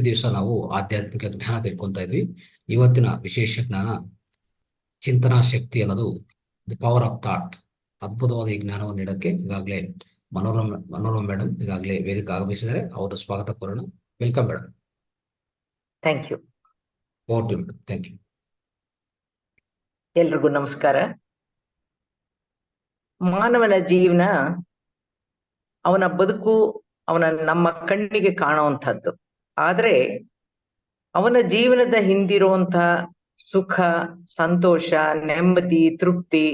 ದಿವಸ ನಾವು ಆಧ್ಯಾತ್ಮಿಕ ಜ್ಞಾನ ತಿಳ್ಕೊಂತ ಇದ್ವಿ. ಇವತ್ತಿನ ವಿಶೇಷ ಜ್ಞಾನ ಚಿಂತನಾ ಶಕ್ತಿ ಅನ್ನೋದು ದಿ ಪವರ್ ಆಫ್ ಥಾಟ್. ಅದ್ಭುತವಾದ ಈ ಜ್ಞಾನವನ್ನು ನೀಡಕ್ಕೆ ಈಗಾಗಲೇ ಮನೋರಮ ಮೇಡಮ್ ಈಗಾಗಲೇ ವೇದಿಕೆ ಆಗಮಿಸಿದರೆ ಅವರು ಸ್ವಾಗತ ಕೋರೋಣ. Welcome madam. Thank you. Over to madam. Thank you. ಎಲ್ರಿಗೂ ನಮಸ್ಕಾರ. ಮಾನವನ ಜೀವನ, ಅವನ ಬದುಕು ನಮ್ಮ ಕಣ್ಣಿಗೆ ಕಾಣುವಂಥದ್ದು. ಆದ್ರೆ ಅವನ ಜೀವನದ ಹಿಂದಿರುವಂತಹ ಸುಖ, ಸಂತೋಷ, ನೆಮ್ಮದಿ, ತೃಪ್ತಿ,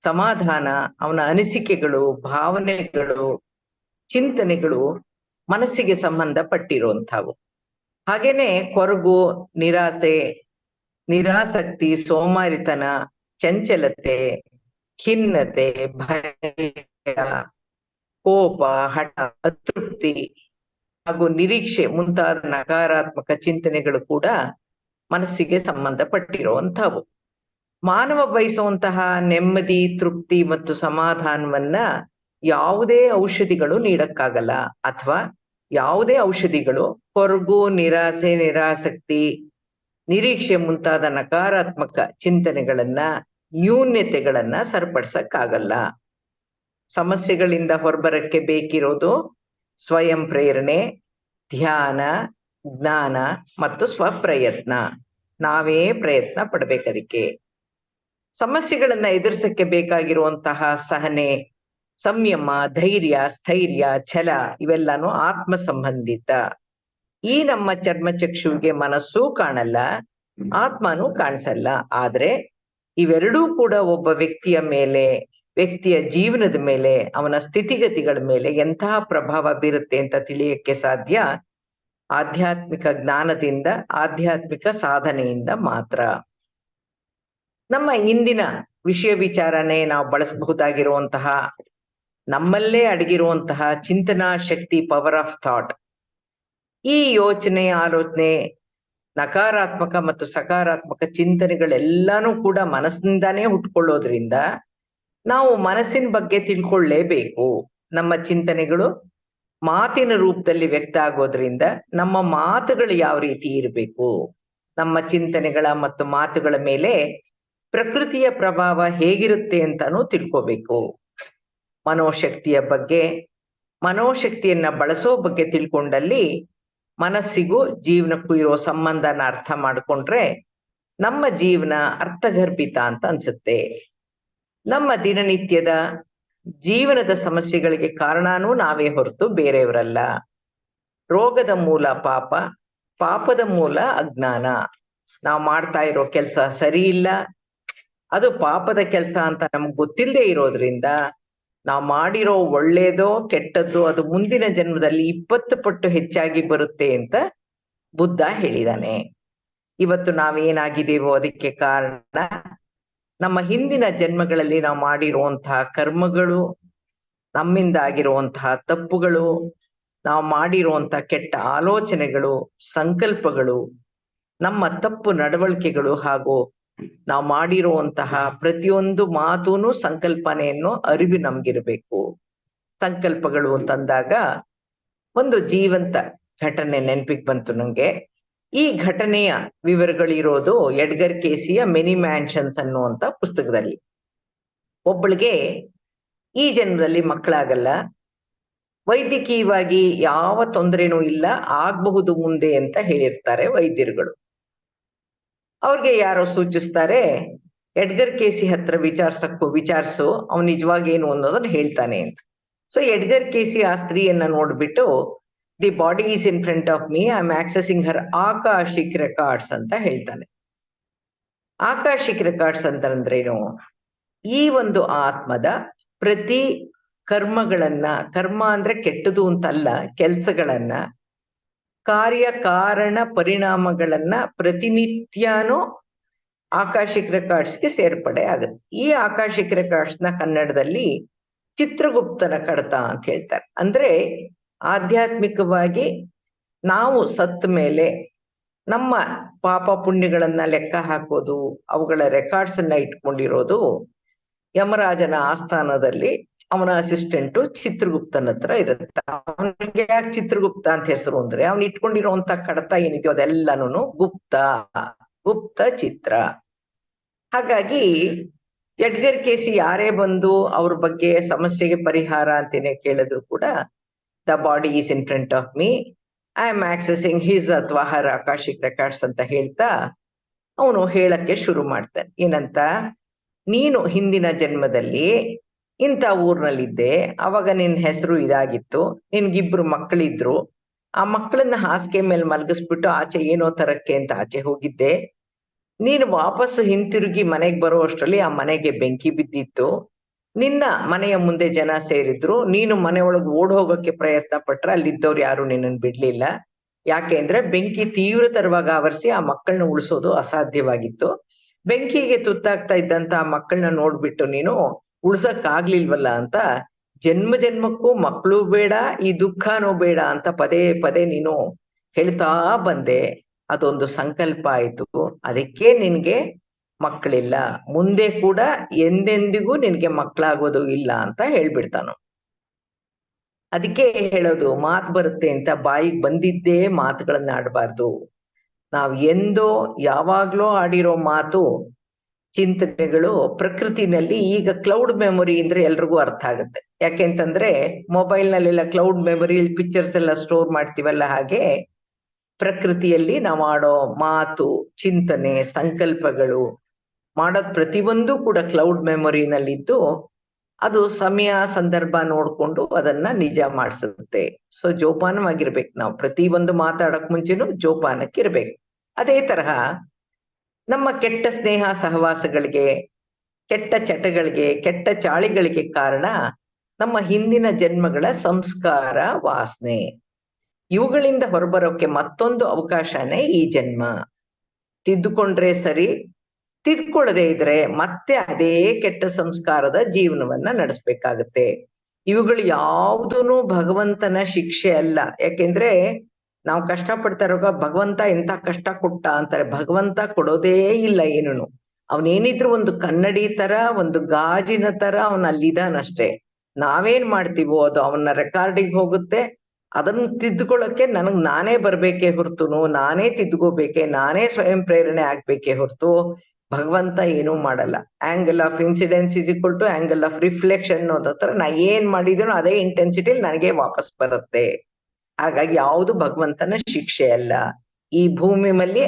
ಸಮಾಧಾನ, ಅವನ ಅನಿಸಿಕೆಗಳು, ಭಾವನೆಗಳು, ಚಿಂತನೆಗಳು ಮನಸ್ಸಿಗೆ ಸಂಬಂಧಪಟ್ಟಿರುವಂಥವು. ಹಾಗೇನೆ ಕೊರಗು, ನಿರಾಸೆ, ನಿರಾಸಕ್ತಿ, ಸೋಮಾರಿತನ, ಚಂಚಲತೆ, ಖಿನ್ನತೆ, ಭಯ, ಕೋಪ, ಹಠ, ಅತೃಪ್ತಿ ಹಾಗೂ ನಿರೀಕ್ಷೆ ಮುಂತಾದ ನಕಾರಾತ್ಮಕ ಚಿಂತನೆಗಳು ಕೂಡ ಮನಸ್ಸಿಗೆ ಸಂಬಂಧಪಟ್ಟಿರುವಂಥವು. ಮಾನವ ಬಯಸುವಂತಹ ನೆಮ್ಮದಿ, ತೃಪ್ತಿ ಮತ್ತು ಸಮಾಧಾನವನ್ನ ಯಾವುದೇ ಔಷಧಿಗಳು ನೀಡಕ್ಕಾಗಲ್ಲ, ಅಥವಾ ಯಾವುದೇ ಔಷಧಿಗಳು ಕೊರಗು, ನಿರಾಸೆ, ನಿರಾಸಕ್ತಿ, ನಿರೀಕ್ಷೆ ಮುಂತಾದ ನಕಾರಾತ್ಮಕ ಚಿಂತನೆಗಳನ್ನ, ನ್ಯೂನ್ಯತೆಗಳನ್ನ ಸರಿಪಡಿಸಕ್ಕಾಗಲ್ಲ. ಸಮಸ್ಯೆಗಳಿಂದ ಹೊರಬರಕ್ಕೆ ಬೇಕಿರೋದು ಸ್ವಯಂ ಪ್ರೇರಣೆ, ಧ್ಯಾನ, ಜ್ಞಾನ ಮತ್ತು ಸ್ವಪ್ರಯತ್ನ. ನಾವೇ ಪ್ರಯತ್ನ ಪಡ್ಬೇಕದಕ್ಕೆ. ಸಮಸ್ಯೆಗಳನ್ನ ಎದುರಿಸಕ್ಕೆ ಬೇಕಾಗಿರುವಂತಹ ಸಹನೆ, ಸಂಯಮ, ಧೈರ್ಯ, ಸ್ಥೈರ್ಯ, ಛಲ ಇವೆಲ್ಲಾನು ಆತ್ಮ ಸಂಬಂಧಿತ. ಈ ನಮ್ಮ ಚರ್ಮಚಕ್ಷುವಿಗೆ ಮನಸ್ಸೂ ಕಾಣಲ್ಲ, ಆತ್ಮನೂ ಕಾಣಿಸಲ್ಲ. ಆದ್ರೆ ಇವೆರಡೂ ಕೂಡ ಒಬ್ಬ ವ್ಯಕ್ತಿಯ ಮೇಲೆ, ವ್ಯಕ್ತಿಯ ಜೀವನದ ಮೇಲೆ, ಅವನ ಸ್ಥಿತಿಗತಿಗಳ ಮೇಲೆ ಎಂತಹ ಪ್ರಭಾವ ಬೀರುತ್ತೆ ಅಂತ ತಿಳಿಯಕ್ಕೆ ಸಾಧ್ಯ ಆಧ್ಯಾತ್ಮಿಕ ಜ್ಞಾನದಿಂದ, ಆಧ್ಯಾತ್ಮಿಕ ಸಾಧನೆಯಿಂದ ಮಾತ್ರ. ನಮ್ಮ ಇಂದಿನ ವಿಷಯ ವಿಚಾರನೆ ನಾವು ಬಳಸಬಹುದಾಗಿರುವಂತಹ, ನಮ್ಮಲ್ಲೇ ಅಡಗಿರುವಂತಹ ಚಿಂತನಾ ಶಕ್ತಿ, ಪವರ್ ಆಫ್ ಥಾಟ್. ಈ ಯೋಚನೆ, ಆಲೋಚನೆ, ನಕಾರಾತ್ಮಕ ಮತ್ತು ಸಕಾರಾತ್ಮಕ ಚಿಂತನೆಗಳೆಲ್ಲಾನು ಕೂಡ ಮನಸ್ಸಿನಿಂದಾನೇ ಹುಟ್ಕೊಳ್ಳೋದ್ರಿಂದ ನಾವು ಮನಸ್ಸಿನ ಬಗ್ಗೆ ತಿಳ್ಕೊಳ್ಳೇಬೇಕು. ನಮ್ಮ ಚಿಂತನೆಗಳು ಮಾತಿನ ರೂಪದಲ್ಲಿ ವ್ಯಕ್ತ ಆಗೋದ್ರಿಂದ ನಮ್ಮ ಮಾತುಗಳು ಯಾವ ರೀತಿ ಇರಬೇಕು, ನಮ್ಮ ಚಿಂತನೆಗಳ ಮತ್ತು ಮಾತುಗಳ ಮೇಲೆ ಪ್ರಕೃತಿಯ ಪ್ರಭಾವ ಹೇಗಿರುತ್ತೆ ಅಂತಾನೂ ತಿಳ್ಕೋಬೇಕು. ಮನೋಶಕ್ತಿಯ ಬಗ್ಗೆ, ಮನೋಶಕ್ತಿಯನ್ನ ಬಳಸೋ ಬಗ್ಗೆ ತಿಳ್ಕೊಂಡಲ್ಲಿ ಮನಸ್ಸಿಗೂ ಜೀವನಕ್ಕೂ ಇರೋ ಸಂಬಂಧನ ಅರ್ಥ ಮಾಡಿಕೊಂಡ್ರೆ ನಮ್ಮ ಜೀವನ ಅರ್ಥಗರ್ಭಿತ ಅಂತ ಅನ್ಸುತ್ತೆ. ನಮ್ಮ ದಿನನಿತ್ಯದ ಜೀವನದ ಸಮಸ್ಯೆಗಳಿಗೆ ಕಾರಣನೂ ನಾವೇ ಹೊರತು ಬೇರೆಯವರಲ್ಲ. ರೋಗದ ಮೂಲ ಪಾಪ, ಪಾಪದ ಮೂಲ ಅಜ್ಞಾನ. ನಾವು ಮಾಡ್ತಾ ಇರೋ ಕೆಲಸ ಸರಿ ಇಲ್ಲ, ಅದು ಪಾಪದ ಕೆಲಸ ಅಂತ ನಮ್ಗೆ ಗೊತ್ತಿಲ್ಲದೆ ಇರೋದ್ರಿಂದ ನಾವು ಮಾಡಿರೋ ಒಳ್ಳೇದೋ ಕೆಟ್ಟದ್ದೋ ಅದು ಮುಂದಿನ ಜನ್ಮದಲ್ಲಿ 20 ಪಟ್ಟು ಹೆಚ್ಚಾಗಿ ಬರುತ್ತೆ ಅಂತ ಬುದ್ಧ ಹೇಳಿದಾನೆ. ಇವತ್ತು ನಾವೇನಾಗಿದ್ದೇವೋ ಅದಕ್ಕೆ ಕಾರಣ ನಮ್ಮ ಹಿಂದಿನ ಜನ್ಮಗಳಲ್ಲಿ ನಾವು ಮಾಡಿರುವಂತಹ ಕರ್ಮಗಳು, ನಮ್ಮಿಂದ ಆಗಿರುವಂತಹ ತಪ್ಪುಗಳು, ನಾವು ಮಾಡಿರುವಂತಹ ಕೆಟ್ಟ ಆಲೋಚನೆಗಳು, ಸಂಕಲ್ಪಗಳು, ನಮ್ಮ ತಪ್ಪು ನಡವಳಿಕೆಗಳು, ಹಾಗೂ ನಾವು ಮಾಡಿರುವಂತಹ ಪ್ರತಿಯೊಂದು ಮಾತೂನು ಸಂಕಲ್ಪನೆಯನ್ನು ಅರಿವು ನಮ್ಗಿರ್ಬೇಕು. ಸಂಕಲ್ಪಗಳು ಅಂತಂದಾಗ ಒಂದು ಜೀವಂತ ಘಟನೆ ನೆನಪಿಗೆ ಬಂತು ನಂಗೆ. ಈ ಘಟನೆಯ ವಿವರಗಳಿರೋದು ಎಡ್ಗರ್ ಕೇಸಿಯ ಮೆನಿ ಮ್ಯಾನ್ಷನ್ಸ್ ಅನ್ನುವಂತ ಪುಸ್ತಕದಲ್ಲಿ. ಒಬ್ಬಳಿಗೆ ಈ ಜನ್ಮದಲ್ಲಿ ಮಕ್ಕಳಾಗಲ್ಲ, ವೈದ್ಯಕೀಯವಾಗಿ ಯಾವ ತೊಂದರೆನೂ ಇಲ್ಲ, ಆಗ್ಬಹುದು ಮುಂದೆ ಅಂತ ಹೇಳಿರ್ತಾರೆ ವೈದ್ಯರುಗಳು. ಅವ್ರಿಗೆ ಯಾರೋ ಸೂಚಿಸ್ತಾರೆ, ಎಡ್ಗರ್ ಕೇಸಿ ಹತ್ರ ವಿಚಾರಿಸು, ಅವ್ನು ನಿಜವಾಗಿ ಏನು ಅನ್ನೋದನ್ನ ಹೇಳ್ತಾನೆ ಅಂತ. ಸೊ ಎಡ್ಗರ್ ಕೇಸಿ ಆ ಸ್ತ್ರೀಯನ್ನ ನೋಡ್ಬಿಟ್ಟು, the body is in front of me, I am accessing her Akashic records ಅಂತ ಹೇಳ್ತಾನೆ. ಆಕಾಶಿಕ್ ರೆಕಾರ್ಡ್ಸ್ ಅಂತಂದ್ರೇನು? ಈ ಒಂದು ಆತ್ಮದ ಪ್ರತಿ ಕರ್ಮಗಳನ್ನ, ಕರ್ಮ ಅಂದ್ರೆ ಕೆಟ್ಟದು ಅಂತಲ್ಲ, ಕೆಲ್ಸಗಳನ್ನ, ಕಾರ್ಯ ಕಾರಣ ಪರಿಣಾಮಗಳನ್ನ ಪ್ರತಿನಿತ್ಯನೂ ಆಕಾಶಿಕ್ ರೆಕಾರ್ಡ್ಸ್ಗೆ ಸೇರ್ಪಡೆ ಆಗುತ್ತೆ. ಈ ಆಕಾಶಿಕ್ ರೆಕಾರ್ಡ್ಸ್ ನ ಕನ್ನಡದಲ್ಲಿ ಚಿತ್ರಗುಪ್ತನ ಕಡತ ಅಂತ ಹೇಳ್ತಾರೆ. ಅಂದ್ರೆ ಆಧ್ಯಾತ್ಮಿಕವಾಗಿ ನಾವು ಸತ್ತ ಮೇಲೆ ನಮ್ಮ ಪಾಪ ಪುಣ್ಯಗಳನ್ನ ಲೆಕ್ಕ ಹಾಕೋದು, ಅವುಗಳ ರೆಕಾರ್ಡ್ಸ್ ಅನ್ನ ಇಟ್ಕೊಂಡಿರೋದು ಯಮರಾಜನ ಆಸ್ಥಾನದಲ್ಲಿ ಅವನ ಅಸಿಸ್ಟೆಂಟು ಚಿತ್ರಗುಪ್ತನ ಹತ್ರ ಇರುತ್ತೆ. ಅವನಿಗೆ ಯಾಕೆ ಚಿತ್ರಗುಪ್ತ ಅಂತ ಹೆಸರು ಅಂದ್ರೆ ಅವ್ನು ಇಟ್ಕೊಂಡಿರುವಂತ ಕಡತ ಏನಿದೆಯೋ ಅದೆಲ್ಲಾನು ಗುಪ್ತ ಚಿತ್ರ. ಹಾಗಾಗಿ ಎಡ್ಗರ್ ಕೇಸಿ ಯಾರೇ ಬಂದು ಅವ್ರ ಬಗ್ಗೆ ಸಮಸ್ಯೆಗೆ ಪರಿಹಾರ ಅಂತೇನೆ ಕೇಳಿದ್ರು ಕೂಡ the body is in front of me, I am accessing his ಅಥವಾ ಹರ್ ಆಕಾಶಿಕ್ ರೆಕಾರ್ಡ್ಸ್ ಅಂತ ಹೇಳ್ತಾ ಅವನು ಹೇಳಕ್ಕೆ ಶುರು ಮಾಡ್ತಾನೆ. ಏನಂತ, ನೀನು ಹಿಂದಿನ ಜನ್ಮದಲ್ಲಿ ಇಂಥ ಊರ್ನಲ್ಲಿದ್ದೆ, ಅವಾಗ ನಿನ್ ಹೆಸರು ಇದಾಗಿತ್ತು, ನಿನ್ಗಿಬ್ರು ಮಕ್ಕಳಿದ್ರು, ಆ ಮಕ್ಕಳನ್ನ ಹಾಸಿಗೆ ಮೇಲೆ ಮಲಗಿಸ್ಬಿಟ್ಟು ಆಚೆ ಏನೋ ತರಕ್ಕೆ ಅಂತ ಆಚೆ ಹೋಗಿದ್ದೆ. ನೀನು ವಾಪಸ್ಸು ಹಿಂತಿರುಗಿ ಮನೆಗೆ ಬರೋ ಅಷ್ಟರಲ್ಲಿ ಆ ಮನೆಗೆ ಬೆಂಕಿ ಬಿದ್ದಿತ್ತು. ನಿನ್ನ ಮನೆಯ ಮುಂದೆ ಜನ ಸೇರಿದ್ರು, ನೀನು ಮನೆ ಒಳಗೆ ಓಡ್ ಹೋಗೋಕೆ ಪ್ರಯತ್ನ ಪಟ್ರೆ ಅಲ್ಲಿದ್ದವ್ರು ಯಾರು ನಿನ್ನನ್ನು ಬಿಡ್ಲಿಲ್ಲ. ಯಾಕೆ ಅಂದ್ರೆ ಬೆಂಕಿ ತೀವ್ರತರವಾಗಿ ಆವರಿಸಿ ಆ ಮಕ್ಕಳನ್ನ ಉಳಿಸೋದು ಅಸಾಧ್ಯವಾಗಿತ್ತು. ಬೆಂಕಿಗೆ ತುತ್ತಾಗ್ತಾ ಇದ್ದಂತ ಆ ಮಕ್ಕಳನ್ನ ನೋಡ್ಬಿಟ್ಟು ನೀನು ಉಳ್ಸಕ್ ಅಂತ ಜನ್ಮ ಜನ್ಮಕ್ಕೂ ಮಕ್ಕಳು ಬೇಡ, ಈ ದುಃಖನೂ ಬೇಡ ಅಂತ ಪದೇ ಪದೇ ನೀನು ಹೇಳ್ತಾ ಬಂದೆ. ಅದೊಂದು ಸಂಕಲ್ಪ ಆಯ್ತು, ಅದಕ್ಕೆ ನಿನ್ಗೆ ಮಕ್ಕಳಿಲ್ಲ, ಮುಂದೆ ಕೂಡ ಎಂದೆಂದಿಗೂ ನಿನ್ಗೆ ಮಕ್ಕಳಾಗೋದು ಇಲ್ಲ ಅಂತ ಹೇಳ್ಬಿಡ್ತಾನು. ಅದಕ್ಕೆ ಹೇಳೋದು, ಮಾತು ಬರುತ್ತೆ ಅಂತ ಬಾಯಿಗೆ ಬಂದಿದ್ದೇ ಮಾತುಗಳನ್ನ ಆಡಬಾರ್ದು. ನಾವ್ ಎಂದೋ ಯಾವಾಗ್ಲೋ ಆಡಿರೋ ಮಾತು ಚಿಂತನೆಗಳು ಪ್ರಕೃತಿನಲ್ಲಿ ಈಗ ಕ್ಲೌಡ್ ಮೆಮೊರಿ ಅಂದ್ರೆ ಎಲ್ರಿಗೂ ಅರ್ಥ ಆಗುತ್ತೆ. ಯಾಕೆಂತಂದ್ರೆ ಮೊಬೈಲ್ ನಲ್ಲೆಲ್ಲ ಕ್ಲೌಡ್ ಮೆಮೊರಿ ಪಿಕ್ಚರ್ಸ್ ಎಲ್ಲ ಸ್ಟೋರ್ ಮಾಡ್ತೀವಲ್ಲ, ಹಾಗೆ ಪ್ರಕೃತಿಯಲ್ಲಿ ನಾವು ಆಡೋ ಮಾತು, ಚಿಂತನೆ, ಸಂಕಲ್ಪಗಳು ಮಾಡೋದ್ ಪ್ರತಿಯೊಂದು ಕೂಡ ಕ್ಲೌಡ್ ಮೆಮೊರಿನಲ್ಲಿದ್ದು ಅದು ಸಮಯ ಸಂದರ್ಭ ನೋಡ್ಕೊಂಡು ಅದನ್ನ ನಿಜ ಮಾಡಿಸುತ್ತೆ. ಸೊ ಜೋಪಾನವಾಗಿರ್ಬೇಕು, ನಾವು ಪ್ರತಿಯೊಂದು ಮಾತಾಡಕ್ ಮುಂಚೆನೂ ಜೋಪಾನಕ್ಕಿರ್ಬೇಕು. ಅದೇ ತರಹ ನಮ್ಮ ಕೆಟ್ಟ ಸ್ನೇಹ ಸಹವಾಸಗಳಿಗೆ, ಕೆಟ್ಟ ಚಟಗಳಿಗೆ, ಕೆಟ್ಟ ಚಾಳಿಗಳಿಗೆ ಕಾರಣ ನಮ್ಮ ಹಿಂದಿನ ಜನ್ಮಗಳ ಸಂಸ್ಕಾರ, ವಾಸನೆ. ಇವುಗಳಿಂದ ಹೊರಬರೋಕೆ ಮತ್ತೊಂದು ಅವಕಾಶನೇ ಈ ಜನ್ಮ. ತಿದ್ದುಕೊಂಡ್ರೆ ಸರಿ, ತಿದ್ಕೊಳ್ಳದೆ ಇದ್ರೆ ಮತ್ತೆ ಅದೇ ಕೆಟ್ಟ ಸಂಸ್ಕಾರದ ಜೀವನವನ್ನ ನಡೆಸ್ಬೇಕಾಗತ್ತೆ. ಇವುಗಳು ಯಾವುದೂ ಭಗವಂತನ ಶಿಕ್ಷೆ ಅಲ್ಲ. ಯಾಕೆಂದ್ರೆ ನಾವು ಕಷ್ಟ ಪಡ್ತಾ ಇರುವಾಗ ಭಗವಂತ ಎಂತ ಕಷ್ಟ ಕೊಟ್ಟ ಅಂತಾರೆ. ಭಗವಂತ ಕೊಡೋದೇ ಇಲ್ಲ ಏನೂನು. ಅವನೇನಿದ್ರು ಒಂದು ಕನ್ನಡಿ ತರ, ಒಂದು ಗಾಜಿನ ತರ ಅವನ ಅಲ್ಲಿದಾನಷ್ಟೇ. ನಾವೇನ್ ಮಾಡ್ತೀವೋ ಅದು ಅವನ ರೆಕಾರ್ಡಿಗೆ ಹೋಗುತ್ತೆ. ಅದನ್ನ ತಿದ್ದುಕೊಳ್ಳಕ್ಕೆ ನಾನೇ ಬರ್ಬೇಕೇ ಹೊರತುನು, ನಾನೇ ತಿದ್ದುಕೋಬೇಕೆ, ನಾನೇ ಸ್ವಯಂ ಪ್ರೇರಣೆ ಆಗ್ಬೇಕೇ ಹೊರತು ಭಗವಂತ ಏನೂ ಮಾಡಲ್ಲ. Angle of incidence is equal to angle of reflection ಅನ್ನೋದತ್ರ ನಾ ಏನ್ ಮಾಡಿದೀನೋ ಅದೇ ಇಂಟೆನ್ಸಿಟಿಲಿ ನನಗೆ ವಾಪಸ್ ಬರುತ್ತೆ. ಹಾಗಾಗಿ ಯಾವುದು ಭಗವಂತನ ಶಿಕ್ಷೆ ಅಲ್ಲ. ಈ ಭೂಮಿ ಮೇಲೆ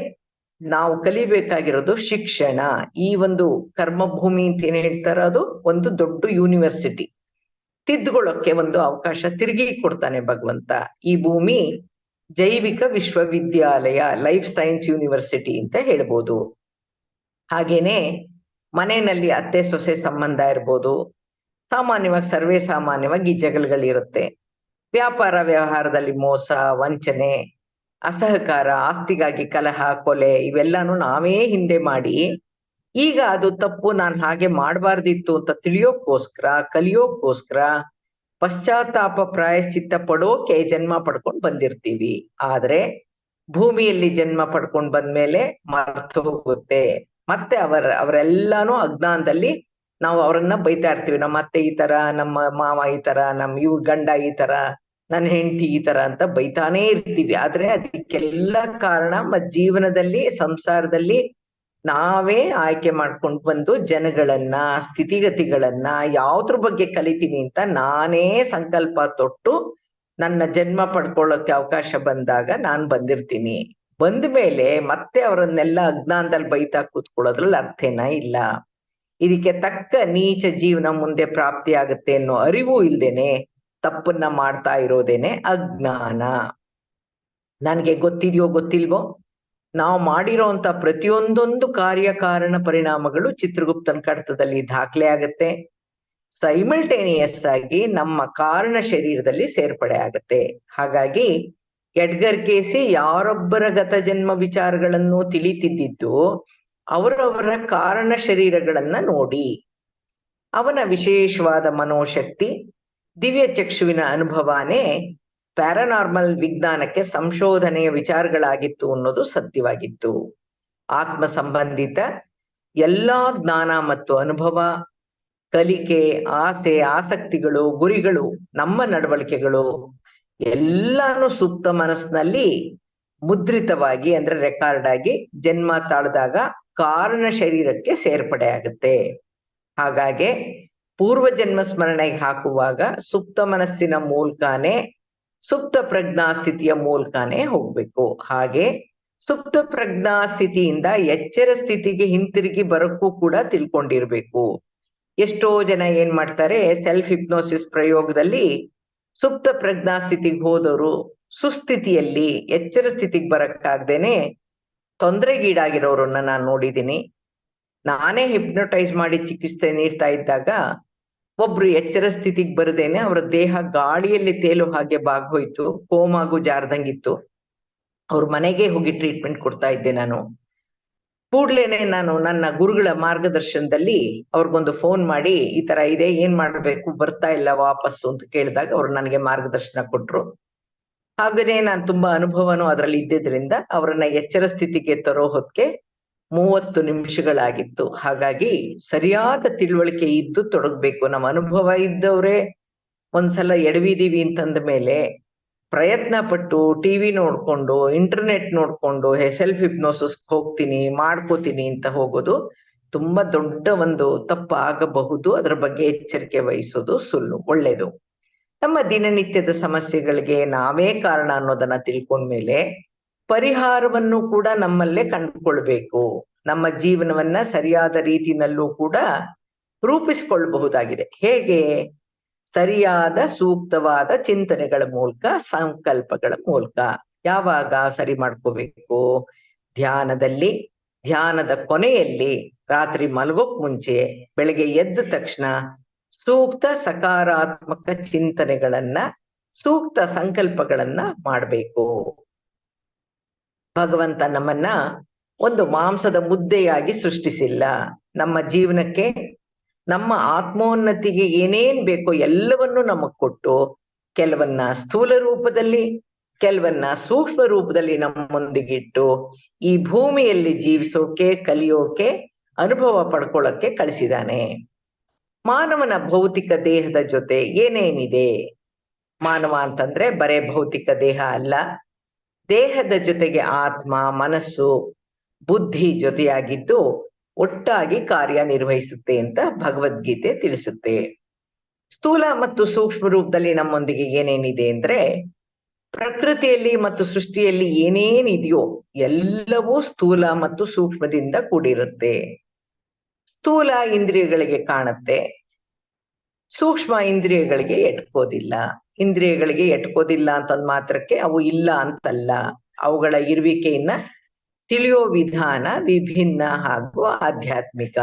ನಾವು ಕಲಿಬೇಕಾಗಿರೋದು ಶಿಕ್ಷಣ. ಈ ಒಂದು ಕರ್ಮಭೂಮಿ ಅಂತ ಏನ್ ಹೇಳ್ತಾರ, ಅದು ಒಂದು ದೊಡ್ಡ ಯೂನಿವರ್ಸಿಟಿ. ತಿದ್ದುಕೊಳ್ಳೋಕೆ ಒಂದು ಅವಕಾಶ ತಿರುಗಿ ಕೊಡ್ತಾನೆ ಭಗವಂತ. ಈ ಭೂಮಿ ಜೈವಿಕ ವಿಶ್ವವಿದ್ಯಾಲಯ, ಲೈಫ್ ಸೈನ್ಸ್ ಯೂನಿವರ್ಸಿಟಿ ಅಂತ ಹೇಳ್ಬೋದು. ಹಾಗೇನೆ ಮನೆಯಲ್ಲಿ ಅತ್ತೆ ಸೊಸೆ ಸಂಬಂಧ ಇರ್ಬೋದು, ಸಾಮಾನ್ಯವಾಗಿ ಸರ್ವೇ ಸಾಮಾನ್ಯವಾಗಿ ಈ ಜಗಳಗಳಿರುತ್ತೆ. ವ್ಯಾಪಾರ ವ್ಯವಹಾರದಲ್ಲಿ ಮೋಸ, ವಂಚನೆ, ಅಸಹಕಾರ, ಆಸ್ತಿಗಾಗಿ ಕಲಹ, ಕೊಲೆ ಇವೆಲ್ಲಾನು ನಾವೇ ಹಿಂದೆ ಮಾಡಿ ಈಗ ಅದು ತಪ್ಪು, ನಾನು ಹಾಗೆ ಮಾಡಬಾರ್ದಿತ್ತು ಅಂತ ತಿಳಿಯೋಕ್ಕೋಸ್ಕರ, ಕಲಿಯೋಕ್ಕೋಸ್ಕರ ಪಶ್ಚಾತ್ತಾಪ ಪ್ರಾಯಶ್ಚಿತ್ತ ಪಡೋಕೆ ಜನ್ಮ ಪಡ್ಕೊಂಡು ಬಂದಿರ್ತೀವಿ. ಆದ್ರೆ ಭೂಮಿಯಲ್ಲಿ ಜನ್ಮ ಪಡ್ಕೊಂಡು ಬಂದ್ಮೇಲೆ ಮರ್ತು ಹೋಗುತ್ತೆ. ಮತ್ತೆ ಅವರೆಲ್ಲಾನು ಅಜ್ಞಾನದಲ್ಲಿ ನಾವು ಅವರನ್ನ ಬೈತಾ ಇರ್ತೀವಿ. ನಮ್ಮ ಅತ್ತೆ ಈ ತರ, ನಮ್ಮ ಮಾವ ಈ ತರ, ಇವ್ ಗಂಡ ಈ ತರ, ನನ್ನ ಹೆಂಡತಿ ಈ ತರ ಅಂತ ಬೈತಾನೇ ಇರ್ತೀವಿ. ಆದ್ರೆ ಅದಕ್ಕೆಲ್ಲ ಕಾರಣ ಜೀವನದಲ್ಲಿ, ಸಂಸಾರದಲ್ಲಿ ನಾವೇ ಆಯ್ಕೆ ಮಾಡ್ಕೊಂಡು ಬಂದು ಜನಗಳನ್ನ, ಸ್ಥಿತಿಗತಿಗಳನ್ನ ಯಾವ್ದ್ರ ಬಗ್ಗೆ ಕಲಿತೀನಿ ಅಂತ ನಾನೇ ಸಂಕಲ್ಪ ತೊಟ್ಟು ನನ್ನ ಜನ್ಮ ಪಡ್ಕೊಳ್ಳೋಕೆ ಅವಕಾಶ ಬಂದಾಗ ನಾನ್ ಬಂದಿರ್ತೀನಿ. ಬಂದ ಮೇಲೆ ಮತ್ತೆ ಅವರನ್ನೆಲ್ಲ ಅಜ್ಞಾನದಲ್ಲಿ ಬೈತಾ ಕೂತ್ಕೊಳ್ಳೋದ್ರಲ್ಲಿ ಅರ್ಥೇನ ಇಲ್ಲ. ಇದಕ್ಕೆ ತಕ್ಕ ನೀಚ ಜೀವನ ಮುಂದೆ ಪ್ರಾಪ್ತಿ ಆಗುತ್ತೆ ಅನ್ನೋ ಅರಿವು ಇಲ್ದೇನೆ ತಪ್ಪನ್ನ ಮಾಡ್ತಾ ಇರೋದೇನೆ ಅಜ್ಞಾನ. ನನ್ಗೆ ಗೊತ್ತಿದೆಯೋ ಗೊತ್ತಿಲ್ವೋ, ನಾವು ಮಾಡಿರೋಂತ ಪ್ರತಿಯೊಂದೊಂದು ಕಾರ್ಯಕಾರಣ ಪರಿಣಾಮಗಳು ಚಿತ್ರಗುಪ್ತನ ಕಡತದಲ್ಲಿ ದಾಖಲೆ ಆಗತ್ತೆ. ಸೈಮಲ್ಟೇನಿಯಸ್ ಆಗಿ ನಮ್ಮ ಕಾರಣ ಶರೀರದಲ್ಲಿ ಸೇರ್ಪಡೆ ಆಗತ್ತೆ. ಹಾಗಾಗಿ ಎಡ್ಗರ್ ಕೇಸಿ ಯಾರೊಬ್ಬರ ಗತ ಜನ್ಮ ವಿಚಾರಗಳನ್ನು ತಿಳಿತಿದ್ದಿದ್ದು ಅವರವರ ಕಾರಣ ಶರೀರಗಳನ್ನ ನೋಡಿ, ಅವನ ವಿಶೇಷವಾದ ಮನೋಶಕ್ತಿ, ದಿವ್ಯ ಚಕ್ಷುವಿನ ಅನುಭವನೇ ಪ್ಯಾರಾನಾರ್ಮಲ್ ವಿಜ್ಞಾನಕ್ಕೆ ಸಂಶೋಧನೆಯ ವಿಚಾರಗಳಾಗಿತ್ತು ಅನ್ನೋದು ಸತ್ಯವಾಗಿತ್ತು. ಆತ್ಮ ಸಂಬಂಧಿತ ಎಲ್ಲಾ ಜ್ಞಾನ ಮತ್ತು ಅನುಭವ ಕಲಿಕೆ, ಆಸೆ, ಆಸಕ್ತಿಗಳು, ಗುರಿಗಳು, ನಮ್ಮ ನಡವಳಿಕೆಗಳು ಎಲ್ಲಾನು ಸುಪ್ತ ಮನಸ್ಸಿನಲ್ಲಿ ಮುದ್ರಿತವಾಗಿ ಅಂದ್ರೆ ರೆಕಾರ್ಡ್ ಆಗಿ ಜನ್ಮ ತಾಳಿದಾಗ ಕಾರಣ ಶರೀರಕ್ಕೆ ಸೇರ್ಪಡೆ ಆಗುತ್ತೆ. ಹಾಗಾಗಿ ಪೂರ್ವ ಜನ್ಮ ಸ್ಮರಣೆಗೆ ಹಾಕುವಾಗ ಸುಪ್ತ ಮನಸ್ಸಿನ ಮೂಲಕನೇ ಸುಪ್ತ ಪ್ರಜ್ಞಾ ಸ್ಥಿತಿಯ ಮೂಲಕನೇ ಹೋಗ್ಬೇಕು. ಹಾಗೆ ಸುಪ್ತ ಪ್ರಜ್ಞಾ ಸ್ಥಿತಿಯಿಂದ ಎಚ್ಚರ ಸ್ಥಿತಿಗೆ ಹಿಂತಿರುಗಿ ಬರೋಕ್ಕೂ ಕೂಡ ತಿಳ್ಕೊಂಡಿರ್ಬೇಕು. ಎಷ್ಟೋ ಜನ ಏನ್ ಮಾಡ್ತಾರೆ, ಸೆಲ್ಫ್ ಹಿಪ್ನೋಸಿಸ್ ಪ್ರಯೋಗದಲ್ಲಿ ಸುಪ್ತ ಪ್ರಜ್ಞಾ ಸ್ಥಿತಿಗೆ ಹೋದವರು ಸುಸ್ಥಿತಿಯಲ್ಲಿ ಎಚ್ಚರ ಸ್ಥಿತಿಗೆ ಬರಕ್ಕಾಗ್ದೇನೆ ತೊಂದರೆಗೀಡಾಗಿರೋರನ್ನ ನಾನು ನೋಡಿದ್ದೀನಿ. ನಾನೇ ಹಿಪ್ನೋಟೈಸ್ ಮಾಡಿ ಚಿಕಿತ್ಸೆ ನೀಡ್ತಾ ಇದ್ದಾಗ ಒಬ್ರು ಎಚ್ಚರ ಸ್ಥಿತಿಗೆ ಬರದೇನೆ ಅವರ ದೇಹ ಗಾಳಿಯಲ್ಲಿ ತೇಲೋ ಹಾಗೆ ಬಾಗೋಯ್ತು, ಕೋಮಾಗೂ ಜಾರ್ದಂಗಿತ್ತು. ಅವ್ರ ಮನೆಗೆ ಹೋಗಿ ಟ್ರೀಟ್ಮೆಂಟ್ ಕೊಡ್ತಾ ಇದ್ದೆ ನಾನು. ಕೂಡ್ಲೇನೆ ನಾನು ನನ್ನ ಗುರುಗಳ ಮಾರ್ಗದರ್ಶನದಲ್ಲಿ ಅವ್ರಿಗೊಂದು ಫೋನ್ ಮಾಡಿ ಈ ತರ ಇದೆ, ಏನ್ ಮಾಡ್ಬೇಕು, ಬರ್ತಾ ಇಲ್ಲ ವಾಪಸ್ಸು ಅಂತ ಕೇಳಿದಾಗ ಅವ್ರು ನನಗೆ ಮಾರ್ಗದರ್ಶನ ಕೊಟ್ರು. ಹಾಗೇನೆ ನಾನು ತುಂಬಾ ಅನುಭವನೂ ಅದರಲ್ಲಿ ಇದ್ದಿದ್ರಿಂದ ಅವರನ್ನ ಎಚ್ಚರ ಸ್ಥಿತಿಗೆ ತರೋ ಹೊತ್ತಿಗೆ 30 ನಿಮಿಷಗಳಾಗಿತ್ತು. ಹಾಗಾಗಿ ಸರಿಯಾದ ತಿಳುವಳಿಕೆ ಇದ್ದು ತೊಡಗ್ಬೇಕು. ನಮ್ಮ ಅನುಭವ ಇದ್ದವ್ರೆ ಒಂದ್ಸಲ ಎಡವಿದೀವಿ ಅಂತಂದ ಮೇಲೆ ಪ್ರಯತ್ನ ಪಟ್ಟು ಟಿವಿ ನೋಡ್ಕೊಂಡು ಇಂಟರ್ನೆಟ್ ನೋಡ್ಕೊಂಡು ಸೆಲ್ಫ್ ಹಿಪ್ನೋಸಿಸ್ ಹೋಗ್ತೀನಿ ಮಾಡ್ಕೋತೀನಿ ಅಂತ ಹೋಗೋದು ತುಂಬಾ ದೊಡ್ಡ ಒಂದು ತಪ್ಪು ಆಗಬಹುದು. ಅದರ ಬಗ್ಗೆ ಎಚ್ಚರಿಕೆ ವಹಿಸೋದು ಒಳ್ಳೇದು. ನಮ್ಮ ದಿನನಿತ್ಯದ ಸಮಸ್ಯೆಗಳಿಗೆ ನಾವೇ ಕಾರಣ ಅನ್ನೋದನ್ನ ತಿಳ್ಕೊಂಡ್ಮೇಲೆ ಪರಿಹಾರವನ್ನು ಕೂಡ ನಮ್ಮಲ್ಲೇ ಕಂಡುಕೊಳ್ಬೇಕು. ನಮ್ಮ ಜೀವನವನ್ನ ಸರಿಯಾದ ರೀತಿನಲ್ಲೂ ಕೂಡ ರೂಪಿಸಿಕೊಳ್ಳಬಹುದಾಗಿದೆ. ಹೇಗೆ? ಸರಿಯಾದ ಸೂಕ್ತವಾದ ಚಿಂತನೆಗಳ ಮೂಲಕ, ಸಂಕಲ್ಪಗಳ ಮೂಲಕ. ಯಾವಾಗ ಸರಿ ಮಾಡ್ಕೋಬೇಕು? ಧ್ಯಾನದಲ್ಲಿ, ಧ್ಯಾನದ ಕೊನೆಯಲ್ಲಿ, ರಾತ್ರಿ ಮಲಗೋಕ್ ಮುಂಚೆ, ಬೆಳಗ್ಗೆ ಎದ್ದ ತಕ್ಷಣ ಸೂಕ್ತ ಸಕಾರಾತ್ಮಕ ಚಿಂತನೆಗಳನ್ನ, ಸೂಕ್ತ ಸಂಕಲ್ಪಗಳನ್ನ ಮಾಡಬೇಕು. ಭಗವಂತ ನಮ್ಮನ್ನ ಒಂದು ಮಾಂಸದ ಮುದ್ದೆಯಾಗಿ ಸೃಷ್ಟಿಸಿಲ್ಲ. ನಮ್ಮ ಜೀವನಕ್ಕೆ, ನಮ್ಮ ಆತ್ಮೋನ್ನತಿಗೆ ಏನೇನ್ ಬೇಕೋ ಎಲ್ಲವನ್ನೂ ನಮಗ್ ಕೊಟ್ಟು ಕೆಲವನ್ನ ಸ್ಥೂಲ ರೂಪದಲ್ಲಿ, ಕೆಲವನ್ನ ಸೂಕ್ಷ್ಮ ರೂಪದಲ್ಲಿ ನಮ್ಮೊಂದಿಗಿಟ್ಟು ಈ ಭೂಮಿಯಲ್ಲಿ ಜೀವಿಸೋಕೆ, ಕಲಿಯೋಕೆ, ಅನುಭವ ಪಡ್ಕೊಳ್ಳೋಕೆ ಕಳಿಸಿದಾನೆ. ಮಾನವನ ಭೌತಿಕ ದೇಹದ ಜೊತೆ ಏನೇನಿದೆ? ಮಾನವ ಅಂತಂದ್ರೆ ಬರೇ ಭೌತಿಕ ದೇಹ ಅಲ್ಲ. ದೇಹದ ಜೊತೆಗೆ ಆತ್ಮ, ಮನಸ್ಸು, ಬುದ್ಧಿ ಜೊತೆಯಾಗಿದ್ದು ಒಟ್ಟಾಗಿ ಕಾರ್ಯನಿರ್ವಹಿಸುತ್ತೆ ಅಂತ ಭಗವದ್ಗೀತೆ ತಿಳಿಸುತ್ತೆ. ಸ್ಥೂಲ ಮತ್ತು ಸೂಕ್ಷ್ಮ ರೂಪದಲ್ಲಿ ನಮ್ಮೊಂದಿಗೆ ಏನೇನಿದೆ ಅಂದ್ರೆ, ಪ್ರಕೃತಿಯಲ್ಲಿ ಮತ್ತು ಸೃಷ್ಟಿಯಲ್ಲಿ ಏನೇನಿದೆಯೋ ಎಲ್ಲವೂ ಸ್ಥೂಲ ಮತ್ತು ಸೂಕ್ಷ್ಮದಿಂದ ಕೂಡಿರುತ್ತೆ. ಸ್ಥೂಲ ಇಂದ್ರಿಯಗಳಿಗೆ ಕಾಣುತ್ತೆ, ಸೂಕ್ಷ್ಮ ಇಂದ್ರಿಯಗಳಿಗೆ ಎಟ್ಕೋದಿಲ್ಲ. ಇಂದ್ರಿಯಗಳಿಗೆ ಎಟ್ಕೋದಿಲ್ಲ ಅಂತಂದ್ ಮಾತ್ರಕ್ಕೆ ಅವು ಇಲ್ಲ ಅಂತಲ್ಲ. ಅವುಗಳ ಇರುವಿಕೆಯನ್ನ ತಿಳಿಯೋ ವಿಧಾನ ವಿಭಿನ್ನ ಹಾಗೂ ಆಧ್ಯಾತ್ಮಿಕ.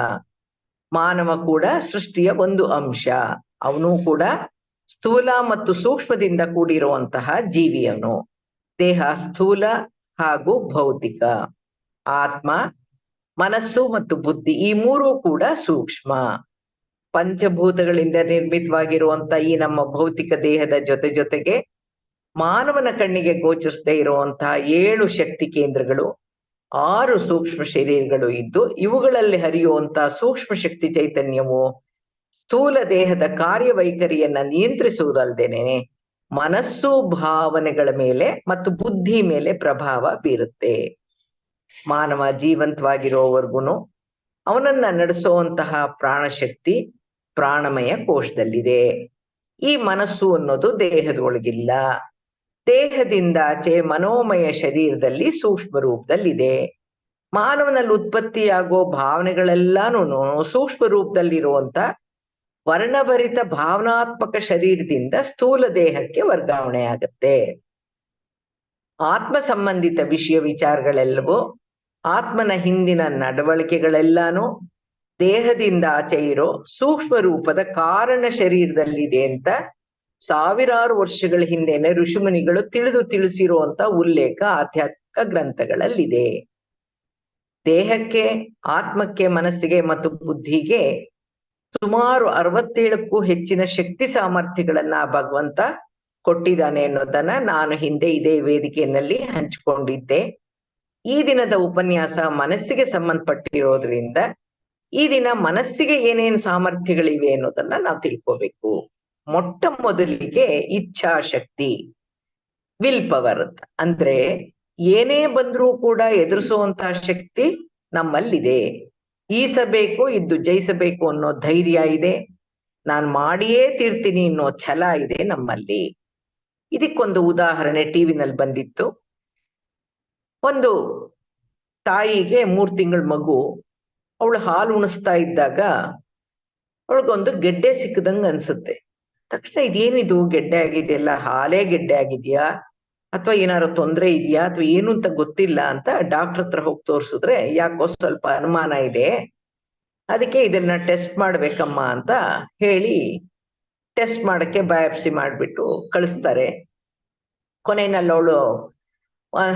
ಮಾನವ ಕೂಡ ಸೃಷ್ಟಿಯ ಒಂದು ಅಂಶ. ಅವನು ಕೂಡ ಸ್ಥೂಲ ಮತ್ತು ಸೂಕ್ಷ್ಮದಿಂದ ಕೂಡಿರುವಂತಹ ಜೀವಿಯವನು. ದೇಹ ಸ್ಥೂಲ ಹಾಗೂ ಭೌತಿಕ, ಆತ್ಮ, ಮನಸ್ಸು ಮತ್ತು ಬುದ್ಧಿ ಈ ಮೂರೂ ಕೂಡ ಸೂಕ್ಷ್ಮ. ಪಂಚಭೂತಗಳಿಂದ ನಿರ್ಮಿತವಾಗಿರುವಂತ ಈ ನಮ್ಮ ಭೌತಿಕ ದೇಹದ ಜೊತೆಗೆ ಮಾನವನ ಕಣ್ಣಿಗೆ ಗೋಚರಿಸದೇ ಇರುವಂತಹ 7 ಶಕ್ತಿ ಕೇಂದ್ರಗಳು, 6 ಸೂಕ್ಷ್ಮ ಶರೀರಗಳು ಇದ್ದು ಇವುಗಳಲ್ಲಿ ಹರಿಯುವಂತಹ ಸೂಕ್ಷ್ಮ ಶಕ್ತಿ ಚೈತನ್ಯವು ಸ್ಥೂಲ ದೇಹದ ಕಾರ್ಯವೈಖರಿಯನ್ನ ನಿಯಂತ್ರಿಸುವುದಲ್ದೇನೆ ಮನಸ್ಸು, ಭಾವನೆಗಳ ಮೇಲೆ ಮತ್ತು ಬುದ್ಧಿ ಮೇಲೆ ಪ್ರಭಾವ ಬೀರುತ್ತೆ. ಮಾನವ ಜೀವಂತವಾಗಿರೋವರೆಗೂ ಅವನನ್ನ ನಡೆಸುವಂತಹ ಪ್ರಾಣಶಕ್ತಿ ಪ್ರಾಣಮಯ ಕೋಶದಲ್ಲಿದೆ. ಈ ಮನಸ್ಸು ಅನ್ನೋದು ದೇಹದೊಳಗಿಲ್ಲ. ದೇಹದಿಂದ ಆಚೆ ಮನೋಮಯ ಶರೀರದಲ್ಲಿ ಸೂಕ್ಷ್ಮ ರೂಪದಲ್ಲಿದೆ. ಮಾನವನಲ್ಲಿ ಉತ್ಪತ್ತಿಯಾಗೋ ಭಾವನೆಗಳೆಲ್ಲಾನು ಸೂಕ್ಷ್ಮ ರೂಪದಲ್ಲಿರುವಂತ ವರ್ಣಭರಿತ ಭಾವನಾತ್ಮಕ ಶರೀರದಿಂದ ಸ್ಥೂಲ ದೇಹಕ್ಕೆ ವರ್ಗಾವಣೆ ಆಗುತ್ತೆ. ಆತ್ಮ ಸಂಬಂಧಿತ ವಿಚಾರಗಳೆಲ್ಲವೂ, ಆತ್ಮನ ಹಿಂದಿನ ನಡವಳಿಕೆಗಳೆಲ್ಲಾನು ದೇಹದಿಂದ ಆಚೆ ಇರೋ ಸೂಕ್ಷ್ಮ ರೂಪದ ಕಾರಣ ಶರೀರದಲ್ಲಿದೆ ಅಂತ ಸಾವಿರಾರು ವರ್ಷಗಳ ಹಿಂದೆನೆ ಋಷಿಮುನಿಗಳು ತಿಳಿಸಿರುವಂತ ಉಲ್ಲೇಖ ಆಧ್ಯಾತ್ಮಿಕ ಗ್ರಂಥಗಳಲ್ಲಿದೆ. ದೇಹಕ್ಕೆ, ಆತ್ಮಕ್ಕೆ, ಮನಸ್ಸಿಗೆ ಮತ್ತು ಬುದ್ಧಿಗೆ ಸುಮಾರು 67ಕ್ಕೂ ಹೆಚ್ಚಿನ ಶಕ್ತಿ ಸಾಮರ್ಥ್ಯಗಳನ್ನ ಭಗವಂತ ಕೊಟ್ಟಿದ್ದಾನೆ ಅನ್ನೋದನ್ನ ನಾನು ಹಿಂದೆ ಇದೇ ವೇದಿಕೆಯಲ್ಲಿ ಹಂಚಿಕೊಂಡಿದ್ದೆ. ಈ ದಿನದ ಉಪನ್ಯಾಸ ಮನಸ್ಸಿಗೆ ಸಂಬಂಧಪಟ್ಟಿರೋದ್ರಿಂದ ಈ ದಿನ ಮನಸ್ಸಿಗೆ ಏನೇನ್ ಸಾಮರ್ಥ್ಯಗಳಿವೆ ಅನ್ನೋದನ್ನ ನಾವು ತಿಳ್ಕೋಬೇಕು. ಮೊಟ್ಟ ಮೊದಲಿಗೆ ಇಚ್ಛಾಶಕ್ತಿ, ವಿಲ್ ಪವರ್ ಅಂತ. ಅಂದ್ರೆ ಏನೇ ಬಂದ್ರೂ ಕೂಡ ಎದುರಿಸುವಂತಹ ಶಕ್ತಿ ನಮ್ಮಲ್ಲಿದೆ. ಈಸಬೇಕು, ಇದ್ದು ಜಯಿಸಬೇಕು ಅನ್ನೋ ಧೈರ್ಯ ಇದೆ. ನಾನ್ ಮಾಡಿಯೇ ತೀರ್ತೀನಿ ಅನ್ನೋ ಛಲ ಇದೆ ನಮ್ಮಲ್ಲಿ. ಇದಕ್ಕೊಂದು ಉದಾಹರಣೆ ಟಿವಿನಲ್ಲಿ ಬಂದಿತ್ತು. ಒಂದು ತಾಯಿಗೆ 3 ತಿಂಗಳ ಮಗು, ಅವಳು ಹಾಲು ಉಣಿಸ್ತಾ ಇದ್ದಾಗ ಅವಳಿಗೊಂದು ಗೆಡ್ಡೆ ಸಿಕ್ಕದಂಗ ಅನ್ಸುತ್ತೆ. ತಕ್ಷಣ ಇದೇನಿದು ಗೆಡ್ಡೆ ಆಗಿದೆಯಲ್ಲ, ಹಾಲೇ ಗೆಡ್ಡೆ ಆಗಿದ್ಯಾ ಅಥವಾ ಏನಾದ್ರು ತೊಂದ್ರೆ ಇದೆಯಾ ಅಥವಾ ಏನು ಅಂತ ಗೊತ್ತಿಲ್ಲ ಅಂತ ಡಾಕ್ಟರ್ ಹತ್ರ ಹೋಗಿ ತೋರಿಸಿದ್ರೆ, ಯಾಕೋ ಸ್ವಲ್ಪ ಅನುಮಾನ ಇದೆ, ಅದಕ್ಕೆ ಇದನ್ನ ಟೆಸ್ಟ್ ಮಾಡ್ಬೇಕಮ್ಮ ಅಂತ ಹೇಳಿ ಟೆಸ್ಟ್ ಮಾಡಕ್ಕೆ ಬಯಾಪ್ಸಿ ಮಾಡ್ಬಿಟ್ಟು ಕಳಿಸ್ತಾರೆ. ಕೊನೆಯಲ್ಲಿ ಅವಳು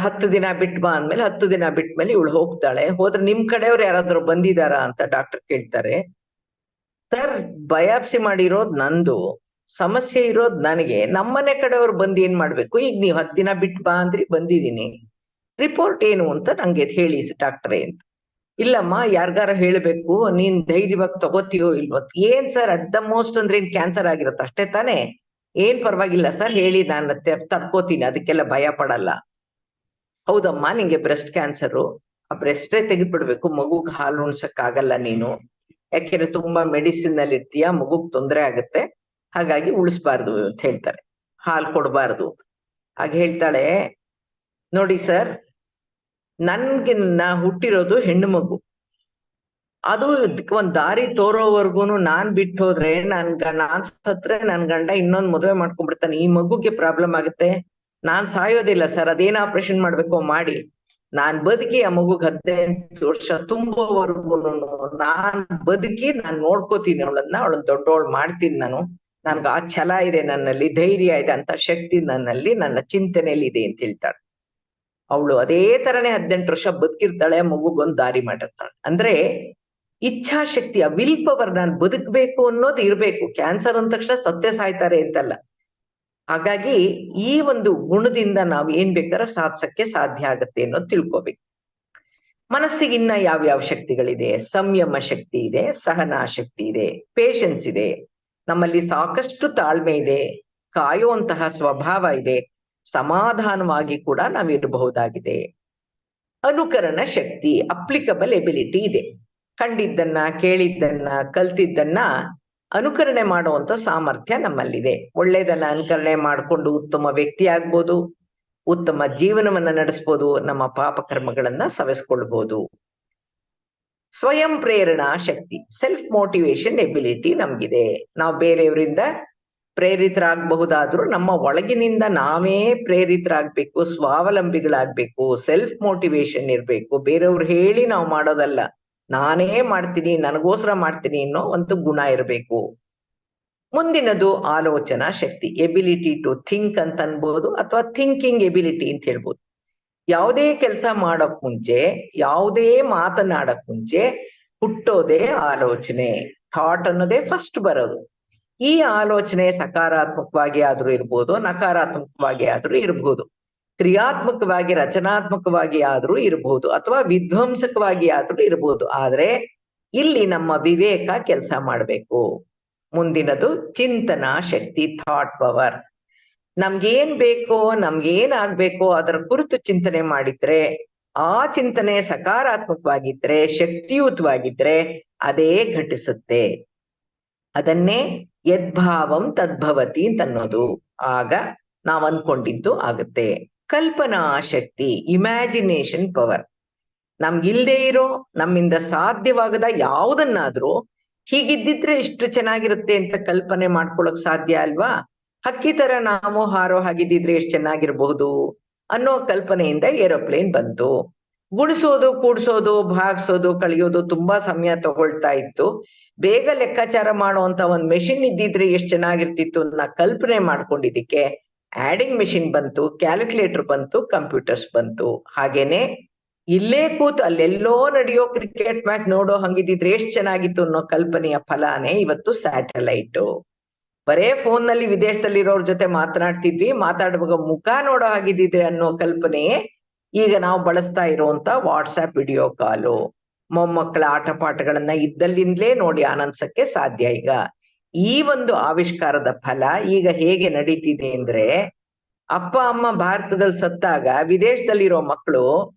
10 ದಿನ ಬಿಟ್ಟು ಬಾ ಅಂದ್ಮೇಲೆ 10 ದಿನ ಬಿಟ್ಮೇಲೆ ಇವಳು ಹೋಗ್ತಾಳೆ. ಹೋದ್ರೆ ನಿಮ್ ಕಡೆಯವ್ರು ಯಾರಾದ್ರೂ ಬಂದಿದಾರಾ ಅಂತ ಡಾಕ್ಟರ್ ಕೇಳ್ತಾರೆ. ಸರ್, ಬಯಾಪ್ಸಿ ಮಾಡಿರೋದ್ ನಂದು, ಸಮಸ್ಯೆ ಇರೋದ್ ನನಗೆ, ನಮ್ಮನೆ ಕಡೆಯವ್ರು ಬಂದು ಏನ್ ಮಾಡ್ಬೇಕು? ಈಗ ನೀವು 10 ದಿನ ಬಿಟ್ಟು ಬಾ ಅಂದ್ರಿ, ಬಂದಿದ್ದೀನಿ, ರಿಪೋರ್ಟ್ ಏನು ಅಂತ ನಂಗೆ ಹೇಳಿ ಡಾಕ್ಟ್ರೇ ಅಂತ. ಇಲ್ಲಮ್ಮ, ಯಾರ್ಗಾರ ಹೇಳ್ಬೇಕು, ನೀನ್ ಧೈರ್ಯವಾಗಿ ತಗೋತೀಯೋ ಇಲ್ವೋ. ಏನ್ ಸರ್, ಅಟ್ ದ ಮೋಸ್ಟ್ ಅಂದ್ರೆ ಏನ್ ಕ್ಯಾನ್ಸರ್ ಆಗಿರುತ್ತೆ ಅಷ್ಟೇ ತಾನೇ, ಏನ್ ಪರವಾಗಿಲ್ಲ ಸರ್, ಹೇಳಿ ನಾನು ತಡ್ಕೋತೀನಿ, ಅದಕ್ಕೆಲ್ಲ ಭಯ ಪಡಲ್ಲ. ಹೌದಮ್ಮ, ನಿಂಗೆ ಬ್ರೆಸ್ಟ್ ಕ್ಯಾನ್ಸರು, ಆ ಬ್ರೆಸ್ಟೇ ತೆಗೆದ್ಬಿಡ್ಬೇಕು, ಮಗುಗ್ ಹಾಲು ಉಣ್ಸಕ್ ಆಗಲ್ಲ ನೀನು, ಯಾಕೆಂದ್ರೆ ತುಂಬಾ ಮೆಡಿಸಿನ್ ಅಲ್ಲಿ ಇರ್ತೀಯ, ಮಗುಗ್ ತೊಂದರೆ ಆಗುತ್ತೆ, ಹಾಗಾಗಿ ಉಳಿಸ್ಬಾರ್ದು ಅಂತ ಹೇಳ್ತಾರೆ, ಹಾಲು ಕೊಡಬಾರ್ದು. ಹಾಗೆ ಹೇಳ್ತಾಳೆ, ನೋಡಿ ಸರ್, ನಾ ಹುಟ್ಟಿರೋದು ಹೆಣ್ಣು ಮಗು, ಅದು ಒಂದ್ ದಾರಿ ತೋರೋವರ್ಗುನು ನಾನ್ ಬಿಟ್ಟು ಹೋದ್ರೆ, ನಾನ್ ಸತ್ರೆ ನನ್ ಗಂಡ ಇನ್ನೊಂದ್ ಮದುವೆ ಮಾಡ್ಕೊಂಡ್ಬಿಡ್ತಾನೆ, ಈ ಮಗುಗೆ ಪ್ರಾಬ್ಲಮ್ ಆಗುತ್ತೆ, ನಾನ್ ಸಾಯೋದಿಲ್ಲ ಸರ್, ಅದೇನ್ ಆಪರೇಷನ್ ಮಾಡ್ಬೇಕೋ ಮಾಡಿ, ನಾನ್ ಬದುಕಿ ಆ ಮಗುಗ್ 18 ವರ್ಷ ತುಂಬುವವರೆಗೂ ನಾನ್ ಬದುಕಿ ನಾನ್ ನೋಡ್ಕೋತೀನಿ ಅವಳನ್ನ ದೊಡ್ಡವಳು ಮಾಡ್ತೀನಿ, ನನ್ಗ ಆ ಛಲ ಇದೆ ನನ್ನಲ್ಲಿ, ಧೈರ್ಯ ಇದೆ, ಅಂತ ಶಕ್ತಿ ನನ್ನಲ್ಲಿ, ನನ್ನ ಚಿಂತನೆಯಲ್ಲಿ ಇದೆ ಅಂತ ಹೇಳ್ತಾಳೆ. ಅವಳು ಅದೇ ತರನೇ 18 ವರ್ಷ ಬದುಕಿರ್ತಾಳೆ, ಮಗುಗೊಂದು ದಾರಿ ಮಾಡಿರ್ತಾಳೆ. ಅಂದ್ರೆ ಇಚ್ಛಾಶಕ್ತಿ, ಆ ವಿಲ್ ಪವರ್, ನಾನು ಬದುಕಬೇಕು ಅನ್ನೋದು ಇರ್ಬೇಕು. ಕ್ಯಾನ್ಸರ್ ಅಂದ ತಕ್ಷಣ ಸತ್ಯ ಸಾಯ್ತಾರೆ ಅಂತಲ್ಲ. ಹಾಗಾಗಿ ಈ ಒಂದು ಗುಣದಿಂದ ನಾವು ಏನ್ ಬೇಕಾದ್ರೆ ಸಾಧಿಸಕ್ಕೆ ಸಾಧ್ಯ ಆಗತ್ತೆ ಅನ್ನೋದು ತಿಳ್ಕೊಬೇಕು. ಮನಸ್ಸಿಗೆ ಇನ್ನ ಯಾವ್ಯಾವ ಶಕ್ತಿಗಳಿದೆ? ಸಂಯಮ ಶಕ್ತಿ ಇದೆ, ಸಹನಾ ಶಕ್ತಿ ಇದೆ, ಪೇಶನ್ಸ್ ಇದೆ, ನಮ್ಮಲ್ಲಿ ಸಾಕಷ್ಟು ತಾಳ್ಮೆ ಇದೆ, ಕಾಯುವಂತಹ ಸ್ವಭಾವ ಇದೆ, ಸಮಾಧಾನವಾಗಿ ಕೂಡ ನಾವಿರಬಹುದಾಗಿದೆ. ಅನುಕರಣ ಶಕ್ತಿ, ಅಪ್ಲಿಕಬಲ್ ಎಬಿಲಿಟಿ ಇದೆ. ಕಂಡಿದ್ದನ್ನ, ಕೇಳಿದ್ದನ್ನ, ಕಲ್ತಿದ್ದನ್ನ ಅನುಕರಣೆ ಮಾಡುವಂತ ಸಾಮರ್ಥ್ಯ ನಮ್ಮಲ್ಲಿದೆ. ಒಳ್ಳೇದನ್ನ ಅನುಕರಣೆ ಮಾಡಿಕೊಂಡು ಉತ್ತಮ ವ್ಯಕ್ತಿ ಆಗ್ಬೋದು, ಉತ್ತಮ ಜೀವನವನ್ನ ನಡೆಸ್ಬೋದು, ನಮ್ಮ ಪಾಪ ಕರ್ಮಗಳನ್ನ ಸವೆಸ್ಕೊಳ್ಬಹುದು. ಸ್ವಯಂ ಪ್ರೇರಣಾ ಶಕ್ತಿ, ಸೆಲ್ಫ್ ಮೋಟಿವೇಶನ್ ಎಬಿಲಿಟಿ ನಮ್ಗಿದೆ. ನಾವು ಬೇರೆಯವರಿಂದ ಪ್ರೇರಿತರಾಗಬಹುದಾದ್ರೂ ನಮ್ಮ ಒಳಗಿನಿಂದ ನಾವೇ ಪ್ರೇರಿತರಾಗ್ಬೇಕು, ಸ್ವಾವಲಂಬಿಗಳಾಗ್ಬೇಕು, ಸೆಲ್ಫ್ ಮೋಟಿವೇಶನ್ ಇರ್ಬೇಕು. ಬೇರೆಯವ್ರು ಹೇಳಿ ನಾವು ಮಾಡೋದಲ್ಲ, ನಾನೇ ಮಾಡ್ತೀನಿ, ನನಗೋಸ್ಕರ ಮಾಡ್ತೀನಿ ಅನ್ನೋ ಒಂದು ಗುಣ ಇರಬೇಕು. ಮುಂದಿನದು ಆಲೋಚನಾ ಶಕ್ತಿ, ಎಬಿಲಿಟಿ ಟು ಥಿಂಕ್ ಅಂತ ಅನ್ಬೋದು, ಅಥವಾ ಥಿಂಕಿಂಗ್ ಎಬಿಲಿಟಿ ಅಂತ ಹೇಳ್ಬೋದು. ಯಾವುದೇ ಕೆಲಸ ಮಾಡಕ್ ಮುಂಚೆ, ಯಾವುದೇ ಮಾತನಾಡಕ್ ಮುಂಚೆ ಹುಟ್ಟೋದೇ ಆಲೋಚನೆ, ಥಾಟ್ ಅನ್ನೋದೇ ಫಸ್ಟ್ ಬರೋದು. ಈ ಆಲೋಚನೆ ಸಕಾರಾತ್ಮಕವಾಗಿ ಆದ್ರೂ ಇರ್ಬೋದು, ನಕಾರಾತ್ಮಕವಾಗಿ ಆದ್ರೂ ಇರ್ಬೋದು, ಕ್ರಿಯಾತ್ಮಕವಾಗಿ ರಚನಾತ್ಮಕವಾಗಿ ಆದ್ರೂ ಇರ್ಬೋದು, ಅಥವಾ ವಿಧ್ವಂಸಕವಾಗಿ ಆದ್ರೂ ಇರ್ಬೋದು. ಆದ್ರೆ ಇಲ್ಲಿ ನಮ್ಮ ವಿವೇಕ ಕೆಲಸ ಮಾಡ್ಬೇಕು. ಮುಂದಿನದು ಚಿಂತನಾ ಶಕ್ತಿ, ಥಾಟ್ ಪವರ್. ನಮ್ಗೇನ್ ಬೇಕೋ, ನಮ್ಗೇನ್ ಆಗ್ಬೇಕೋ ಅದರ ಕುರಿತು ಚಿಂತನೆ ಮಾಡಿದ್ರೆ, ಆ ಚಿಂತನೆ ಸಕಾರಾತ್ಮಕವಾಗಿದ್ರೆ, ಶಕ್ತಿಯುತವಾಗಿದ್ರೆ ಅದೇ ಘಟಿಸುತ್ತೆ. ಅದನ್ನೇ ಯದ್ಭಾವಂ ತದ್ಭವತಿ ಅಂತ ಅನ್ನೋದು. ಆಗ ನಾವ್ ಅನ್ಕೊಂಡಿದ್ದು ಆಗುತ್ತೆ. ಕಲ್ಪನಾ ಶಕ್ತಿ, ಇಮ್ಯಾಜಿನೇಷನ್ ಪವರ್. ನಮ್ಗಿಲ್ದೇ ಇರೋ, ನಮ್ಮಿಂದ ಸಾಧ್ಯವಾಗದ ಯಾವುದನ್ನಾದ್ರೂ ಹೀಗಿದ್ದಿದ್ರೆ ಇಷ್ಟು ಚೆನ್ನಾಗಿರುತ್ತೆ ಅಂತ ಕಲ್ಪನೆ ಮಾಡ್ಕೊಳಕ್ ಸಾಧ್ಯ ಅಲ್ವಾ? ಹಕ್ಕಿ ತರ ನಾವು ಹಾರೋ ಹಾಗಿದ್ದಿದ್ರೆ ಎಷ್ಟು ಚೆನ್ನಾಗಿರ್ಬಹುದು ಅನ್ನೋ ಕಲ್ಪನೆಯಿಂದ ಏರೋಪ್ಲೇನ್ ಬಂತು. ಗುಣಿಸೋದು, ಕೂಡ್ಸೋದು, ಭಾಗಿಸೋದು, ಕಳಿಯೋದು ತುಂಬಾ ಸಮಯ ತಗೊಳ್ತಾ ಇತ್ತು. ಬೇಗ ಲೆಕ್ಕಾಚಾರ ಮಾಡುವಂತ ಒಂದ್ ಮೆಷಿನ್ ಇದ್ದಿದ್ರೆ ಎಷ್ಟು ಚೆನ್ನಾಗಿರ್ತಿತ್ತು ಅನ್ನೋ ಕಲ್ಪನೆ ಮಾಡ್ಕೊಂಡಿದ್ದಕ್ಕೆ ಆಡಿಂಗ್ ಮೆಷಿನ್ ಬಂತು, ಕ್ಯಾಲ್ಕುಲೇಟರ್ ಬಂತು, ಕಂಪ್ಯೂಟರ್ಸ್ ಬಂತು. ಹಾಗೇನೆ ಇಲ್ಲೇ ಕೂತು ಅಲ್ಲೆಲ್ಲೋ ನಡೆಯೋ ಕ್ರಿಕೆಟ್ ಮ್ಯಾಚ್ ನೋಡೋ ಹಂಗಿದ್ದಿದ್ರೆ ಎಷ್ಟು ಚೆನ್ನಾಗಿತ್ತು ಅನ್ನೋ ಕಲ್ಪನೆಯ ಫಲಾನೇ ಇವತ್ತು ಸ್ಯಾಟಲೈಟ್. ಬರೇ ಫೋನ್ ನಲ್ಲಿ ವಿದೇಶದಲ್ಲಿರೋರ್ ಜೊತೆ ಮಾತನಾಡ್ತಿದ್ವಿ, ಮಾತಾಡುವಾಗ ಮುಖ ನೋಡೋ ಹಾಗಿದ್ದಿದ್ರೆ ಅನ್ನೋ ಕಲ್ಪನೆಯೇ ಈಗ ನಾವು ಬಳಸ್ತಾ ಇರುವಂತ ವಾಟ್ಸ್ಆಪ್ ವಿಡಿಯೋ ಕಾಲು. ಮೊಮ್ಮಕ್ಕಳ ಆಟ ಪಾಠಗಳನ್ನ ಇದ್ದಲ್ಲಿಂದಲೇ ನೋಡಿ ಆನಂದಿಸಕ್ಕೆ ಸಾಧ್ಯ. ಈಗ ಈ ಒಂದು ಆವಿಷ್ಕಾರದ ಫಲ ಈಗ ಹೇಗೆ ನಡೀತಿದೆ ಅಂದ್ರೆ, ಅಪ್ಪ ಅಮ್ಮ ಭಾರತದಲ್ಲಿ ಸತ್ತಾಗ ವಿದೇಶದಲ್ಲಿರೋ ಮಕ್ಕಳು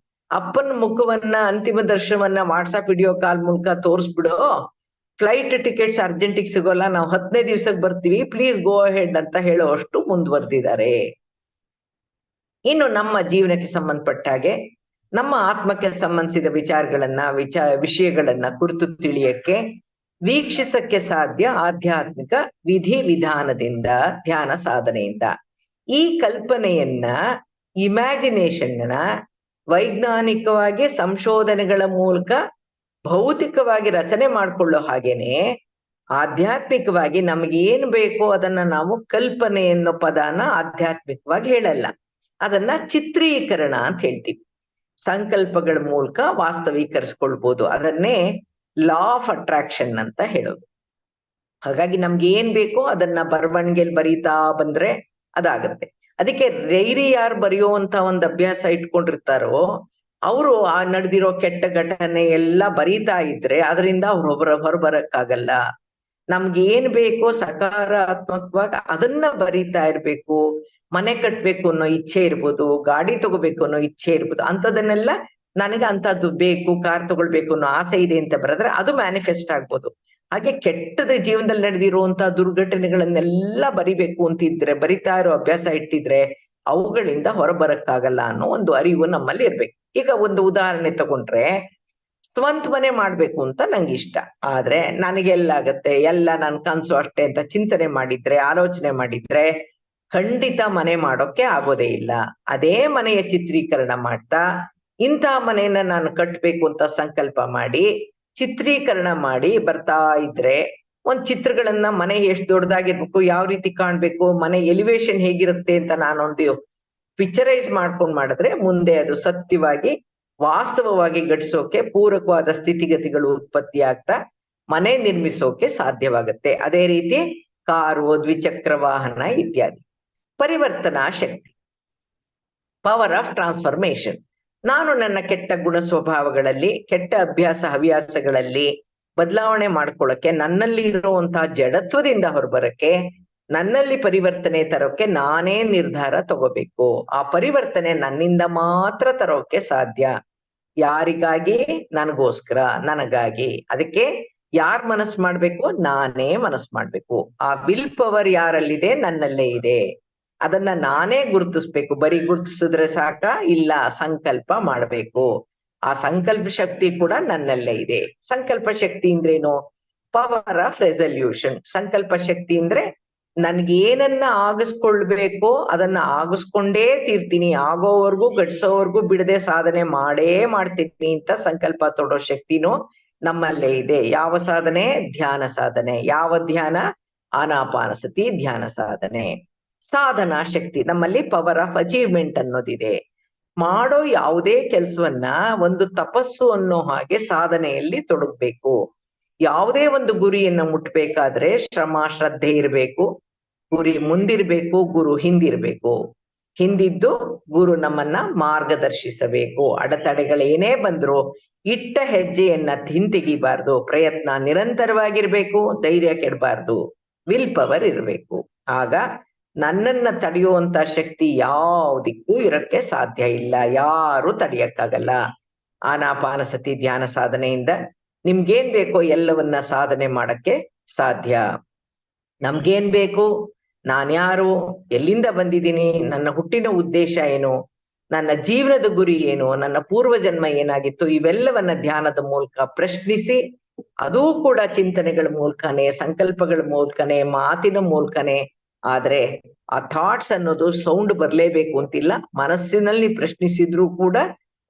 ಅಪ್ಪನ ಮುಖವನ್ನ, ಅಂತಿಮ ದರ್ಶನವನ್ನ ವಾಟ್ಸಪ್ ವಿಡಿಯೋ ಕಾಲ್ ಮೂಲಕ ತೋರಿಸ್ಬಿಡು, ಫ್ಲೈಟ್ ಟಿಕೆಟ್ಸ್ ಅರ್ಜೆಂಟಿಗೆ ಸಿಗೋಲ್ಲ, ನಾವು 10ನೇ ದಿವ್ಸಕ್ಕೆ ಬರ್ತೀವಿ, ಪ್ಲೀಸ್ ಗೋ ಅಹೆಡ್ ಅಂತ ಹೇಳುವಷ್ಟು ಮುಂದುವರೆದಿದ್ದಾರೆ. ಇನ್ನು ನಮ್ಮ ಜೀವನಕ್ಕೆ ಸಂಬಂಧಪಟ್ಟ ಹಾಗೆ ನಮ್ಮ ಆತ್ಮಕ್ಕೆ ಸಂಬಂಧಿಸಿದ ವಿಷಯಗಳನ್ನ ಕುರಿತು ತಿಳಿಯಕ್ಕೆ, ವೀಕ್ಷಿಸಕ್ಕೆ ಸಾಧ್ಯ ಆಧ್ಯಾತ್ಮಿಕ ವಿಧಿ ವಿಧಾನದಿಂದ, ಧ್ಯಾನ ಸಾಧನೆಯಿಂದ. ಈ ಕಲ್ಪನೆಯನ್ನ, ಇಮ್ಯಾಜಿನೇಷನ್ ವೈಜ್ಞಾನಿಕವಾಗಿ ಸಂಶೋಧನೆಗಳ ಮೂಲಕ ಭೌತಿಕವಾಗಿ ರಚನೆ ಮಾಡ್ಕೊಳ್ಳೋ ಹಾಗೇನೆ ಆಧ್ಯಾತ್ಮಿಕವಾಗಿ ನಮ್ಗೆ ಏನ್ ಬೇಕೋ ಅದನ್ನ ನಾವು ಕಲ್ಪನೆ ಅನ್ನೋ ಪದನ ಆಧ್ಯಾತ್ಮಿಕವಾಗಿ ಹೇಳಲ್ಲ, ಅದನ್ನ ಚಿತ್ರೀಕರಣ ಅಂತ ಹೇಳ್ತೀವಿ. ಸಂಕಲ್ಪಗಳ ಮೂಲಕ ವಾಸ್ತವೀಕರಿಸ್ಕೊಳ್ಬೋದು. ಅದನ್ನೇ ಲಾ ಆಫ್ ಅಟ್ರಾಕ್ಷನ್ ಅಂತ ಹೇಳೋದು. ಹಾಗಾಗಿ ನಮ್ಗೆ ಏನ್ ಬೇಕೋ ಅದನ್ನ ಬರವಣಿಗೆಯಲ್ಲಿ ಬರೀತಾ ಬಂದ್ರೆ ಅದಾಗತ್ತೆ. ಅದಕ್ಕೆ ಡೈರಿ ಯಾರು ಬರೆಯುವಂತ ಒಂದು ಅಭ್ಯಾಸ ಇಟ್ಕೊಂಡಿರ್ತಾರೋ ಅವರು ಆ ನಡೆದಿರೋ ಕೆಟ್ಟ ಘಟನೆ ಎಲ್ಲ ಬರೀತಾ ಇದ್ರೆ ಅದರಿಂದ ಅವ್ರು ಹೊರಬರಕ್ಕಾಗಲ್ಲ. ನಮ್ಗೆ ಏನ್ ಬೇಕೋ ಸಕಾರಾತ್ಮಕವಾಗಿ ಅದನ್ನ ಬರೀತಾ ಇರ್ಬೇಕು. ಮನೆ ಕಟ್ಬೇಕು ಅನ್ನೋ ಇಚ್ಛೆ ಇರ್ಬೋದು, ಗಾಡಿ ತಗೋಬೇಕು ಅನ್ನೋ ಇಚ್ಛೆ ಇರ್ಬೋದು, ಅಂಥದನ್ನೆಲ್ಲ ನನಗೆ ಅಂತದ್ದು ಬೇಕು, ಕಾರ್ ತಗೊಳ್ಬೇಕು ಅನ್ನೋ ಆಸೆ ಇದೆ ಅಂತ ಬರೆದ್ರೆ ಅದು ಮ್ಯಾನಿಫೆಸ್ಟ್ ಆಗ್ಬೋದು. ಹಾಗೆ ಕೆಟ್ಟದ ಜೀವನದಲ್ಲಿ ನಡೆದಿರುವಂತ ದುರ್ಘಟನೆಗಳನ್ನೆಲ್ಲ ಬರಿಬೇಕು ಅಂತಿದ್ರೆ, ಬರಿತಾ ಇರೋ ಅಭ್ಯಾಸ ಇಟ್ಟಿದ್ರೆ ಅವುಗಳಿಂದ ಹೊರಬರಕ್ಕಾಗಲ್ಲ ಅನ್ನೋ ಒಂದು ಅರಿವು ನಮ್ಮಲ್ಲಿ ಇರ್ಬೇಕು. ಈಗ ಒಂದು ಉದಾಹರಣೆ ತಗೊಂಡ್ರೆ, ಸ್ವಂತ ಮನೆ ಮಾಡ್ಬೇಕು ಅಂತ ನಂಗೆ ಇಷ್ಟ, ಆದ್ರೆ ನನಗೆಲ್ಲಾಗತ್ತೆ, ಎಲ್ಲ ನನ್ ಕನ್ಸು ಅಷ್ಟೇ ಅಂತ ಚಿಂತನೆ ಮಾಡಿದ್ರೆ, ಆಲೋಚನೆ ಮಾಡಿದ್ರೆ ಖಂಡಿತ ಮನೆ ಮಾಡೋಕೆ ಆಗೋದೇ ಇಲ್ಲ. ಅದೇ ಮನೆಯ ಚಿತ್ರೀಕರಣ ಮಾಡ್ತಾ ಇಂಥ ಮನೆಯನ್ನ ನಾನು ಕಟ್ಬೇಕು ಅಂತ ಸಂಕಲ್ಪ ಮಾಡಿ ಚಿತ್ರೀಕರಣ ಮಾಡಿ ಬರ್ತಾ ಇದ್ರೆ, ಒಂದ್ ಚಿತ್ರಗಳನ್ನ ಮನೆ ಎಷ್ಟು ದೊಡ್ಡದಾಗಿರ್ಬೇಕು, ಯಾವ ರೀತಿ ಕಾಣ್ಬೇಕು, ಮನೆ ಎಲಿವೇಶನ್ ಹೇಗಿರುತ್ತೆ ಅಂತ ನಾನೊಂದು ಪಿಕ್ಚರೈಸ್ ಮಾಡ್ಕೊಂಡ್ ಮಾಡಿದ್ರೆ ಮುಂದೆ ಅದು ಸತ್ಯವಾಗಿ ವಾಸ್ತವವಾಗಿ ಘಟಿಸೋಕೆ ಪೂರಕವಾದ ಸ್ಥಿತಿಗತಿಗಳು ಉತ್ಪತ್ತಿ ಆಗ್ತಾ ಮನೆ ನಿರ್ಮಿಸೋಕೆ ಸಾಧ್ಯವಾಗುತ್ತೆ. ಅದೇ ರೀತಿ ಕಾರು, ದ್ವಿಚಕ್ರ ವಾಹನ ಇತ್ಯಾದಿ. ಪರಿವರ್ತನಾ ಶಕ್ತಿ, ಪವರ್ ಆಫ್ ಟ್ರಾನ್ಸ್ಫಾರ್ಮೇಶನ್. ನಾನು ನನ್ನ ಕೆಟ್ಟ ಗುಣ ಸ್ವಭಾವಗಳಲ್ಲಿ, ಕೆಟ್ಟ ಹವ್ಯಾಸಗಳಲ್ಲಿ ಬದಲಾವಣೆ ಮಾಡ್ಕೊಳ್ಳಕ್ಕೆ, ನನ್ನಲ್ಲಿ ಇರುವಂತಹ ಜಡತ್ವದಿಂದ ಹೊರಬರಕ್ಕೆ, ನನ್ನಲ್ಲಿ ಪರಿವರ್ತನೆ ತರೋಕೆ ನಾನೇ ನಿರ್ಧಾರ ತಗೋಬೇಕು. ಆ ಪರಿವರ್ತನೆ ನನ್ನಿಂದ ಮಾತ್ರ ತರೋಕೆ ಸಾಧ್ಯ. ಯಾರಿಗಾಗಿ? ನನಗೋಸ್ಕರ, ನನಗಾಗಿ. ಅದಕ್ಕೆ ಯಾರ್ ಮನಸ್ಸು ಮಾಡ್ಬೇಕು? ನಾನೇ ಮನಸ್ಸು ಮಾಡ್ಬೇಕು. ಆ ವಿಲ್ ಪವರ್ ಯಾರಲ್ಲಿದೆ? ನನ್ನಲ್ಲೇ ಇದೆ. ಅದನ್ನ ನಾನೇ ಗುರುತಿಸ್ಬೇಕು. ಬರೀ ಗುರುತಿಸಿದ್ರೆ ಸಾಕ? ಇಲ್ಲ, ಸಂಕಲ್ಪ ಮಾಡ್ಬೇಕು. ಆ ಸಂಕಲ್ಪ ಶಕ್ತಿ ಕೂಡ ನನ್ನಲ್ಲೇ ಇದೆ. ಸಂಕಲ್ಪ ಶಕ್ತಿ ಅಂದ್ರೇನು? Power of resolution. ಸಂಕಲ್ಪ ಶಕ್ತಿ ಅಂದ್ರೆ ನನ್ಗೇನನ್ನ ಆಗಿಸ್ಕೊಳ್ಬೇಕೋ ಅದನ್ನ ಆಗಿಸ್ಕೊಂಡೇ ತೀರ್ತೀನಿ, ಆಗೋವರ್ಗೂ ಘಟಿಸೋವರ್ಗೂ ಬಿಡದೆ ಸಾಧನೆ ಮಾಡೇ ಮಾಡ್ತೀನಿ ಅಂತ ಸಂಕಲ್ಪ ತೊಡೋ ಶಕ್ತಿನೂ ನಮ್ಮಲ್ಲೇ ಇದೆ. ಯಾವ ಸಾಧನೆ? ಧ್ಯಾನ ಸಾಧನೆ. ಯಾವ ಧ್ಯಾನ? ಆನಾಪಾನಸತಿ ಧ್ಯಾನ ಸಾಧನೆ. ಸಾಧನಾ ಶಕ್ತಿ, ನಮ್ಮಲ್ಲಿ ಪವರ್ ಆಫ್ ಅಚೀವ್ಮೆಂಟ್ ಅನ್ನೋದಿದೆ. ಮಾಡೋ ಯಾವುದೇ ಕೆಲಸವನ್ನ ಒಂದು ತಪಸ್ಸು ಅನ್ನೋ ಹಾಗೆ ಸಾಧನೆಯಲ್ಲಿ ತೊಡಗ್ಬೇಕು. ಯಾವುದೇ ಒಂದು ಗುರಿಯನ್ನ ಮುಟ್ಬೇಕಾದ್ರೆ ಶ್ರಮ, ಶ್ರದ್ಧೆ ಇರ್ಬೇಕು. ಗುರಿ ಮುಂದಿರ್ಬೇಕು, ಗುರು ಹಿಂದಿರ್ಬೇಕು. ಹಿಂದಿದ್ದು ಗುರು ನಮ್ಮನ್ನ ಮಾರ್ಗದರ್ಶಿಸಬೇಕು. ಅಡೆತಡೆಗಳೇನೇ ಬಂದ್ರು ಇಟ್ಟ ಹೆಜ್ಜೆಯನ್ನ ಹಿಂತೆಗಿಬಾರ್ದು. ಪ್ರಯತ್ನ ನಿರಂತರವಾಗಿರ್ಬೇಕು, ಧೈರ್ಯ ಕೆಡಬಾರ್ದು, ವಿಲ್ ಪವರ್ ಇರ್ಬೇಕು. ಆಗ ನನ್ನನ್ನ ತಡೆಯುವಂತ ಶಕ್ತಿ ಯಾವುದಕ್ಕೂ ಇರಕ್ಕೆ ಸಾಧ್ಯ ಇಲ್ಲ, ಯಾರು ತಡೆಯಕ್ಕಾಗಲ್ಲ. ಆನಾಪಾನಸತಿ ಧ್ಯಾನ ಸಾಧನೆಯಿಂದ ನಿಮ್ಗೇನ್ ಬೇಕೋ ಎಲ್ಲವನ್ನ ಸಾಧನೆ ಮಾಡಕ್ಕೆ ಸಾಧ್ಯ. ನಮ್ಗೇನ್ ಬೇಕು? ನಾನ್ಯಾರು? ಎಲ್ಲಿಂದ ಬಂದಿದ್ದೀನಿ? ನನ್ನ ಹುಟ್ಟಿನ ಉದ್ದೇಶ ಏನು? ನನ್ನ ಜೀವನದ ಗುರಿ ಏನು? ನನ್ನ ಪೂರ್ವ ಜನ್ಮ ಏನಾಗಿತ್ತು? ಇವೆಲ್ಲವನ್ನ ಧ್ಯಾನದ ಮೂಲಕ ಪ್ರಶ್ನಿಸಿ, ಅದೂ ಕೂಡ ಚಿಂತನೆಗಳ ಮೂಲಕನೇ, ಸಂಕಲ್ಪಗಳ ಮೂಲಕನೇ, ಮಾತಿನ ಮೂಲಕನೇ. ಆದ್ರೆ ಆ ಥಾಟ್ಸ್ ಅನ್ನೋದು ಸೌಂಡ್ ಬರ್ಲೇಬೇಕು ಅಂತಿಲ್ಲ. ಮನಸ್ಸಿನಲ್ಲಿ ಪ್ರಶ್ನಿಸಿದ್ರೂ ಕೂಡ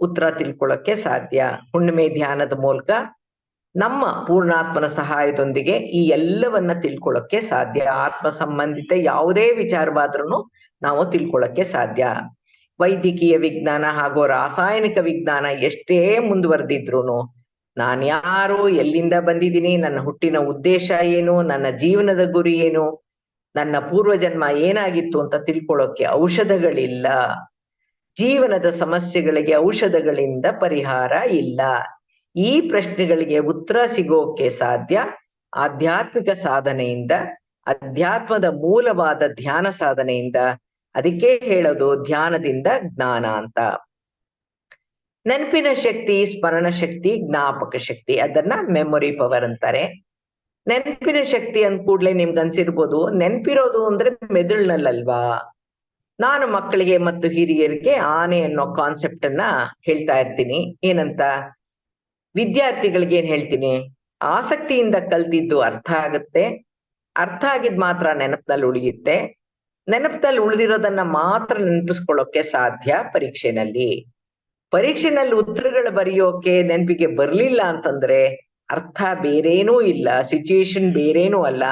ಉತ್ತರ ತಿಳ್ಕೊಳ್ಳಕ್ಕೆ ಸಾಧ್ಯ. ಹುಣ್ಣಿಮೆ ಧ್ಯಾನದ ಮೂಲಕ ನಮ್ಮ ಪೂರ್ಣಾತ್ಮನ ಸಹಾಯದೊಂದಿಗೆ ಈ ಎಲ್ಲವನ್ನ ತಿಳ್ಕೊಳ್ಳಕ್ಕೆ ಸಾಧ್ಯ. ಆತ್ಮ ಸಂಬಂಧಿತ ಯಾವುದೇ ವಿಚಾರವಾದ್ರೂ ನಾವು ತಿಳ್ಕೊಳ್ಳಕ್ಕೆ ಸಾಧ್ಯ. ವೈದ್ಯಕೀಯ ವಿಜ್ಞಾನ ಹಾಗೂ ರಾಸಾಯನಿಕ ವಿಜ್ಞಾನ ಎಷ್ಟೇ ಮುಂದುವರೆದಿದ್ರು ನಾನ್ಯಾರು, ಎಲ್ಲಿಂದ ಬಂದಿದ್ದೀನಿ, ನನ್ನ ಹುಟ್ಟಿನ ಉದ್ದೇಶ ಏನು, ನನ್ನ ಜೀವನದ ಗುರಿ ಏನು, ನನ್ನ ಪೂರ್ವಜನ್ಮ ಏನಾಗಿತ್ತು ಅಂತ ತಿಳ್ಕೊಳ್ಳೋಕೆ ಔಷಧಗಳಿಲ್ಲ. ಜೀವನದ ಸಮಸ್ಯೆಗಳಿಗೆ ಔಷಧಗಳಿಂದ ಪರಿಹಾರ ಇಲ್ಲ. ಈ ಪ್ರಶ್ನೆಗಳಿಗೆ ಉತ್ತರ ಸಿಗೋಕೆ ಸಾಧ್ಯ ಆಧ್ಯಾತ್ಮಿಕ ಸಾಧನೆಯಿಂದ, ಅಧ್ಯಾತ್ಮದ ಮೂಲವಾದ ಧ್ಯಾನ ಸಾಧನೆಯಿಂದ. ಅದಕ್ಕೆ ಹೇಳೋದು ಧ್ಯಾನದಿಂದ ಜ್ಞಾನ ಅಂತ. ನೆನಪಿನ ಶಕ್ತಿ, ಸ್ಮರಣ ಶಕ್ತಿ, ಜ್ಞಾಪಕ ಶಕ್ತಿ, ಅದನ್ನ ಮೆಮೊರಿ ಪವರ್ ಅಂತಾರೆ. ನೆನಪಿನ ಶಕ್ತಿ ಅಂದ ಕೂಡ್ಲೆ ನಿಮ್ಗೆ ಅನ್ಸಿರ್ಬೋದು, ನೆನಪಿರೋದು ಅಂದ್ರೆ ಮೆದುಳಿನಲ್ಲಲ್ವಾ? ನಾನು ಮಕ್ಕಳಿಗೆ ಮತ್ತು ಹಿರಿಯರಿಗೆ ಆನೆ ಅನ್ನೋ ಕಾನ್ಸೆಪ್ಟ್ ಅನ್ನ ಹೇಳ್ತಾ ಇರ್ತೀನಿ. ಏನಂತ? ವಿದ್ಯಾರ್ಥಿಗಳಿಗೆ ಏನ್ ಹೇಳ್ತೀನಿ? ಆಸಕ್ತಿಯಿಂದ ಕಲ್ತಿದ್ದು ಅರ್ಥ ಆಗುತ್ತೆ, ಅರ್ಥ ಆಗಿದ್ ಮಾತ್ರ ನೆನಪಿನಲ್ಲಿ ಉಳಿಯುತ್ತೆ, ನೆನಪಿನಲ್ಲಿ ಉಳಿದಿರೋದನ್ನ ಮಾತ್ರ ನೆನಪಿಸ್ಕೊಳ್ಳೋಕೆ ಸಾಧ್ಯ ಪರೀಕ್ಷೆನಲ್ಲಿ ಉತ್ತರಗಳು ಬರೆಯೋಕೆ ನೆನಪಿಗೆ ಬರ್ಲಿಲ್ಲ ಅಂತಂದ್ರೆ ಅರ್ಥ ಬೇರೇನೂ ಇಲ್ಲ, ಸಿಚುಯೇಷನ್ ಬೇರೇನೂ ಅಲ್ಲ.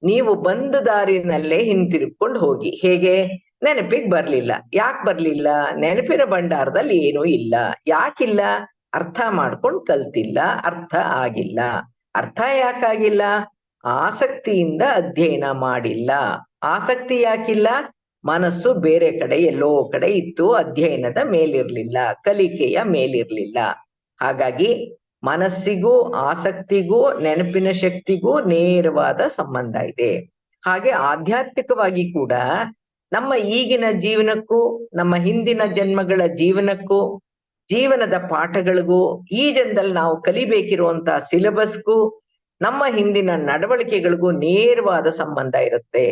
ನೀವು ಬಂದ ದಾರಿನಲ್ಲೇ ಹಿಂತಿರುಗ್ಕೊಂಡು ಹೋಗಿ. ಹೇಗೆ? ನೆನಪಿಗೆ ಬರ್ಲಿಲ್ಲ. ಯಾಕೆ ಬರ್ಲಿಲ್ಲ? ನೆನಪಿನ ಭಂಡಾರದಲ್ಲಿ ಏನೂ ಇಲ್ಲ. ಯಾಕಿಲ್ಲ? ಅರ್ಥ ಮಾಡ್ಕೊಂಡು ಕಲ್ತಿಲ್ಲ, ಅರ್ಥ ಆಗಿಲ್ಲ. ಅರ್ಥ ಯಾಕಾಗಿಲ್ಲ? ಆಸಕ್ತಿಯಿಂದ ಅಧ್ಯಯನ ಮಾಡಿಲ್ಲ. ಆಸಕ್ತಿ ಯಾಕಿಲ್ಲ? ಮನಸ್ಸು ಬೇರೆ ಕಡೆ ಎಲ್ಲೋ ಕಡೆ ಇತ್ತು, ಅಧ್ಯಯನದ ಮೇಲಿರ್ಲಿಲ್ಲ, ಕಲಿಕೆಯ ಮೇಲಿರ್ಲಿಲ್ಲ. ಹಾಗಾಗಿ ಮನಸ್ಸಿಗೂ ಆಸಕ್ತಿಗೂ ನೆನಪಿನ ಶಕ್ತಿಗೂ ನೇರವಾದ ಸಂಬಂಧ ಇದೆ. ಹಾಗೆ ಆಧ್ಯಾತ್ಮಿಕವಾಗಿ ಕೂಡ ನಮ್ಮ ಈಗಿನ ಜೀವನಕ್ಕೂ ನಮ್ಮ ಹಿಂದಿನ ಜನ್ಮಗಳ ಜೀವನಕ್ಕೂ ಜೀವನದ ಪಾಠಗಳಿಗೂ ಈ ಜನ್ಮದಲ್ಲಿ ನಾವು ಕಲಿಬೇಕಿರುವಂತಹ ಸಿಲೆಬಸ್ಗೂ ನಮ್ಮ ಹಿಂದಿನ ನಡವಳಿಕೆಗಳಿಗೂ ನೇರವಾದ ಸಂಬಂಧ ಇರುತ್ತೆ.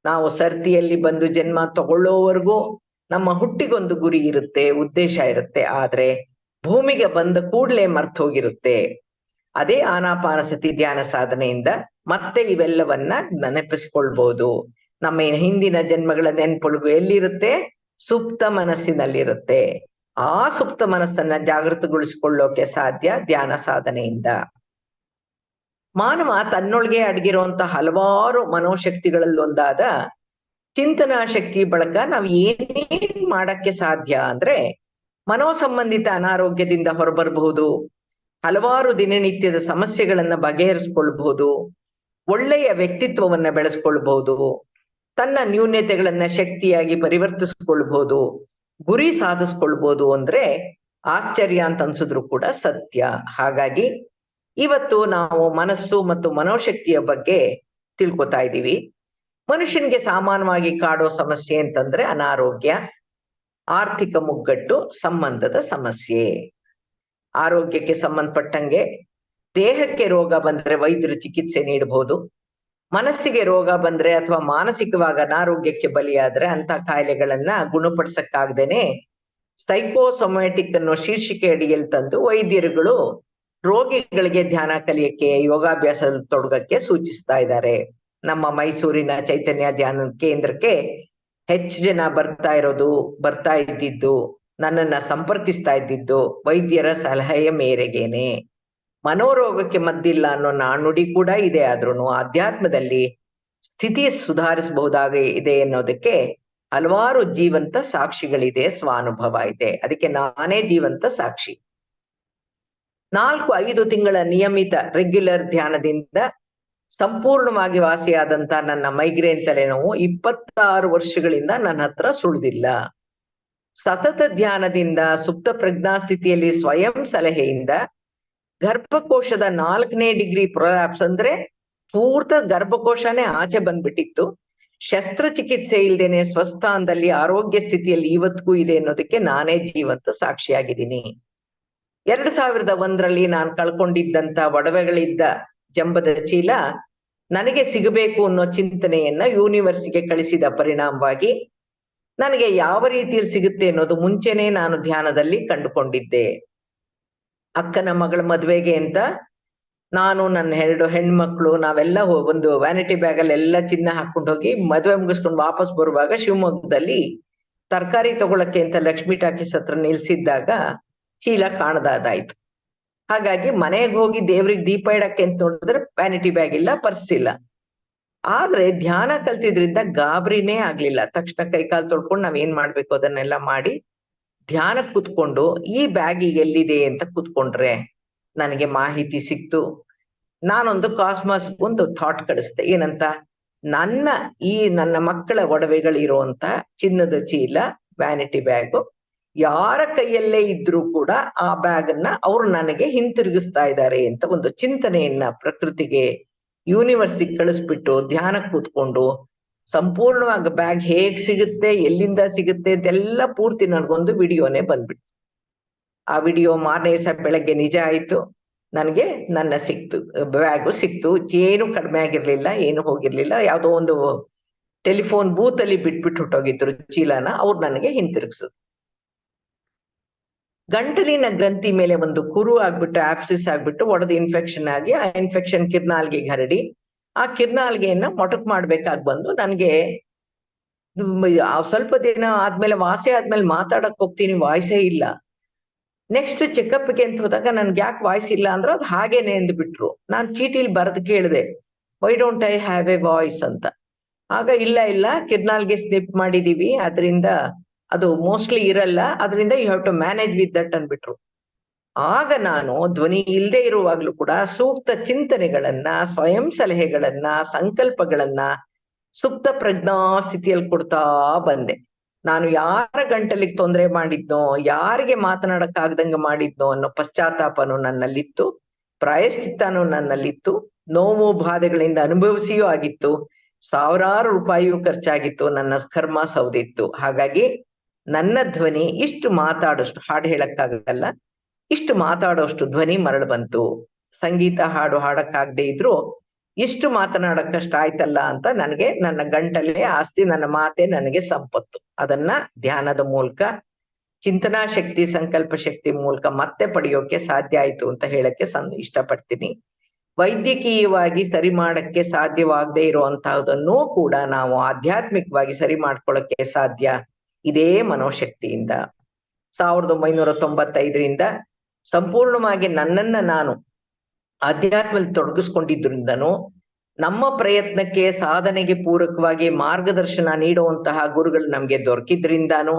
ನಾವು ಸರ್ತಿಯಲ್ಲಿ ಬಂದು ಜನ್ಮ ತಗೊಳ್ಳೋವರೆಗೂ ನಮ್ಮ ಹುಟ್ಟಿಗೊಂದು ಗುರಿ ಇರುತ್ತೆ, ಉದ್ದೇಶ ಇರುತ್ತೆ. ಆದ್ರೆ ಭೂಮಿಗೆ ಬಂದ ಕೂಡಲೇ ಮರ್ತು ಹೋಗಿರುತ್ತೆ. ಅದೇ ಆನಾಪಾನಸತಿ ಧ್ಯಾನ ಸಾಧನೆಯಿಂದ ಮತ್ತೆ ಇವೆಲ್ಲವನ್ನ ನೆನಪಿಸ್ಕೊಳ್ಬಹುದು. ನಮ್ಮ ಹಿಂದಿನ ಜನ್ಮಗಳ ನೆನಪುಗಳು ಎಲ್ಲಿರುತ್ತೆ? ಸುಪ್ತ ಮನಸ್ಸಿನಲ್ಲಿರುತ್ತೆ. ಆ ಸುಪ್ತ ಮನಸ್ಸನ್ನ ಜಾಗೃತಗೊಳಿಸಿಕೊಳ್ಳೋಕೆ ಸಾಧ್ಯ ಧ್ಯಾನ ಸಾಧನೆಯಿಂದ. ಮಾನವ ತನ್ನೊಳಗೆ ಅಡಗಿರುವಂತ ಹಲವಾರು ಮನೋಶಕ್ತಿಗಳಲ್ಲಿ ಒಂದಾದ ಚಿಂತನಾ ಶಕ್ತಿ ಬಳಕ ನಾವು ಏನೇನ್ ಮಾಡಕ್ಕೆ ಸಾಧ್ಯ ಅಂದ್ರೆ ಮನೋಸಂಬಂಧಿತ ಅನಾರೋಗ್ಯದಿಂದ ಹೊರಬರಬಹುದು, ಹಲವಾರು ದಿನನಿತ್ಯದ ಸಮಸ್ಯೆಗಳನ್ನ ಬಗೆಹರಿಸ್ಕೊಳ್ಬಹುದು, ಒಳ್ಳೆಯ ವ್ಯಕ್ತಿತ್ವವನ್ನ ಬೆಳೆಸ್ಕೊಳ್ಬಹುದು, ತನ್ನ ನ್ಯೂನ್ಯತೆಗಳನ್ನ ಶಕ್ತಿಯಾಗಿ ಪರಿವರ್ತಿಸ್ಕೊಳ್ಬಹುದು, ಗುರಿ ಸಾಧಿಸ್ಕೊಳ್ಬಹುದು ಅಂದ್ರೆ ಆಶ್ಚರ್ಯ ಅಂತ ಅನ್ಸಿದ್ರು ಕೂಡ ಸತ್ಯ. ಹಾಗಾಗಿ ಇವತ್ತು ನಾವು ಮನಸ್ಸು ಮತ್ತು ಮನೋಶಕ್ತಿಯ ಬಗ್ಗೆ ತಿಳ್ಕೊತಾ ಇದ್ದೀವಿ. ಮನುಷ್ಯನಿಗೆ ಸಾಮಾನ್ಯವಾಗಿ ಕಾಡೋ ಸಮಸ್ಯೆ ಅಂತಂದ್ರೆ ಅನಾರೋಗ್ಯ, ಆರ್ಥಿಕ ಮುಗ್ಗಟ್ಟು, ಸಂಬಂಧದ ಸಮಸ್ಯೆ. ಆರೋಗ್ಯಕ್ಕೆ ಸಂಬಂಧಪಟ್ಟಂಗೆ ದೇಹಕ್ಕೆ ರೋಗ ಬಂದ್ರೆ ವೈದ್ಯರು ಚಿಕಿತ್ಸೆ ನೀಡಬಹುದು. ಮನಸ್ಸಿಗೆ ರೋಗ ಬಂದ್ರೆ ಅಥವಾ ಮಾನಸಿಕವಾಗಿ ಅನಾರೋಗ್ಯಕ್ಕೆ ಬಲಿಯಾದ್ರೆ ಅಂತ ಕಾಯಿಲೆಗಳನ್ನ ಗುಣಪಡಿಸಕ್ಕಾಗ್ದೇನೆ ಸೈಕೋಸೊಮ್ಯಾಟಿಕ್ ಅನ್ನೋ ಶೀರ್ಷಿಕೆ ಅಡಿಯಲ್ಲಿ ತಂದು ವೈದ್ಯರುಗಳು ರೋಗಿಗಳಿಗೆ ಧ್ಯಾನ ಕಲಿಯಕ್ಕೆ, ಯೋಗಾಭ್ಯಾಸದಲ್ಲಿ ತೊಡಗಕ್ಕೆ ಸೂಚಿಸ್ತಾ ಇದ್ದಾರೆ. ನಮ್ಮ ಮೈಸೂರಿನ ಚೈತನ್ಯ ಧ್ಯಾನ ಕೇಂದ್ರಕ್ಕೆ ಹೆಚ್ಚು ಜನ ಬರ್ತಾ ಇದ್ದಿದ್ದು, ನನ್ನನ್ನ ಸಂಪರ್ಕಿಸ್ತಾ ಇದ್ದಿದ್ದು ವೈದ್ಯರ ಸಲಹೆಯ ಮೇರೆಗೇನೆ. ಮನೋರೋಗಕ್ಕೆ ಮದ್ದಿಲ್ಲ ಅನ್ನೋ ನಾಣ್ಣುಡಿ ಕೂಡ ಇದೆ. ಆದ್ರೂ ಅಧ್ಯಾತ್ಮದಲ್ಲಿ ಸ್ಥಿತಿ ಸುಧಾರಿಸಬಹುದಾಗ ಇದೆ ಅನ್ನೋದಕ್ಕೆ ಹಲವಾರು ಜೀವಂತ ಸಾಕ್ಷಿಗಳಿದೆ, ಸ್ವಾನುಭವ ಇದೆ. ಅದಕ್ಕೆ ನಾನೇ ಜೀವಂತ ಸಾಕ್ಷಿ. 4-5 ತಿಂಗಳ ನಿಯಮಿತ ರೆಗ್ಯುಲರ್ ಧ್ಯಾನದಿಂದ ಸಂಪೂರ್ಣವಾಗಿ ವಾಸಿಯಾದಂತ ನನ್ನ ಮೈಗ್ರೇನ್ ತಲೆನೋವು 26 ವರ್ಷಗಳಿಂದ ನನ್ನ ಹತ್ರ ಸುಳಿದಿಲ್ಲ. ಸತತ ಧ್ಯಾನದಿಂದ, ಸುಪ್ತ ಪ್ರಜ್ಞಾಸ್ಥಿತಿಯಲ್ಲಿ ಸ್ವಯಂ ಸಲಹೆಯಿಂದ ಗರ್ಭಕೋಶದ 4ನೇ ಡಿಗ್ರಿ ಪ್ರೊಲ್ಯಾಪ್ಸ್ ಅಂದ್ರೆ ಪೂರ್ತ ಗರ್ಭಕೋಶನೇ ಆಚೆ ಬಂದ್ಬಿಟ್ಟಿತ್ತು. ಶಸ್ತ್ರಚಿಕಿತ್ಸೆ ಇಲ್ದೇನೆ ಸ್ವಸ್ಥಾನದಲ್ಲಿ ಆರೋಗ್ಯ ಸ್ಥಿತಿಯಲ್ಲಿ ಇವತ್ತಿಗೂ ಇದೆ ಅನ್ನೋದಕ್ಕೆ ನಾನೇ ಜೀವಂತ ಸಾಕ್ಷಿಯಾಗಿದ್ದೀನಿ. 2001ರಲ್ಲಿ ನಾನು ಕಳ್ಕೊಂಡಿದ್ದಂತ ಒಡವೆಗಳಿದ್ದ ಜಂಬದ ಚೀಲ ನನಗೆ ಸಿಗಬೇಕು ಅನ್ನೋ ಚಿಂತನೆಯನ್ನ ಯೂನಿವರ್ಸಿಗೆ ಕಳಿಸಿದ ಪರಿಣಾಮವಾಗಿ ನನಗೆ ಯಾವ ರೀತಿಯಲ್ಲಿ ಸಿಗುತ್ತೆ ಅನ್ನೋದು ಮುಂಚೆನೆ ನಾನು ಧ್ಯಾನದಲ್ಲಿ ಕಂಡುಕೊಂಡಿದ್ದೆ. ಅಕ್ಕನ ಮಗಳ ಮದ್ವೆಗೆ ಅಂತ ನಾನು, ನನ್ನ 2 ಹೆಣ್ಮಕ್ಳು ನಾವೆಲ್ಲ ಒಂದು ವ್ಯಾನಿಟಿ ಬ್ಯಾಗ್ ಅಲ್ಲಿ ಎಲ್ಲ ಚಿನ್ನ ಹಾಕೊಂಡು ಹೋಗಿ ಮದ್ವೆ ಮುಗಿಸ್ಕೊಂಡು ವಾಪಸ್ ಬರುವಾಗ ಶಿವಮೊಗ್ಗದಲ್ಲಿ ತರಕಾರಿ ತಗೊಳಕ್ಕೆ ಅಂತ ಲಕ್ಷ್ಮೀ ಟಾಕೀಸ್ ಹತ್ರ ನಿಲ್ಸಿದ್ದಾಗ ಚೀಲ ಕಾಣದಾದಾಯ್ತು. ಹಾಗಾಗಿ ಮನೆಗೆ ಹೋಗಿ ದೇವ್ರಿಗೆ ದೀಪ ಇಡಕ್ಕೆ ಅಂತ ನೋಡಿದ್ರೆ ವ್ಯಾನಿಟಿ ಬ್ಯಾಗ್ ಇಲ್ಲ, ಪರ್ಸ್ ಇಲ್ಲ. ಆದ್ರೆ ಧ್ಯಾನ ಕಲ್ತಿದ್ರಿಂದ ಗಾಬರಿನೇ ಆಗ್ಲಿಲ್ಲ. ತಕ್ಷಣ ಕೈಕಾಲು ತೊಳ್ಕೊಂಡು ನಾವೇನ್ ಮಾಡ್ಬೇಕು ಅದನ್ನೆಲ್ಲ ಮಾಡಿ ಧ್ಯಾನ ಕೂತ್ಕೊಂಡು ಈ ಬ್ಯಾಗ್ ಈಗ ಎಲ್ಲಿದೆ ಅಂತ ಕೂತ್ಕೊಂಡ್ರೆ ನನಗೆ ಮಾಹಿತಿ ಸಿಕ್ತು. ನಾನೊಂದು ಕಾಸ್ಮಾಸ್ ಒಂದು ಥಾಟ್ ಕಳಿಸ್ದೆ. ಏನಂತ? ನನ್ನ ಮಕ್ಕಳ ಒಡವೆಗಳಿರುವಂತ ಚಿನ್ನದ ಚೀಲ, ವ್ಯಾನಿಟಿ ಬ್ಯಾಗು ಯಾರ ಕೈಯಲ್ಲೇ ಇದ್ರೂ ಕೂಡ ಆ ಬ್ಯಾಗ್ ಅನ್ನ ಅವ್ರು ನನಗೆ ಹಿಂತಿರುಗಿಸ್ತಾ ಇದ್ದಾರೆ ಅಂತ ಒಂದು ಚಿಂತನೆಯನ್ನ ಪ್ರಕೃತಿಗೆ ಯೂನಿವರ್ಸಿಗೆ ಕಳಿಸ್ಬಿಟ್ಟು ಧ್ಯಾನ ಕೂತ್ಕೊಂಡು ಸಂಪೂರ್ಣವಾಗಿ ಬ್ಯಾಗ್ ಹೇಗ್ ಸಿಗುತ್ತೆ, ಎಲ್ಲಿಂದ ಸಿಗುತ್ತೆ ಇದೆಲ್ಲ ಪೂರ್ತಿ ನನಗೊಂದು ವಿಡಿಯೋನೇ ಬಂದ್ಬಿಟ್ಟು ಆ ವಿಡಿಯೋ ಮಾರನೇ ದಿವಸ ಬೆಳಗ್ಗೆ ನಿಜ ಆಯ್ತು. ನನಗೆ ನನ್ನ ಸಿಕ್ತು, ಬ್ಯಾಗು ಸಿಕ್ತು. ಏನು ಕಡಿಮೆ ಆಗಿರ್ಲಿಲ್ಲ, ಏನು ಹೋಗಿರ್ಲಿಲ್ಲ. ಯಾವುದೋ ಒಂದು ಟೆಲಿಫೋನ್ ಬೂತ್ ಅಲ್ಲಿ ಬಿಟ್ಬಿಟ್ಟು ಹೊಟ್ಟೋಗಿದ್ರು ಚೀಲನ, ಅವ್ರು ನನಗೆ ಹಿಂತಿರುಗಿಸಿದ್ರು. ಗಂಟಲಿನ ಗ್ರಂಥಿ ಮೇಲೆ ಒಂದು ಕುರು ಆಗ್ಬಿಟ್ಟು ಆಪ್ಸಿಸ್ ಆಗ್ಬಿಟ್ಟು ಒಡೆದು ಇನ್ಫೆಕ್ಷನ್ ಆಗಿ ಆ ಇನ್ಫೆಕ್ಷನ್ ಕಿರ್ನಾಲ್ಗೆಗೆ ಹರಡಿ ಆ ಕಿರ್ನಾಲ್ಗೆಯನ್ನ ಮೊಟಕ್ ಮಾಡ್ಬೇಕಾಗಿ ಬಂದು ನನಗೆ ಸ್ವಲ್ಪ ದಿನ ಆದ್ಮೇಲೆ ವಾಸಿ ಆದ್ಮೇಲೆ ಮಾತಾಡಕ್ ಹೋಗ್ತೀನಿ, ವಾಯ್ಸೇ ಇಲ್ಲ. ನೆಕ್ಸ್ಟ್ ಚೆಕಪ್ಗೆ ಅಂತ ಹೋದಾಗ ನನ್ಗೆ ಯಾಕೆ ವಾಯ್ಸ್ ಇಲ್ಲ ಅಂದ್ರೆ ಅದು ಹಾಗೇನೆ ಅಂದ್ಬಿಟ್ರು. ನಾನ್ ಚೀಟಿಲಿ ಬರೆದು ಕೇಳಿದೆ, why don't I have A voice ಅಂತ. ಆಗ ಇಲ್ಲ ಕಿರ್ನಾಲ್ಗೆ ಸ್ನಿಪ್ ಮಾಡಿದೀವಿ, ಅದರಿಂದ ಅದು ಮೋಸ್ಟ್ಲಿ ಇರಲ್ಲ, ಅದರಿಂದ you have to manage with that ಅಂದ್ಬಿಟ್ರು. ಆಗ ನಾನು ಧ್ವನಿ ಇಲ್ಲದೆ ಇರುವಾಗ್ಲೂ ಕೂಡ ಸೂಕ್ತ ಚಿಂತನೆಗಳನ್ನ, ಸ್ವಯಂ ಸಲಹೆಗಳನ್ನ, ಸಂಕಲ್ಪಗಳನ್ನ ಸುಪ್ತ ಪ್ರಜ್ಞಾ ಸ್ಥಿತಿಯಲ್ಲಿ ಕೊಡ್ತಾ ಬಂದೆ. ನಾನು ಯಾರ ಗಂಟಲಿಗೆ ತೊಂದರೆ ಮಾಡಿದ್ನೋ, ಯಾರಿಗೆ ಮಾತನಾಡಕ್ ಆಗ್ದಂಗೆ ಮಾಡಿದ್ನೋ ಅನ್ನೋ ಪಶ್ಚಾತ್ತಾಪನೂ ನನ್ನಲ್ಲಿತ್ತು, ಪ್ರಾಯಶ್ಚಿತ್ತನೂ ನನ್ನಲ್ಲಿತ್ತು, ನೋವು ಬಾಧೆಗಳಿಂದ ಅನುಭವಿಸಿಯೂ ಆಗಿತ್ತು, ಸಾವಿರಾರು ರೂಪಾಯಿಯೂ ಖರ್ಚಾಗಿತ್ತು, ನನ್ನ ಕರ್ಮ ಸೌದಿತ್ತು. ಹಾಗಾಗಿ ನನ್ನ ಧ್ವನಿ ಇಷ್ಟು ಮಾತಾಡೋಷ್ಟು, ಹಾಡು ಹೇಳಕ್ಕಾಗಲ್ಲ, ಇಷ್ಟು ಮಾತಾಡೋಷ್ಟು ಧ್ವನಿ ಮರಳು ಬಂತು. ಸಂಗೀತ ಹಾಡು ಹಾಡಕ್ಕಾಗದೆ ಇದ್ರು ಇಷ್ಟು ಮಾತನಾಡಕ್ಕಷ್ಟ ಆಯ್ತಲ್ಲ ಅಂತ ನನಗೆ ನನ್ನ ಗಂಟಲೇ ಆಸ್ತಿ, ನನ್ನ ಮಾತೆ ನನಗೆ ಸಂಪತ್ತು. ಅದನ್ನ ಧ್ಯಾನದ ಮೂಲಕ, ಚಿಂತನಾ ಶಕ್ತಿ, ಸಂಕಲ್ಪ ಶಕ್ತಿ ಮೂಲಕ ಮತ್ತೆ ಪಡೆಯೋಕೆ ಸಾಧ್ಯ ಆಯ್ತು ಅಂತ ಹೇಳಕ್ಕೆ ಇಷ್ಟಪಡ್ತೀನಿ. ವೈದ್ಯಕೀಯವಾಗಿ ಸರಿ ಮಾಡಕ್ಕೆ ಸಾಧ್ಯವಾಗದೆ ಇರುವಂತಹದನ್ನೂ ಕೂಡ ನಾವು ಆಧ್ಯಾತ್ಮಿಕವಾಗಿ ಸರಿ ಮಾಡ್ಕೊಳ್ಳಕ್ಕೆ ಸಾಧ್ಯ ಇದೇ ಮನೋಶಕ್ತಿಯಿಂದ. 1995ರಿಂದ ಸಂಪೂರ್ಣವಾಗಿ ನನ್ನನ್ನ ನಾನು ಅಧ್ಯಾತ್ಮದಲ್ಲಿ ತೊಡಗಿಸ್ಕೊಂಡಿದ್ರಿಂದನೂ, ನಮ್ಮ ಪ್ರಯತ್ನಕ್ಕೆ ಸಾಧನೆಗೆ ಪೂರಕವಾಗಿ ಮಾರ್ಗದರ್ಶನ ನೀಡುವಂತಹ ಗುರುಗಳು ನಮ್ಗೆ ದೊರಕಿದ್ರಿಂದಾನು,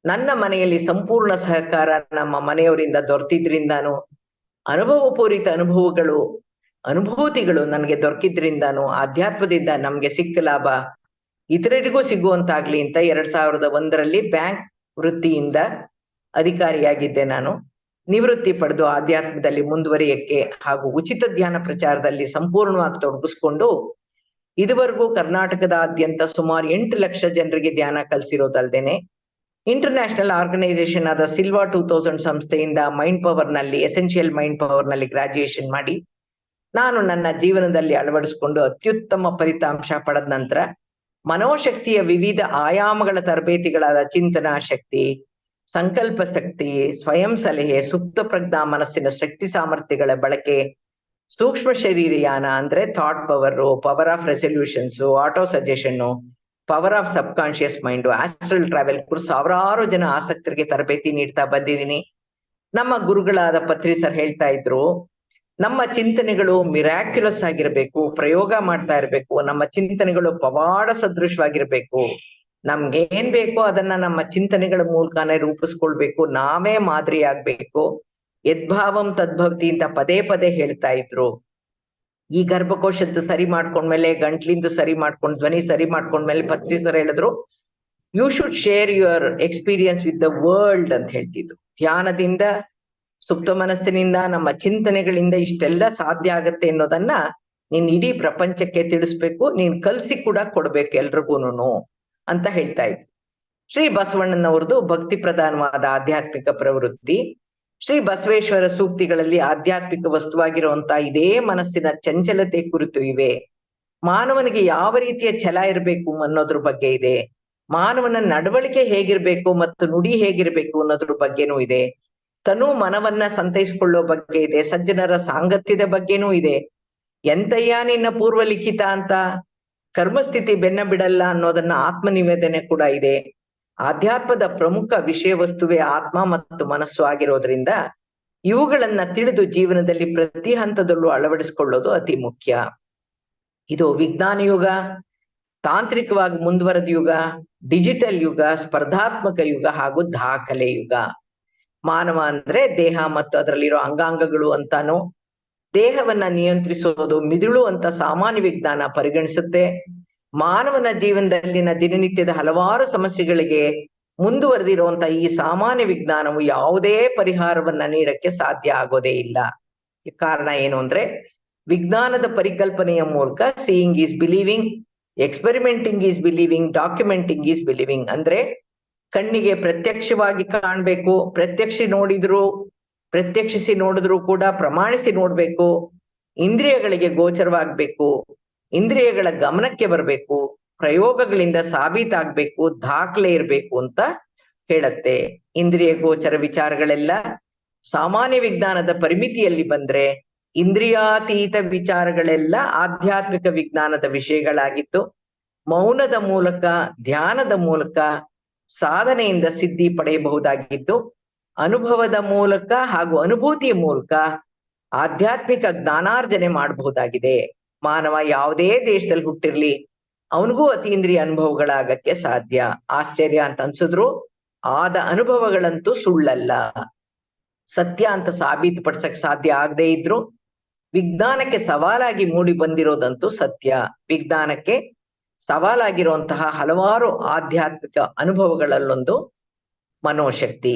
ನನ್ನ ಮನೆಯಲ್ಲಿ ಸಂಪೂರ್ಣ ಸಹಕಾರ ನಮ್ಮ ಮನೆಯವರಿಂದ ದೊರೆತಿದ್ರಿಂದಾನು, ಅನುಭವಪೂರಿತ ಅನುಭೂತಿಗಳು ನನಗೆ ದೊರಕಿದ್ರಿಂದಾನು, ಆಧ್ಯಾತ್ಮದಿಂದ ನಮ್ಗೆ ಸಿಕ್ಕ ಲಾಭ ಇತರರಿಗೂ ಸಿಗುವಂತಾಗ್ಲಿ ಅಂತ 2001ರಲ್ಲಿ ಬ್ಯಾಂಕ್ ವೃತ್ತಿಯಿಂದ ಅಧಿಕಾರಿಯಾಗಿದ್ದೆ. ನಾನು ನಿವೃತ್ತಿ ಪಡೆದು ಆಧ್ಯಾತ್ಮದಲ್ಲಿ ಮುಂದುವರಿಯಕ್ಕೆ ಹಾಗೂ ಉಚಿತ ಧ್ಯಾನ ಪ್ರಚಾರದಲ್ಲಿ ಸಂಪೂರ್ಣವಾಗಿ ತೊಡಗಿಸ್ಕೊಂಡು ಇದುವರೆಗೂ ಕರ್ನಾಟಕದಾದ್ಯಂತ ಸುಮಾರು 8 ಲಕ್ಷ ಜನರಿಗೆ ಧ್ಯಾನ ಕಲಿಸಿರೋದಲ್ದೇನೆ ಇಂಟರ್ನ್ಯಾಷನಲ್ ಆರ್ಗನೈಸೇಷನ್ ಆದ ಸಿಲ್ವಾ 2000 ಸಂಸ್ಥೆಯಿಂದ ಮೈಂಡ್ ಪವರ್ ನಲ್ಲಿ, ಎಸೆನ್ಷಿಯಲ್ ಮೈಂಡ್ ಪವರ್ ನಲ್ಲಿ ಗ್ರಾಜುಯೇಷನ್ ಮಾಡಿ ನಾನು ನನ್ನ ಜೀವನದಲ್ಲಿ ಅಳವಡಿಸಿಕೊಂಡು ಅತ್ಯುತ್ತಮ ಫಲಿತಾಂಶ ಪಡೆದ ನಂತರ ಮನೋಶಕ್ತಿಯ ವಿವಿಧ ಆಯಾಮಗಳ ತರಬೇತಿಗಳಾದ ಚಿಂತನಾ ಶಕ್ತಿ, ಸಂಕಲ್ಪ ಶಕ್ತಿ, ಸ್ವಯಂ ಸಲಹೆ, ಸುಪ್ತ ಪ್ರಜ್ಞಾ ಮನಸ್ಸಿನ ಶಕ್ತಿ ಸಾಮರ್ಥ್ಯಗಳ ಬಳಕೆ, ಸೂಕ್ಷ್ಮ ಶರೀರಯಾನ ಅಂದ್ರೆ thought power of resolutions, auto suggestion, power of sub conscious mind, astral travel ಕುರಿತು ಸಾವಿರಾರು ಜನ ಆಸಕ್ತರಿಗೆ ತರಬೇತಿ ನೀಡ್ತಾ ಬಂದಿದ್ದೀನಿ. ನಮ್ಮ ಗುರುಗಳಾದ ಪತ್ರಿ ಸರ್ ಹೇಳ್ತಾ ಇದ್ರು, ನಮ್ಮ ಚಿಂತನೆಗಳು ಮಿರಾಕ್ಯುಲಸ್ ಆಗಿರ್ಬೇಕು, ಪ್ರಯೋಗ ಮಾಡ್ತಾ ಇರ್ಬೇಕು, ನಮ್ಮ ಚಿಂತನೆಗಳು ಪವಾಡ ಸದೃಶವಾಗಿರ್ಬೇಕು, ನಮ್ಗೆ ಏನ್ ಬೇಕೋ ಅದನ್ನ ನಮ್ಮ ಚಿಂತನೆಗಳ ಮೂಲಕನೇ ರೂಪಿಸ್ಕೊಳ್ಬೇಕು, ನಾವೇ ಮಾದರಿ ಆಗ್ಬೇಕು, ಯದ್ಭಾವಂ ತದ್ಭವತಿ ಅಂತ ಪದೇ ಪದೇ ಹೇಳ್ತಾ ಇದ್ರು. ಈ ಗರ್ಭಕೋಶದ್ದು ಸರಿ ಮಾಡ್ಕೊಂಡ್ಮೇಲೆ, ಗಂಟ್ಲಿಂದು ಸರಿ ಮಾಡ್ಕೊಂಡ್, ಧ್ವನಿ ಸರಿ ಮಾಡ್ಕೊಂಡ್ಮೇಲೆ ಪತ್ರಿ ಸರ್ ಹೇಳಿದ್ರು, you should share your experience with the world ಅಂತ ಹೇಳ್ತಿದ್ರು. ಧ್ಯಾನದಿಂದ, ಸುಪ್ತ ಮನಸ್ಸಿನಿಂದ, ನಮ್ಮ ಚಿಂತನೆಗಳಿಂದ ಇಷ್ಟೆಲ್ಲ ಸಾಧ್ಯ ಆಗತ್ತೆ ಅನ್ನೋದನ್ನ ನೀನ್ ಇಡೀ ಪ್ರಪಂಚಕ್ಕೆ ತಿಳಿಸ್ಬೇಕು, ನೀನ್ ಕಲ್ಸಿ ಕೂಡ ಕೊಡ್ಬೇಕು ಎಲ್ರಿಗೂನು ಅಂತ ಹೇಳ್ತಾ ಇದ್ರು. ಶ್ರೀ ಬಸವಣ್ಣನವ್ರದ್ದು ಭಕ್ತಿ ಪ್ರಧಾನವಾದ ಆಧ್ಯಾತ್ಮಿಕ ಪ್ರವೃತ್ತಿ. ಶ್ರೀ ಬಸವೇಶ್ವರ ಸೂಕ್ತಿಗಳಲ್ಲಿ ಆಧ್ಯಾತ್ಮಿಕ ವಸ್ತುವಾಗಿರುವಂತ ಇದೇ ಮನಸ್ಸಿನ ಚಂಚಲತೆ ಕುರಿತು ಇವೆ. ಮಾನವನಿಗೆ ಯಾವ ರೀತಿಯ ಛಲ ಇರಬೇಕು ಅನ್ನೋದ್ರ ಬಗ್ಗೆ ಇದೆ. ಮಾನವನ ನಡವಳಿಕೆ ಹೇಗಿರ್ಬೇಕು ಮತ್ತು ನುಡಿ ಹೇಗಿರ್ಬೇಕು ಅನ್ನೋದ್ರ ಬಗ್ಗೆನೂ ಇದೆ. ತನು ಮನವನ್ನ ಸಂತೈಸ್ಕೊಳ್ಳೋ ಬಗ್ಗೆ ಇದೆ. ಸಜ್ಜನರ ಸಾಂಗತ್ಯದ ಬಗ್ಗೆನೂ ಇದೆ. ಎಂತಯ್ಯ ನಿನ್ನ ಪೂರ್ವ ಲಿಖಿತ ಅಂತ, ಕರ್ಮಸ್ಥಿತಿ ಬೆನ್ನ ಬಿಡಲ್ಲ ಅನ್ನೋದನ್ನ ಆತ್ಮನಿವೇದನೆ ಕೂಡ ಇದೆ. ಆಧ್ಯಾತ್ಮದ ಪ್ರಮುಖ ವಿಷಯ ವಸ್ತುವೇ ಆತ್ಮ ಮತ್ತು ಮನಸ್ಸು ಆಗಿರೋದ್ರಿಂದ ಇವುಗಳನ್ನ ತಿಳಿದು ಜೀವನದಲ್ಲಿ ಪ್ರತಿ ಹಂತದಲ್ಲೂ ಅಳವಡಿಸಿಕೊಳ್ಳೋದು ಅತಿ ಮುಖ್ಯ. ಇದು ವಿಜ್ಞಾನ ಯುಗ, ತಾಂತ್ರಿಕವಾಗಿ ಮುಂದುವರೆದ ಯುಗ, ಡಿಜಿಟಲ್ ಯುಗ, ಸ್ಪರ್ಧಾತ್ಮಕ ಯುಗ ಹಾಗೂ ದಾಖಲೆ ಯುಗ. ಮಾನವ ಅಂದ್ರೆ ದೇಹ ಮತ್ತು ಅದರಲ್ಲಿರೋ ಅಂಗಾಂಗಗಳು ಅಂತಾನು, ದೇಹವನ್ನ ನಿಯಂತ್ರಿಸೋದು ಮಿದುಳು ಅಂತ ಸಾಮಾನ್ಯ ವಿಜ್ಞಾನ ಪರಿಗಣಿಸುತ್ತೆ. ಮಾನವನ ಜೀವನದಲ್ಲಿನ ದಿನನಿತ್ಯದ ಹಲವಾರು ಸಮಸ್ಯೆಗಳಿಗೆ ಮುಂದುವರೆದಿರುವಂತಹ ಈ ಸಾಮಾನ್ಯ ವಿಜ್ಞಾನವು ಯಾವುದೇ ಪರಿಹಾರವನ್ನ ನೀಡಕ್ಕೆ ಸಾಧ್ಯ ಆಗೋದೇ ಇಲ್ಲ. ಕಾರಣ ಏನು ಅಂದ್ರೆ, ವಿಜ್ಞಾನದ ಪರಿಕಲ್ಪನೆಯ ಮೂಲಕ seeing is believing, experimenting is believing, documenting is believing. ಅಂದ್ರೆ ಕಣ್ಣಿಗೆ ಪ್ರತ್ಯಕ್ಷವಾಗಿ ಕಾಣ್ಬೇಕು, ಪ್ರತ್ಯಕ್ಷಿಸಿ ನೋಡಿದ್ರು ಕೂಡ ಪ್ರಮಾಣಿಸಿ ನೋಡ್ಬೇಕು, ಇಂದ್ರಿಯಗಳಿಗೆ ಗೋಚರವಾಗ್ಬೇಕು, ಇಂದ್ರಿಯಗಳ ಗಮನಕ್ಕೆ ಬರಬೇಕು, ಪ್ರಯೋಗಗಳಿಂದ ಸಾಬೀತಾಗ್ಬೇಕು, ದಾಖಲೆ ಇರಬೇಕು ಅಂತ ಹೇಳತ್ತೆ. ಇಂದ್ರಿಯ ಗೋಚರ ವಿಚಾರಗಳೆಲ್ಲ ಸಾಮಾನ್ಯ ವಿಜ್ಞಾನದ ಪರಿಮಿತಿಯಲ್ಲಿ ಬಂದ್ರೆ, ಇಂದ್ರಿಯಾತೀತ ವಿಚಾರಗಳೆಲ್ಲ ಆಧ್ಯಾತ್ಮಿಕ ವಿಜ್ಞಾನದ ವಿಷಯಗಳಾಗಿತ್ತು. ಮೌನದ ಮೂಲಕ, ಧ್ಯಾನದ ಮೂಲಕ, ಸಾಧನೆಯಿಂದ ಸಿದ್ಧಿ ಪಡೆಯಬಹುದಾಗಿದ್ದು, ಅನುಭವದ ಮೂಲಕ ಹಾಗೂ ಅನುಭೂತಿಯ ಮೂಲಕ ಆಧ್ಯಾತ್ಮಿಕ ಜ್ಞಾನಾರ್ಜನೆ ಮಾಡಬಹುದಾಗಿದೆ. ಮಾನವ ಯಾವುದೇ ದೇಶದಲ್ಲಿ ಹುಟ್ಟಿರ್ಲಿ, ಅವನಿಗೂ ಅತೀಂದ್ರಿಯ ಅನುಭವಗಳಾಗಕ್ಕೆ ಸಾಧ್ಯ. ಆಶ್ಚರ್ಯ ಅಂತ ಅನ್ಸಿದ್ರು ಆದ ಅನುಭವಗಳಂತೂ ಸುಳ್ಳಲ್ಲ. ಸತ್ಯ ಅಂತ ಸಾಬೀತುಪಡಿಸಕ್ ಸಾಧ್ಯ ಆಗದೆ ಇದ್ರು ವಿಜ್ಞಾನಕ್ಕೆ ಸವಾಲಾಗಿ ಮೂಡಿ ಬಂದಿರೋದಂತೂ ಸತ್ಯ. ವಿಜ್ಞಾನಕ್ಕೆ ಸವಾಲಾಗಿರುವಂತಹ ಹಲವಾರು ಆಧ್ಯಾತ್ಮಿಕ ಅನುಭವಗಳಲ್ಲೊಂದು ಮನೋಶಕ್ತಿ.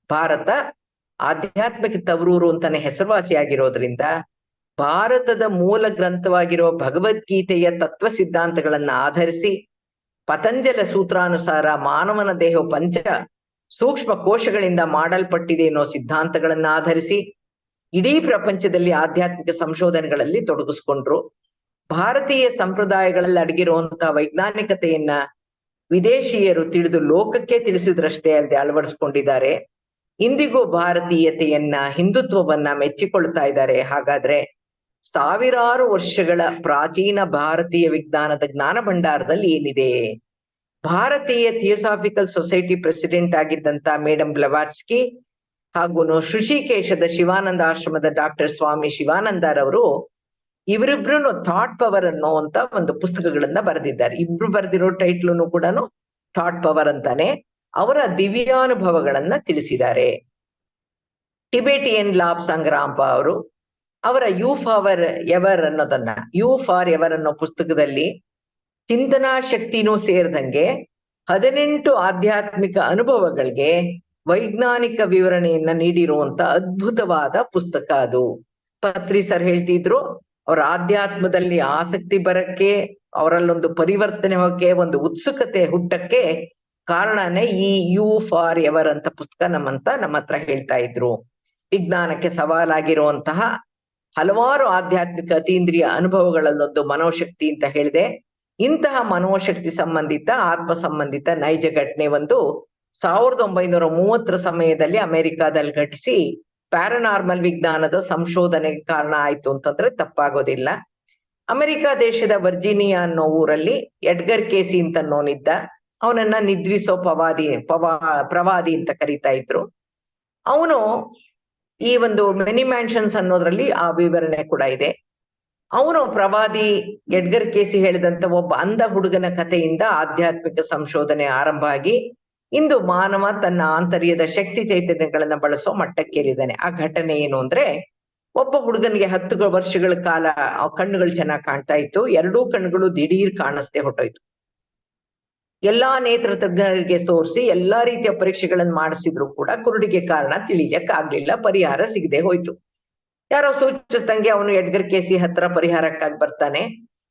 ಭಾರತ ಆಧ್ಯಾತ್ಮಿಕ ತವರೂರು ಅಂತಾನೆ ಹೆಸರುವಾಸಿಯಾಗಿರೋದ್ರಿಂದ ಭಾರತದ ಮೂಲ ಗ್ರಂಥವಾಗಿರುವ ಭಗವದ್ಗೀತೆಯ ತತ್ವ ಸಿದ್ಧಾಂತಗಳನ್ನ ಆಧರಿಸಿ ಪತಂಜಲ ಸೂತ್ರಾನುಸಾರ ಮಾನವನ ದೇಹ ಪಂಚ ಸೂಕ್ಷ್ಮ ಕೋಶಗಳಿಂದ ಮಾಡಲ್ಪಟ್ಟಿದೆ ಅನ್ನೋ ಸಿದ್ಧಾಂತಗಳನ್ನ ಆಧರಿಸಿ ಇಡೀ ಪ್ರಪಂಚದಲ್ಲಿ ಆಧ್ಯಾತ್ಮಿಕ ಸಂಶೋಧನೆಗಳಲ್ಲಿ ತೊಡಗಿಸ್ಕೊಂಡ್ರು. ಭಾರತೀಯ ಸಂಪ್ರದಾಯಗಳಲ್ಲಿ ಅಡಗಿರುವಂತಹ ವೈಜ್ಞಾನಿಕತೆಯನ್ನ ವಿದೇಶೀಯರು ತಿಳಿದು ಲೋಕಕ್ಕೆ ತಿಳಿಸಿದ್ರಷ್ಟೇ ಅಲ್ಲದೆ ಅಳವಡಿಸ್ಕೊಂಡಿದ್ದಾರೆ. ಇಂದಿಗೂ ಭಾರತೀಯತೆಯನ್ನ, ಹಿಂದುತ್ವವನ್ನ ಮೆಚ್ಚಿಕೊಳ್ತಾ ಇದ್ದಾರೆ. ಹಾಗಾದ್ರೆ ಸಾವಿರಾರು ವರ್ಷಗಳ ಪ್ರಾಚೀನ ಭಾರತೀಯ ವಿಜ್ಞಾನದ ಜ್ಞಾನ ಭಂಡಾರದಲ್ಲಿ ಏನಿದೆ? ಭಾರತೀಯ ಥಿಯೋಸಾಫಿಕಲ್ ಸೊಸೈಟಿ ಪ್ರೆಸಿಡೆಂಟ್ ಆಗಿದ್ದಂತ ಮೇಡಮ್ ಬ್ಲವಾಟ್ಸ್ಕಿ ಹಾಗೂ ಋಷಿಕೇಶದ ಶಿವಾನಂದ ಆಶ್ರಮದ ಡಾಕ್ಟರ್ ಸ್ವಾಮಿ ಶಿವಾನಂದರವರು ಇವರಿಬ್ರು ಥಾಟ್ ಪವರ್ ಅನ್ನೋ ಅಂತ ಒಂದು ಪುಸ್ತಕಗಳನ್ನ ಬರೆದಿದ್ದಾರೆ. ಇಬ್ರು ಬರೆದಿರೋ ಟೈಟ್ಲುನು ಕೂಡ ಥಾಟ್ ಪವರ್ ಅಂತಾನೆ. ಅವರ ದಿವ್ಯಾನುಭವಗಳನ್ನ ತಿಳಿಸಿದ್ದಾರೆ. ಟಿಬೆಟಿಯನ್ ಲಾಬ್ ಸಂಗ್ರಾಂಪ ಅವರು ಅವರ ಯು ಫಾರ್ ಎವರ್ ಅನ್ನೋದನ್ನ, ಯು ಫಾರ್ ಎವರ್ ಅನ್ನೋ ಪುಸ್ತಕದಲ್ಲಿ ಚಿಂತನಾ ಶಕ್ತಿನೂ ಸೇರಿದಂಗೆ 18 ಆಧ್ಯಾತ್ಮಿಕ ಅನುಭವಗಳಿಗೆ ವೈಜ್ಞಾನಿಕ ವಿವರಣೆಯನ್ನ ನೀಡಿರುವಂತ ಅದ್ಭುತವಾದ ಪುಸ್ತಕ ಅದು. ಪತ್ರಿ ಸರ್ ಹೇಳ್ತಿದ್ರು, ಅವರ ಆಧ್ಯಾತ್ಮದಲ್ಲಿ ಆಸಕ್ತಿ ಬರಕ್ಕೆ, ಅವರಲ್ಲೊಂದು ಪರಿವರ್ತನೆ ಹೋಗಕ್ಕೆ, ಒಂದು ಉತ್ಸುಕತೆ ಹುಟ್ಟಕ್ಕೆ ಕಾರಣನೇ ಈ ಯು ಫಾರ್ ಎವರ್ ಅಂತ ಪುಸ್ತಕ ನಮ್ಮ ಹತ್ರ ಹೇಳ್ತಾ ಇದ್ರು. ವಿಜ್ಞಾನಕ್ಕೆ ಸವಾಲಾಗಿರುವಂತಹ ಹಲವಾರು ಆಧ್ಯಾತ್ಮಿಕ ಅತೀಂದ್ರಿಯ ಅನುಭವಗಳಲ್ಲೊಂದು ಮನೋಶಕ್ತಿ ಅಂತ ಹೇಳಿದೆ. ಇಂತಹ ಮನೋಶಕ್ತಿ ಸಂಬಂಧಿತ, ಆತ್ಮ ಸಂಬಂಧಿತ ನೈಜ ಘಟನೆ ಒಂದು 1930 ಸಮಯದಲ್ಲಿ ಅಮೆರಿಕಾದಲ್ಲಿ ಘಟಿಸಿ ಪ್ಯಾರಾನಾರ್ಮಲ್ ವಿಜ್ಞಾನದ ಸಂಶೋಧನೆಗೆ ಕಾರಣ ಆಯ್ತು ಅಂತಂದ್ರೆ ತಪ್ಪಾಗೋದಿಲ್ಲ. ಅಮೆರಿಕ ದೇಶದ ವರ್ಜೀನಿಯಾ ಅನ್ನೋ ಊರಲ್ಲಿ ಎಡ್ಗರ್ ಕೇಸಿ ಅಂತ ಅನ್ನೋನಿದ್ದ. ಅವನನ್ನ ನಿದ್ರಿಸೋ ಪ್ರವಾದಿ ಅಂತ ಕರೀತಾ ಇದ್ರು. ಅವನು ಈ ಒಂದು ಮೆನಿ ಮ್ಯಾನ್ಷನ್ಸ್ ಅನ್ನೋದ್ರಲ್ಲಿ ಆ ವಿವರಣೆ ಕೂಡ ಇದೆ. ಅವನು ಪ್ರವಾದಿ ಎಡ್ಗರ್ ಕೇಸಿ ಹೇಳಿದಂತ ಒಬ್ಬ ಅಂಧ ಹುಡುಗನ ಕಥೆಯಿಂದ ಆಧ್ಯಾತ್ಮಿಕ ಸಂಶೋಧನೆ ಆರಂಭ ಆಗಿ ಇಂದು ಮಾನವ ತನ್ನ ಆಂತರ್ಯದ ಶಕ್ತಿ ಚೈತನ್ಯಗಳನ್ನ ಬಳಸೋ ಮಟ್ಟಕ್ಕೇರಿದ್ದಾನೆ. ಆ ಘಟನೆ ಏನು ಅಂದ್ರೆ, ಒಬ್ಬ ಹುಡುಗನಿಗೆ 10 ವರ್ಷಗಳ ಕಾಲ ಕಣ್ಣುಗಳು ಚೆನ್ನಾಗಿ ಕಾಣ್ತಾ ಇತ್ತು. 2 ಕಣ್ಣುಗಳು ದಿಢೀರ್ ಕಾಣಿಸ್ದೆ ಹೊಟ್ಟೋಯ್ತು. ಎಲ್ಲಾ ನೇತ್ರ ತಜ್ಞರಿಗೆ ತೋರಿಸಿ ಎಲ್ಲಾ ರೀತಿಯ ಪರೀಕ್ಷೆಗಳನ್ನ ಮಾಡಿಸಿದ್ರು ಕೂಡ ಕುರುಡಿಗೆ ಕಾರಣ ತಿಳಿಯಕ್ಕಾಗ್ಲಿಲ್ಲ, ಪರಿಹಾರ ಸಿಗದೆ ಹೋಯ್ತು. ಯಾರೋ ಸೂಚಿಸಿದಂಗೆ ಅವನು ಎಡ್ಗರ್ ಕೇಸಿ ಹತ್ರ ಪರಿಹಾರಕ್ಕಾಗಿ ಬರ್ತಾನೆ.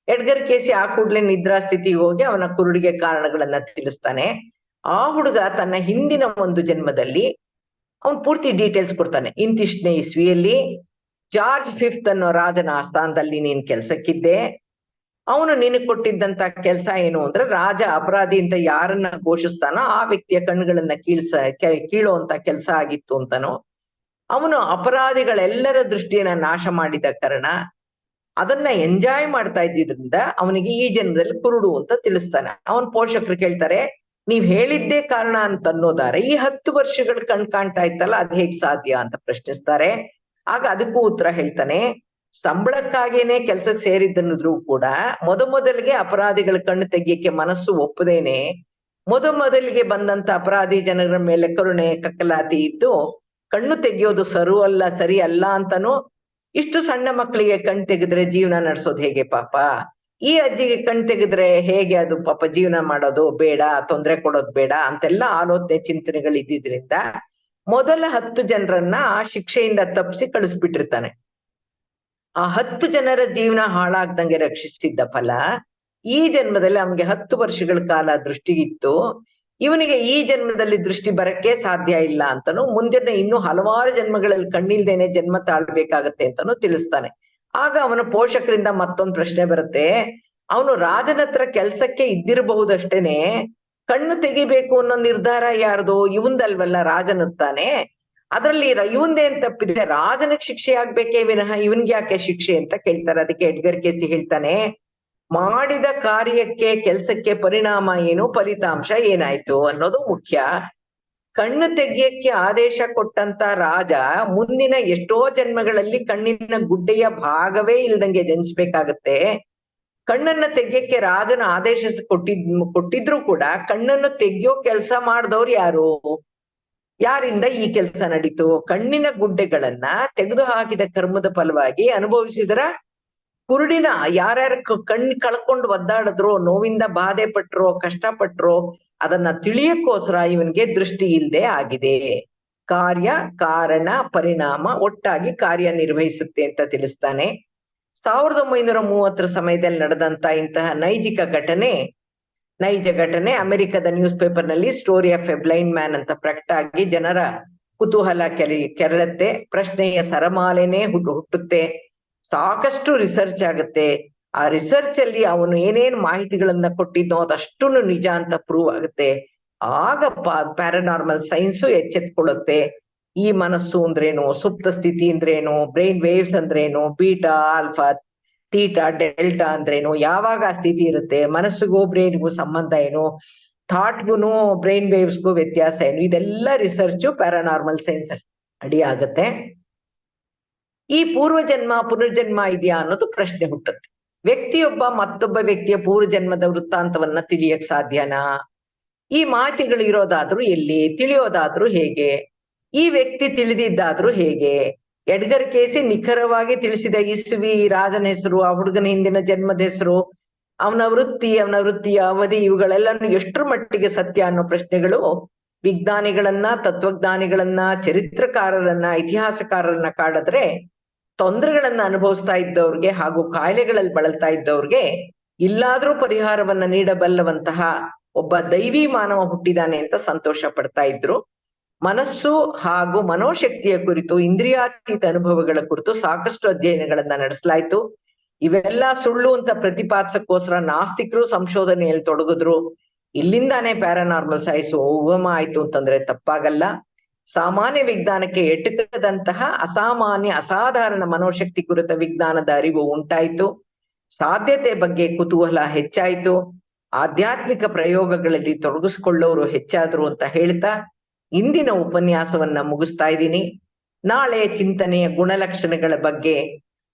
ಎಡ್ಗರ್ ಕೇಸಿ ಆ ಕೂಡ್ಲೆ ನಿದ್ರಾ ಸ್ಥಿತಿಗೆ ಹೋಗಿ ಅವನ ಕುರುಡಿಗೆ ಕಾರಣಗಳನ್ನ ತಿಳಿಸ್ತಾನೆ. ಆ ಹುಡುಗ ತನ್ನ ಹಿಂದಿನ ಒಂದು ಜನ್ಮದಲ್ಲಿ ಅವನ್ ಪೂರ್ತಿ ಡೀಟೇಲ್ಸ್ ಕೊಡ್ತಾನೆ. ಇಂತಿಷ್ಟನೇ ಇಸ್ವಿಯಲ್ಲಿ ಜಾರ್ಜ್ 5 ಅನ್ನೋ ರಾಜನ ಆಸ್ಥಾನದಲ್ಲಿ ನೀನ್ ಕೆಲ್ಸಕ್ಕಿದ್ದೆ. ಅವನು ನಿನಗೆ ಕೊಟ್ಟಿದ್ದಂತ ಕೆಲಸ ಏನು ಅಂದ್ರೆ, ರಾಜ ಅಪರಾಧಿ ಅಂತ ಯಾರನ್ನ ಘೋಷಿಸ್ತಾನೋ ಆ ವ್ಯಕ್ತಿಯ ಕಣ್ಣುಗಳನ್ನ ಕೀಳುವಂತ ಕೆಲಸ ಆಗಿತ್ತು ಅಂತನೋ. ಅವನು ಅಪರಾಧಿಗಳೆಲ್ಲರ ದೃಷ್ಟಿಯನ್ನ ನಾಶ ಮಾಡಿದ ಕಾರಣ ಅದನ್ನ ಎಂಜಾಯ್ ಮಾಡ್ತಾ ಇದ್ದಿದ್ರಿಂದ ಅವನಿಗೆ ಈ ಜನ್ಮದಲ್ಲಿ ಕುರುಡು ಅಂತ ತಿಳಿಸ್ತಾನೆ. ಅವನ್ ಪೋಷಕರು ಕೇಳ್ತಾರೆ, ನೀವ್ ಹೇಳಿದ್ದೇ ಕಾರಣ ಅಂತ ಅನ್ನೋದಾರೆ ಈ 10 ವರ್ಷಗಳ ಕಾಣ್ತಾ ಇತ್ತಲ್ಲ ಅದ್ ಹೇಗ್ ಸಾಧ್ಯ ಅಂತ ಪ್ರಶ್ನಿಸ್ತಾರೆ. ಆಗ ಅದಕ್ಕೂ ಉತ್ತರ ಹೇಳ್ತಾನೆ, ಸಂಬಳಕ್ಕಾಗೇನೆ ಕೆಲ್ಸಕ್ಕೆ ಸೇರಿದ್ದನ್ನಿದ್ರು ಕೂಡ ಮೊದಲಿಗೆ ಅಪರಾಧಿಗಳ ಕಣ್ಣು ತೆಗಿಯಕ್ಕೆ ಮನಸ್ಸು ಒಪ್ಪದೇನೆ ಮೊದಲಿಗೆ ಬಂದಂತ ಅಪರಾಧಿ ಜನರ ಮೇಲೆ ಕರುಣೆ ಕಕ್ಕಲಾತಿ ಇದ್ದು ಕಣ್ಣು ತೆಗಿಯೋದು ಸರಿ ಅಲ್ಲ ಅಂತನೂ, ಇಷ್ಟು ಸಣ್ಣ ಮಕ್ಕಳಿಗೆ ಕಣ್ಣು ತೆಗೆದ್ರೆ ಜೀವನ ನಡೆಸೋದು ಹೇಗೆ ಪಾಪ, ಈ ಅಜ್ಜಿಗೆ ಕಣ್ ತೆಗೆದ್ರೆ ಹೇಗೆ ಅದು ಪಾಪ ಜೀವನ ಮಾಡೋದು, ಬೇಡ, ತೊಂದರೆ ಕೊಡೋದು ಬೇಡ ಅಂತೆಲ್ಲ ಆಲೋಚನೆ ಚಿಂತನೆಗಳು ಇದ್ದಿದ್ರಿಂದ ಮೊದಲ 10 ಜನರನ್ನ ಆ ಶಿಕ್ಷೆಯಿಂದ ತಪ್ಪಿಸಿ ಕಳಿಸ್ಬಿಟ್ಟಿರ್ತಾನೆ. ಆ 10 ಜನರ ಜೀವನ ಹಾಳಾಗ್ದಂಗೆ ರಕ್ಷಿಸಿದ್ದ ಫಲ ಈ ಜನ್ಮದಲ್ಲಿ ಅವನಿಗೆ 10 ವರ್ಷಗಳ ಕಾಲ ದೃಷ್ಟಿಗಿತ್ತು. ಇವನಿಗೆ ಈ ಜನ್ಮದಲ್ಲಿ ದೃಷ್ಟಿ ಬರಕ್ಕೆ ಸಾಧ್ಯ ಇಲ್ಲ ಅಂತನೂ, ಮುಂದಿನ ಇನ್ನು ಹಲವಾರು ಜನ್ಮಗಳಲ್ಲಿ ಕಣ್ಣಿಲ್ದೇನೆ ಜನ್ಮ ತಾಳ್ಬೇಕಾಗತ್ತೆ ಅಂತಾನು ತಿಳಿಸ್ತಾನೆ. ಆಗ ಅವನ ಪೋಷಕರಿಂದ ಮತ್ತೊಂದು ಪ್ರಶ್ನೆ ಬರುತ್ತೆ. ಅವನು ರಾಜನ ಹತ್ರ ಕೆಲ್ಸಕ್ಕೆ ಇದ್ದಿರಬಹುದಷ್ಟೇನೆ, ಕಣ್ಣು ತೆಗಿಬೇಕು ಅನ್ನೋ ನಿರ್ಧಾರ ಯಾರ್ದು? ಇವಂದಲ್ವಲ್ಲ, ರಾಜನತ್ತಾನೆ. ಅದ್ರಲ್ಲಿ ಇವಂದೇನ್ ತಪ್ಪಿದೆ? ರಾಜನಿಗೆ ಶಿಕ್ಷೆ ಆಗ್ಬೇಕೇ ವಿನಃ ಇವನ್ಗೆ ಯಾಕೆ ಶಿಕ್ಷೆ ಅಂತ ಕೇಳ್ತಾರೆ. ಅದಕ್ಕೆ ಎಡ್ಗರ್ ಕೇಸಿ ಹೇಳ್ತಾನೆ, ಮಾಡಿದ ಕಾರ್ಯಕ್ಕೆ ಕೆಲ್ಸಕ್ಕೆ ಪರಿಣಾಮ ಏನು, ಫಲಿತಾಂಶ ಏನಾಯ್ತು ಅನ್ನೋದು ಮುಖ್ಯ. ಕಣ್ಣು ತೆಗಿಯಕ್ಕೆ ಆದೇಶ ಕೊಟ್ಟಂತ ರಾಜ ಮುಂದಿನ ಎಷ್ಟೋ ಜನ್ಮಗಳಲ್ಲಿ ಕಣ್ಣಿನ ಗುಡ್ಡೆಯ ಭಾಗವೇ ಇಲ್ದಂಗೆ ಜನಿಸ್ಬೇಕಾಗತ್ತೆ. ಕಣ್ಣನ್ನ ತೆಗಿಯಕ್ಕೆ ರಾಜನ ಆದೇಶ ಕೊಟ್ಟಿದ್ರು ಕೂಡ ಕಣ್ಣನ್ನು ತೆಗಿಯೋ ಕೆಲಸ ಮಾಡ್ದವ್ರು ಯಾರು? ಯಾರಿಂದ ಈ ಕೆಲಸ ನಡೀತು? ಕಣ್ಣಿನ ಗುಡ್ಡೆಗಳನ್ನ ತೆಗೆದು ಹಾಕಿದ ಕರ್ಮದ ಫಲವಾಗಿ ಅನುಭವಿಸಿದ್ರ ಕುರುಡಿನ ಯಾರ್ಯಾರು ಕಣ್ಣು ಕಳ್ಕೊಂಡು ಒದ್ದಾಡಿದ್ರು, ನೋವಿಂದ ಬಾಧೆ ಪಟ್ರೋ, ಕಷ್ಟಪಟ್ರೋ, ಅದನ್ನ ತಿಳಿಯಕ್ಕೋಸ್ಕರ ಇವನ್ಗೆ ದೃಷ್ಟಿ ಇಲ್ದೆ ಆಗಿದೆ. ಕಾರ್ಯ ಕಾರಣ ಪರಿಣಾಮ ಒಟ್ಟಾಗಿ ಕಾರ್ಯನಿರ್ವಹಿಸುತ್ತೆ ಅಂತ ತಿಳಿಸ್ತಾನೆ. 1930 ಸಮಯದಲ್ಲಿ ನಡೆದಂತ ಇಂತಹ ನೈಜ ಘಟನೆ ಅಮೆರಿಕದ ನ್ಯೂಸ್ ಪೇಪರ್ ನಲ್ಲಿ story of A blind man ಅಂತ ಪ್ರಕಟ ಆಗಿ ಜನರ ಕುತೂಹಲ ಕೆರಳುತ್ತೆ. ಪ್ರಶ್ನೆಯ ಸರಮಾಲೆನೇ ಹುಟ್ಟುತ್ತೆ. ಸಾಕಷ್ಟು ರಿಸರ್ಚ್ ಆಗುತ್ತೆ. ಆ ರಿಸರ್ಚ್ ಅಲ್ಲಿ ಅವನು ಏನೇನ್ ಮಾಹಿತಿಗಳನ್ನ ಕೊಟ್ಟಿದ್ನೋ ಅದಷ್ಟು ನಿಜ ಅಂತ ಪ್ರೂವ್ ಆಗುತ್ತೆ. ಆಗ ಪ್ಯಾರಾನಾರ್ಮಲ್ ಸೈನ್ಸು ಎಚ್ಚೆತ್ಕೊಳ್ಳುತ್ತೆ. ಈ ಮನಸ್ಸು ಅಂದ್ರೇನು, ಸುಪ್ತ ಸ್ಥಿತಿ ಅಂದ್ರೇನು, ಬ್ರೈನ್ ವೇವ್ಸ್ ಅಂದ್ರೇನು, ಬೀಟಾ, ಆಲ್ಫಾ, ತೀಟಾ, ಡೆಲ್ಟಾ ಅಂದ್ರೇನು, ಯಾವಾಗ ಆ ಸ್ಥಿತಿ ಇರುತ್ತೆ, ಮನಸ್ಸಿಗೂ ಬ್ರೈನ್ಗೂ ಸಂಬಂಧ ಏನು, ಥಾಟ್ಗೂ ಬ್ರೈನ್ ವೇವ್ಸ್ಗೂ ವ್ಯತ್ಯಾಸ ಏನು, ಇದೆಲ್ಲ ರಿಸರ್ಚು ಪ್ಯಾರಾನಾರ್ಮಲ್ ಸೈನ್ಸ್ ಅಲ್ಲಿ ಅಡಿ ಆಗತ್ತೆ. ಈ ಪೂರ್ವಜನ್ಮ ಪುನರ್ಜನ್ಮ ಇದೆಯಾ ಅನ್ನೋದು ಪ್ರಶ್ನೆ ಹುಟ್ಟುತ್ತೆ. ವ್ಯಕ್ತಿಯೊಬ್ಬ ಮತ್ತೊಬ್ಬ ವ್ಯಕ್ತಿಯ ಪೂರ್ವಜನ್ಮದ ವೃತ್ತಾಂತವನ್ನ ತಿಳಿಯಕ್ ಸಾಧ್ಯನಾ? ಈ ಮಾಹಿತಿಗಳು ಇರೋದಾದ್ರೂ ಎಲ್ಲಿ, ತಿಳಿಯೋದಾದ್ರೂ ಹೇಗೆ? ಈ ವ್ಯಕ್ತಿ ತಿಳಿದಿದ್ದಾದ್ರೂ ಹೇಗೆ? ಎಡ್ಗರ್ ಕೇಸಿ ನಿಖರವಾಗಿ ತಿಳಿಸಿದ ಇಸ್ವಿ, ರಾಜನ ಹೆಸರು, ಆ ಹುಡುಗನ ಹಿಂದಿನ ಜನ್ಮದ ಹೆಸರು, ಅವನ ವೃತ್ತಿಯ ಅವಧಿ, ಇವುಗಳೆಲ್ಲನೂ ಎಷ್ಟರ ಮಟ್ಟಿಗೆ ಸತ್ಯ ಅನ್ನೋ ಪ್ರಶ್ನೆಗಳು ವಿಜ್ಞಾನಿಗಳನ್ನ, ತತ್ವಜ್ಞಾನಿಗಳನ್ನ, ಚರಿತ್ರಕಾರರನ್ನ, ಇತಿಹಾಸಕಾರರನ್ನ ಕಾಡಿದ್ರೆ ತೊಂದರೆಗಳನ್ನ ಅನುಭವಿಸ್ತಾ ಇದ್ದವ್ರಿಗೆ ಹಾಗೂ ಕಾಯಿಲೆಗಳಲ್ಲಿ ಬಳಲ್ತಾ ಇದ್ದವ್ರಿಗೆ ಇಲ್ಲಾದ್ರೂ ಪರಿಹಾರವನ್ನ ನೀಡಬಲ್ಲವಂತಹ ಒಬ್ಬ ದೈವಿ ಮಾನವ ಹುಟ್ಟಿದಾನೆ ಅಂತ ಸಂತೋಷ ಪಡ್ತಾ ಇದ್ರು. ಮನಸ್ಸು ಹಾಗೂ ಮನೋಶಕ್ತಿಯ ಕುರಿತು, ಇಂದ್ರಿಯಾತೀತ ಅನುಭವಗಳ ಕುರಿತು ಸಾಕಷ್ಟು ಅಧ್ಯಯನಗಳನ್ನ ನಡೆಸಲಾಯ್ತು. ಇವೆಲ್ಲ ಸುಳ್ಳು ಅಂತ ಪ್ರತಿಪಾದಿಸಕ್ಕೋಸ್ಕರ ನಾಸ್ತಿಕರು ಸಂಶೋಧನೆಯಲ್ಲಿ ತೊಡಗಿದ್ರು. ಇಲ್ಲಿಂದಾನೇ ಪ್ಯಾರಾನಾರ್ಮಲ್ ಸೈನ್ಸ್ ಉಗಮ ಆಯ್ತು ಅಂತಂದ್ರೆ ತಪ್ಪಾಗಲ್ಲ. ಸಾಮಾನ್ಯ ವಿಜ್ಞಾನಕ್ಕೆ ಎಟುಕದಂತಹ ಅಸಾಧಾರಣ ಮನೋಶಕ್ತಿ ಕುರಿತ ವಿಜ್ಞಾನದ ಅರಿವು ಉಂಟಾಯ್ತು. ಸಾಧ್ಯತೆ ಬಗ್ಗೆ ಕುತೂಹಲ ಹೆಚ್ಚಾಯ್ತು. ಆಧ್ಯಾತ್ಮಿಕ ಪ್ರಯೋಗಗಳಲ್ಲಿ ತೊಡಗಿಸ್ಕೊಳ್ಳೋರು ಹೆಚ್ಚಾದ್ರು ಅಂತ ಹೇಳ್ತಾ ಇಂದಿನ ಉಪನ್ಯಾಸವನ್ನ ಮುಗಿಸ್ತಾ ಇದ್ದೀನಿ. ನಾಳೆ ಚಿಂತನೆಯ ಗುಣಲಕ್ಷಣಗಳ ಬಗ್ಗೆ,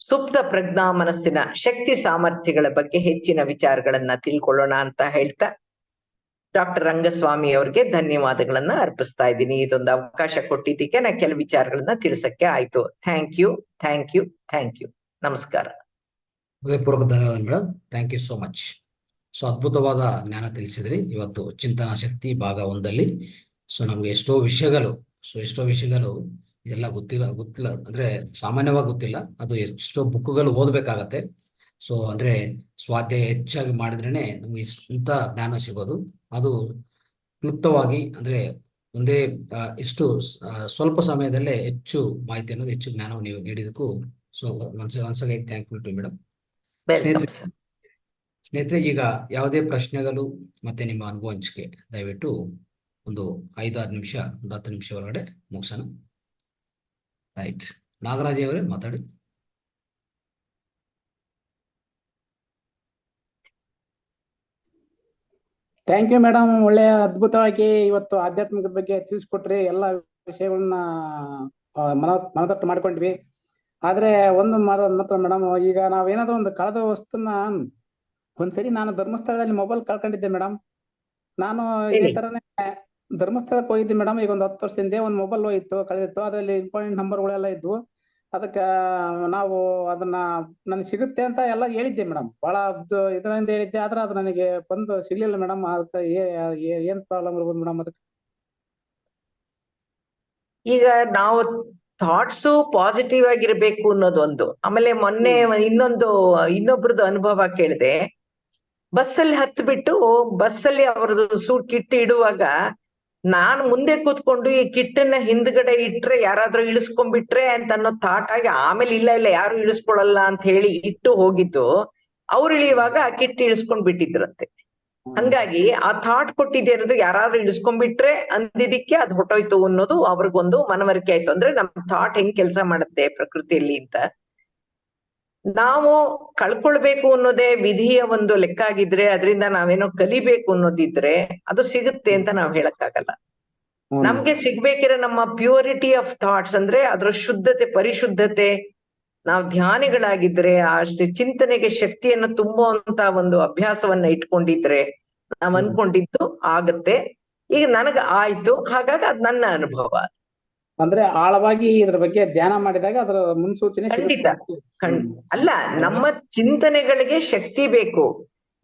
ಸುಪ್ತ ಪ್ರಜ್ಞಾ ಮನಸ್ಸಿನ ಶಕ್ತಿ ಸಾಮರ್ಥ್ಯಗಳ ಬಗ್ಗೆ ಹೆಚ್ಚಿನ ವಿಚಾರಗಳನ್ನ ತಿಳ್ಕೊಳ್ಳೋಣ ಅಂತ ಹೇಳ್ತಾ ಡಾಕ್ಟರ್ ರಂಗಸ್ವಾಮಿ ಅವ್ರಿಗೆ ಧನ್ಯವಾದಗಳನ್ನ ಅರ್ಪಿಸ್ತಾ ಇದ್ದೀನಿ. ಇದೊಂದು ಅವಕಾಶ ಕೊಟ್ಟಿದ್ದಕ್ಕೆ ನಾ ಕೆಲವು ವಿಚಾರಗಳನ್ನ ತಿಳಿಸಕ್ಕೆ ಆಯ್ತು. Thank you. ನಮಸ್ಕಾರ. ಹೃದಯಪೂರ್ವಕ ಧನ್ಯವಾದ madam. Thank you so much. So ಅದ್ಭುತವಾದ ಜ್ಞಾನ ತಿಳಿಸಿದ್ರಿ ಇವತ್ತು ಚಿಂತನಾ ಶಕ್ತಿ ಭಾಗ 1ದಲ್ಲಿ. ಸೊ ನಮ್ಗೆ ಎಷ್ಟೋ ವಿಷಯಗಳು ಇದೆಲ್ಲ ಗೊತ್ತಿಲ್ಲ ಅಂದ್ರೆ ಸಾಮಾನ್ಯವಾಗಿ ಗೊತ್ತಿಲ್ಲ. ಅದು ಎಷ್ಟೋ ಬುಕ್ಗಳು ಓದ್ಬೇಕಾಗತ್ತೆ. ಸೊ ಅಂದ್ರೆ ಸ್ವಾಧ್ಯಾಯ ಹೆಚ್ಚಾಗಿ ಮಾಡಿದ್ರೇನೆ ನಮ್ಗೆ ಇಂಥ ಜ್ಞಾನ ಸಿಗೋದು. ಅದು ಕ್ಲುಪ್ತವಾಗಿ ಅಂದ್ರೆ ಒಂದೇ ಇಷ್ಟು ಸ್ವಲ್ಪ ಸಮಯದಲ್ಲೇ ಹೆಚ್ಚು ಮಾಹಿತಿ ಅನ್ನೋದು, ಹೆಚ್ಚು ಜ್ಞಾನವನ್ನು ನೀವು ನೀಡಿದಕ್ಕೂ so once again thankful to madam. ಸ್ನೇಹಿತರೆ, ಈಗ ಯಾವುದೇ ಪ್ರಶ್ನೆಗಳು ಮತ್ತೆ ನಿಮ್ಮ ಅನುಭವ ಹಂಚಿಕೆ ದಯವಿಟ್ಟು ಒಂದು 5-6 ನಿಮಿಷ, ಒಂದು 10 ನಿಮಿಷ ಒಳಗಡೆ ಮುಗಿಸೋಣ. ರೈಟ್, ನಾಗರಾಜ್ ಅವರೇ ಮಾತಾಡಿ. Thank you madam. ಒಳ್ಳೆಯ ಅದ್ಭುತವಾಗಿ ಇವತ್ತು ಆಧ್ಯಾತ್ಮಿಕದ ಬಗ್ಗೆ ತಿಳಿಸ್ಕೊಟ್ರಿ. ಎಲ್ಲ ವಿಷಯಗಳನ್ನ ಮನದಟ್ಟು ಮಾಡ್ಕೊಂಡ್ವಿ. ಆದ್ರೆ ಒಂದು ಮಾತ್ರ ಮೇಡಮ್, ಈಗ ನಾವೇನಾದ್ರೂ ಒಂದು ಕಳೆದ ವಸ್ತುನ ಒಂದ್ಸರಿ ನಾನು ಧರ್ಮಸ್ಥಳದಲ್ಲಿ ಮೊಬೈಲ್ ಕಳ್ಕೊಂಡಿದ್ದೆ ಮೇಡಮ್. ನಾನು ಇದೇ ತರನೇ ಧರ್ಮಸ್ಥಳಕ್ಕೆ ಹೋಗಿದ್ದೆ ಮೇಡಮ್. ಈಗ ಒಂದು 10 ವರ್ಷದಿಂದ ಒಂದು ಮೊಬೈಲ್ ಹೋಗಿತ್ತು, ಕಳೆದಿತ್ತು. ಅದರಲ್ಲಿ ಇಂಪಾರ್ಟೆಂಟ್ ನಂಬರ್ಗಳೆಲ್ಲ ಇದ್ವು. ಅದಕ್ಕ ನಾವು ಅದನ್ನ ನನಗೆ ಸಿಗುತ್ತೆ ಅಂತ ಎಲ್ಲ ಹೇಳಿದ್ದೆ ಮೇಡಮ್, ಬಹಳ ಇದರಿಂದ ಹೇಳಿದ್ದೆ, ಆದ್ರೆ ಅದು ನನಗೆ ಬಂದು ಸಿಗ್ಲಿಲ್ಲ ಮೇಡಮ್. ಅದಕ್ಕೆ ಏನ್ ಪ್ರಾಬ್ಲಮ್ ಇರ್ಬೋದು ಮೇಡಮ್ ಅದಕ್ಕೆ? ಈಗ ನಾವು ಥಾಟ್ಸ್ ಪಾಸಿಟಿವ್ ಆಗಿರ್ಬೇಕು ಅನ್ನೋದೊಂದು. ಆಮೇಲೆ ಮೊನ್ನೆ ಇನ್ನೊಬ್ರದ್ದು ಅನುಭವ ಕೇಳಿದೆ. ಬಸ್ಸಲ್ಲಿ ಹತ್ತು ಬಿಟ್ಟು ಬಸ್ಸಲ್ಲಿ ಅವ್ರದ್ದು ಸೂಟ್ ಕಿಟ್ ಇಡುವಾಗ ನಾನು ಮುಂದೆ ಕೂತ್ಕೊಂಡು ಈ ಕಿಟ್ಟನ್ನ ಹಿಂದ್ಗಡೆ ಇಟ್ರೆ ಯಾರಾದ್ರೂ ಇಳಿಸ್ಕೊಂಡ್ಬಿಟ್ರೆ ಅಂತ ಅನ್ನೋ ಥಾಟ್ ಆಗಿ, ಆಮೇಲೆ ಇಲ್ಲ ಯಾರು ಇಳಿಸ್ಕೊಳಲ್ಲ ಅಂತ ಹೇಳಿ ಇಟ್ಟು ಹೋಗಿದ್ದು. ಅವ್ರು ಇಳಿಯುವಾಗ ಆ ಕಿಟ್ ಇಳಿಸ್ಕೊಂಡ್ ಬಿಟ್ಟಿದ್ರಂತೆ. ಹಂಗಾಗಿ ಆ ಥಾಟ್ ಕೊಟ್ಟಿದ್ದೆ ಅನ್ನೋದು ಯಾರಾದ್ರೂ ಇಳಿಸ್ಕೊಂಡ್ಬಿಟ್ರೆ ಅಂದಿದ್ದಕ್ಕೆ ಅದು ಹೊಟ್ಟೋಯ್ತು ಅನ್ನೋದು ಅವ್ರಿಗೊಂದು ಮನವರಿಕೆ ಆಯ್ತು. ಅಂದ್ರೆ ನಮ್ ಥಾಟ್ ಹೆಂಗ್ ಕೆಲಸ ಮಾಡುತ್ತೆ ಪ್ರಕೃತಿಯಲ್ಲಿ ಅಂತ. ನಾವು ಕಳ್ಕೊಳ್ಬೇಕು ಅನ್ನೋದೇ ವಿಧಿಯ ಒಂದು ಲೆಕ್ಕ ಆಗಿದ್ರೆ, ಅದರಿಂದ ನಾವೇನೋ ಕಲಿಬೇಕು ಅನ್ನೋದಿದ್ರೆ ಅದು ಸಿಗುತ್ತೆ ಅಂತ ನಾವ್ ಹೇಳಕ್ಕಾಗಲ್ಲ. ನಮ್ಗೆ ಸಿಗ್ಬೇಕಿರೋ ನಮ್ಮ ಪ್ಯೂರಿಟಿ ಆಫ್ ಥಾಟ್ಸ್, ಅಂದ್ರೆ ಅದ್ರ ಶುದ್ಧತೆ, ಪರಿಶುದ್ಧತೆ. ನಾವು ಧ್ಯಾನಿಗಳಾಗಿದ್ರೆ, ಅಷ್ಟು ಚಿಂತನೆಗೆ ಶಕ್ತಿಯನ್ನು ತುಂಬುವಂತ ಒಂದು ಅಭ್ಯಾಸವನ್ನ ಇಟ್ಕೊಂಡಿದ್ರೆ ನಾವ್ ಅನ್ಕೊಂಡಿದ್ದು ಆಗತ್ತೆ. ಈಗ ನನಗ ಆಯ್ತು, ಹಾಗಾಗಿ ಅದ್ ನನ್ನ ಅನುಭವ. ಅಂದ್ರೆ ಆಳವಾಗಿ ಇದ್ರ ಬಗ್ಗೆ ಧ್ಯಾನ ಮಾಡಿದಾಗ ಅದರ ಮುನ್ಸೂಚನೆ ಖಂಡಿತ. ಸಿಗುತ್ತೆ. ಅಲ್ಲ, ನಮ್ಮ ಚಿಂತನೆಗಳಿಗೆ ಶಕ್ತಿ ಬೇಕು.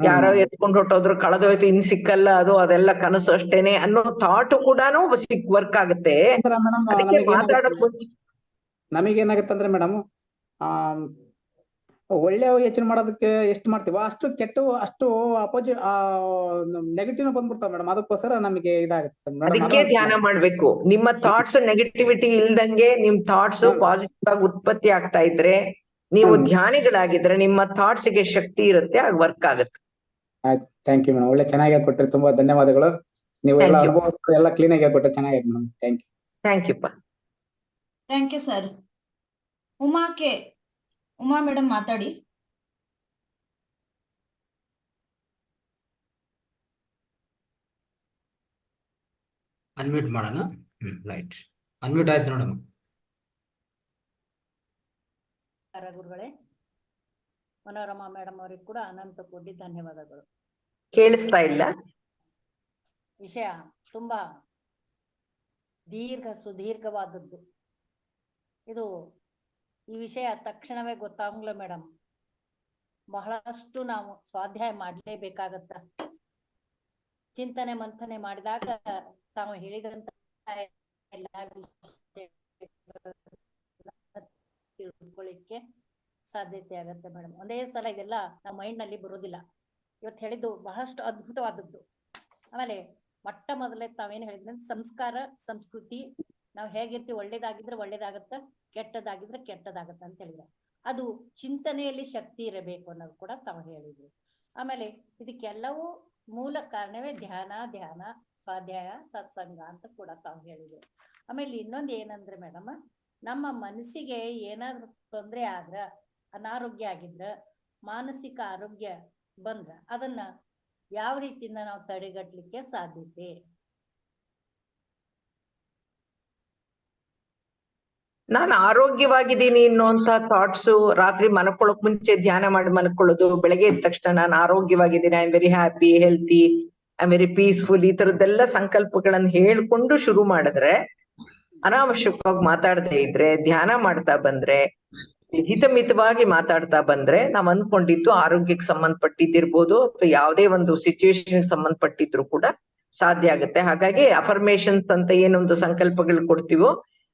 ಯಾರೋ ಎತ್ಕೊಂಡು ಹೊಟ್ಟೋದ್ರು, ಕಳೆದೋಯ್ತು, ಇನ್ ಸಿಕ್ಕಲ್ಲ, ಅದೆಲ್ಲ ಕನಸು ಅಷ್ಟೇನೆ ಅನ್ನೋ ಥಾಟ್ ಕೂಡ ವರ್ಕ್ ಆಗುತ್ತೆ. ನಮಗೇನಾಗತ್ತಂದ್ರೆ ಮೇಡಮ್, ಒಳ್ಳೆ ಯೋಚನೆ ಮಾಡೋದಕ್ಕೆ ಎಷ್ಟು ಮಾಡ್ತೀವೋ ಅಷ್ಟು ಕೆಟ್ಟವು, ಅಷ್ಟು ಅಪೋಸಿಟ್ ನೆಗೆಟಿವ್ ಬಂದ್ಬಿಡ್ತಾವ ಮೇಡಮ್. ಅದಕ್ಕೋಸ್ಕರ ನಮಗೆ ಇದಾಗುತ್ತೆ ಅದಕ್ಕೆ ಧ್ಯಾನ ಮಾಡ್ಬೇಕು. ನಿಮ್ಮ ಥಾಟ್ಸ್ ನೆಗೆಟಿವಿಟಿ ಇಲ್ದಂಗೆ ನಿಮ್ ಥಾಟ್ಸ್ ಪಾಸಿಟಿವ್ ಆಗಿ ಉತ್ಪತ್ತಿ ಆಗ್ತಾ ಇದ್ರೆ, ನೀವು ಧ್ಯಾನಿಗಳಾಗಿದ್ರೆ ನಿಮ್ಮ ಥಾಟ್ಸ್ ಗೆ ಶಕ್ತಿ ಇರುತ್ತೆ, ಆಗ ವರ್ಕ್ ಆಗುತ್ತೆ. ಆಯ್ತು, ಥ್ಯಾಂಕ್ ಯು ಮೇಡಮ್. ಒಳ್ಳೆ ಚೆನ್ನಾಗಿ ಹೇಳ್ಕೊಟ್ರಿ, ತುಂಬಾ ಧನ್ಯವಾದಗಳು. ನೀವು ಎಲ್ಲ ಅನುಭವಿಸ್ತು, ಎಲ್ಲ ಕ್ಲೀನ್ ಆಗಿ ಹೇಳ್ಕೊಟ್ರೆ ಚೆನ್ನಾಗಿದೆ madam. Thank you. Thank you. Thank you sir. Uma madam ಮಾತಾಡಿ. ಅನ್ಮ್ಯೂಟ್ ಮಾಡೋಣ. ರೈಟ್, ಅನ್ಮ್ಯೂಟ್ ಆಯ್ತು ನೋಡಮ್ಮ. ಗುರುಗಳೇ, ಮನೋರಮಾ ಮೇಡಮ್ ಅವರಿಗೆ ಕೂಡ ಅನಂತ ಕೋಟಿ ಧನ್ಯವಾದಗಳು. ಕೇಳಿಸ್ತಾ ಇಲ್ಲ? ವಿಷಯ ತುಂಬಾ ಸುದೀರ್ಘವಾದದ್ದು ಇದು. ಈ ವಿಷಯ ತಕ್ಷಣವೇ ಗೊತ್ತಾಗಲ್ಲ ಮೇಡಮ್. ಬಹಳಷ್ಟು ನಾವು ಸ್ವಾಧ್ಯಾಯ ಮಾಡಲೇಬೇಕಾಗತ್ತ. ಚಿಂತನೆ ಮಂಥನೆ ಮಾಡಿದಾಗ ತಾವು ಹೇಳಿದಂತ ಎಲ್ಲ ತಿಳ್ಕೊಳ್ಳಿಕ್ಕೆ ಸಾಧ್ಯತೆ ಆಗತ್ತೆ ಮೇಡಮ್. ಒಂದೇ ಸಲ ಇದೆಲ್ಲ ನಮ್ಮ ಮೈಂಡ್ ನಲ್ಲಿ ಬರೋದಿಲ್ಲ. ಇವತ್ತು ಹೇಳಿದ್ದು ಬಹಳಷ್ಟು ಅದ್ಭುತವಾದದ್ದು. ಆಮೇಲೆ ಮೊಟ್ಟ ಮೊದಲೇ ತಾವೇನು ಹೇಳಿದ್ರೆ ಸಂಸ್ಕಾರ, ಸಂಸ್ಕೃತಿ, ನಾವು ಹೇಗಿರ್ತೀವಿ, ಒಳ್ಳೇದಾಗಿದ್ರೆ ಒಳ್ಳೇದಾಗತ್ತ, ಕೆಟ್ಟದಾಗಿದ್ರೆ ಕೆಟ್ಟದಾಗತ್ತ ಅಂತ ಹೇಳಿದ್ರೆ, ಅದು ಚಿಂತನೆಯಲ್ಲಿ ಶಕ್ತಿ ಇರಬೇಕು ಅನ್ನೋದು ಕೂಡ ತಾವು ಹೇಳಿದ್ವಿ. ಆಮೇಲೆ ಇದಕ್ಕೆಲ್ಲವೂ ಮೂಲ ಕಾರಣವೇ ಧ್ಯಾನ, ಸ್ವಾಧ್ಯಾಯ, ಸತ್ಸಂಗ ಅಂತ ಕೂಡ ತಾವು ಹೇಳಿದ್ವಿ. ಆಮೇಲೆ ಇನ್ನೊಂದು ಏನಂದ್ರೆ ಮೇಡಮ್, ನಮ್ಮ ಮನಸ್ಸಿಗೆ ಏನಾದ್ರೂ ತೊಂದರೆ ಆದ್ರ, ಅನಾರೋಗ್ಯ ಆಗಿದ್ರ, ಮಾನಸಿಕ ಆರೋಗ್ಯ ಬಂದ್ರ ಅದನ್ನ ಯಾವ ರೀತಿಯಿಂದ ನಾವು ತಡೆಗಟ್ಟಲಿಕ್ಕೆ ಸಾಧ್ಯತೆ? ನಾನು ಆರೋಗ್ಯವಾಗಿದ್ದೀನಿ ಅನ್ನುವಂತ ಥಾಟ್ಸ್ ರಾತ್ರಿ ಮಲ್ಕೊಳ್ಳೋಕ್ ಮುಂಚೆ ಧ್ಯಾನ ಮಾಡಿ ಮಲ್ಕೊಳ್ಳೋದು, ಬೆಳಗ್ಗೆ ಎದ್ದ ತಕ್ಷಣ ನಾನು ಆರೋಗ್ಯವಾಗಿದ್ದೀನಿ, I am very happy, healthy, I am very peaceful, ಈ ತರದ್ದೆಲ್ಲ ಸಂಕಲ್ಪಗಳನ್ನ ಹೇಳ್ಕೊಂಡು ಶುರು ಮಾಡಿದ್ರೆ, ಅನಾವಶ್ಯಕವಾಗಿ ಮಾತಾಡದೇ ಇದ್ರೆ, ಧ್ಯಾನ ಮಾಡ್ತಾ ಬಂದ್ರೆ, ಹಿತಮಿತವಾಗಿ ಮಾತಾಡ್ತಾ ಬಂದ್ರೆ, ನಾವ್ ಅನ್ಕೊಂಡಿದ್ದು ಆರೋಗ್ಯಕ್ಕೆ ಸಂಬಂಧಪಟ್ಟಿದ್ದಿರ್ಬೋದು ಅಥವಾ ಯಾವುದೇ ಒಂದು ಸಿಚುವೇಶನ್ ಸಂಬಂಧಪಟ್ಟಿದ್ರು ಕೂಡ ಸಾಧ್ಯ ಆಗುತ್ತೆ. ಹಾಗಾಗಿ ಅಫರ್ಮೇಶನ್ಸ್ ಅಂತ ಏನೊಂದು ಸಂಕಲ್ಪಗಳು ಕೊಡ್ತೀವೋ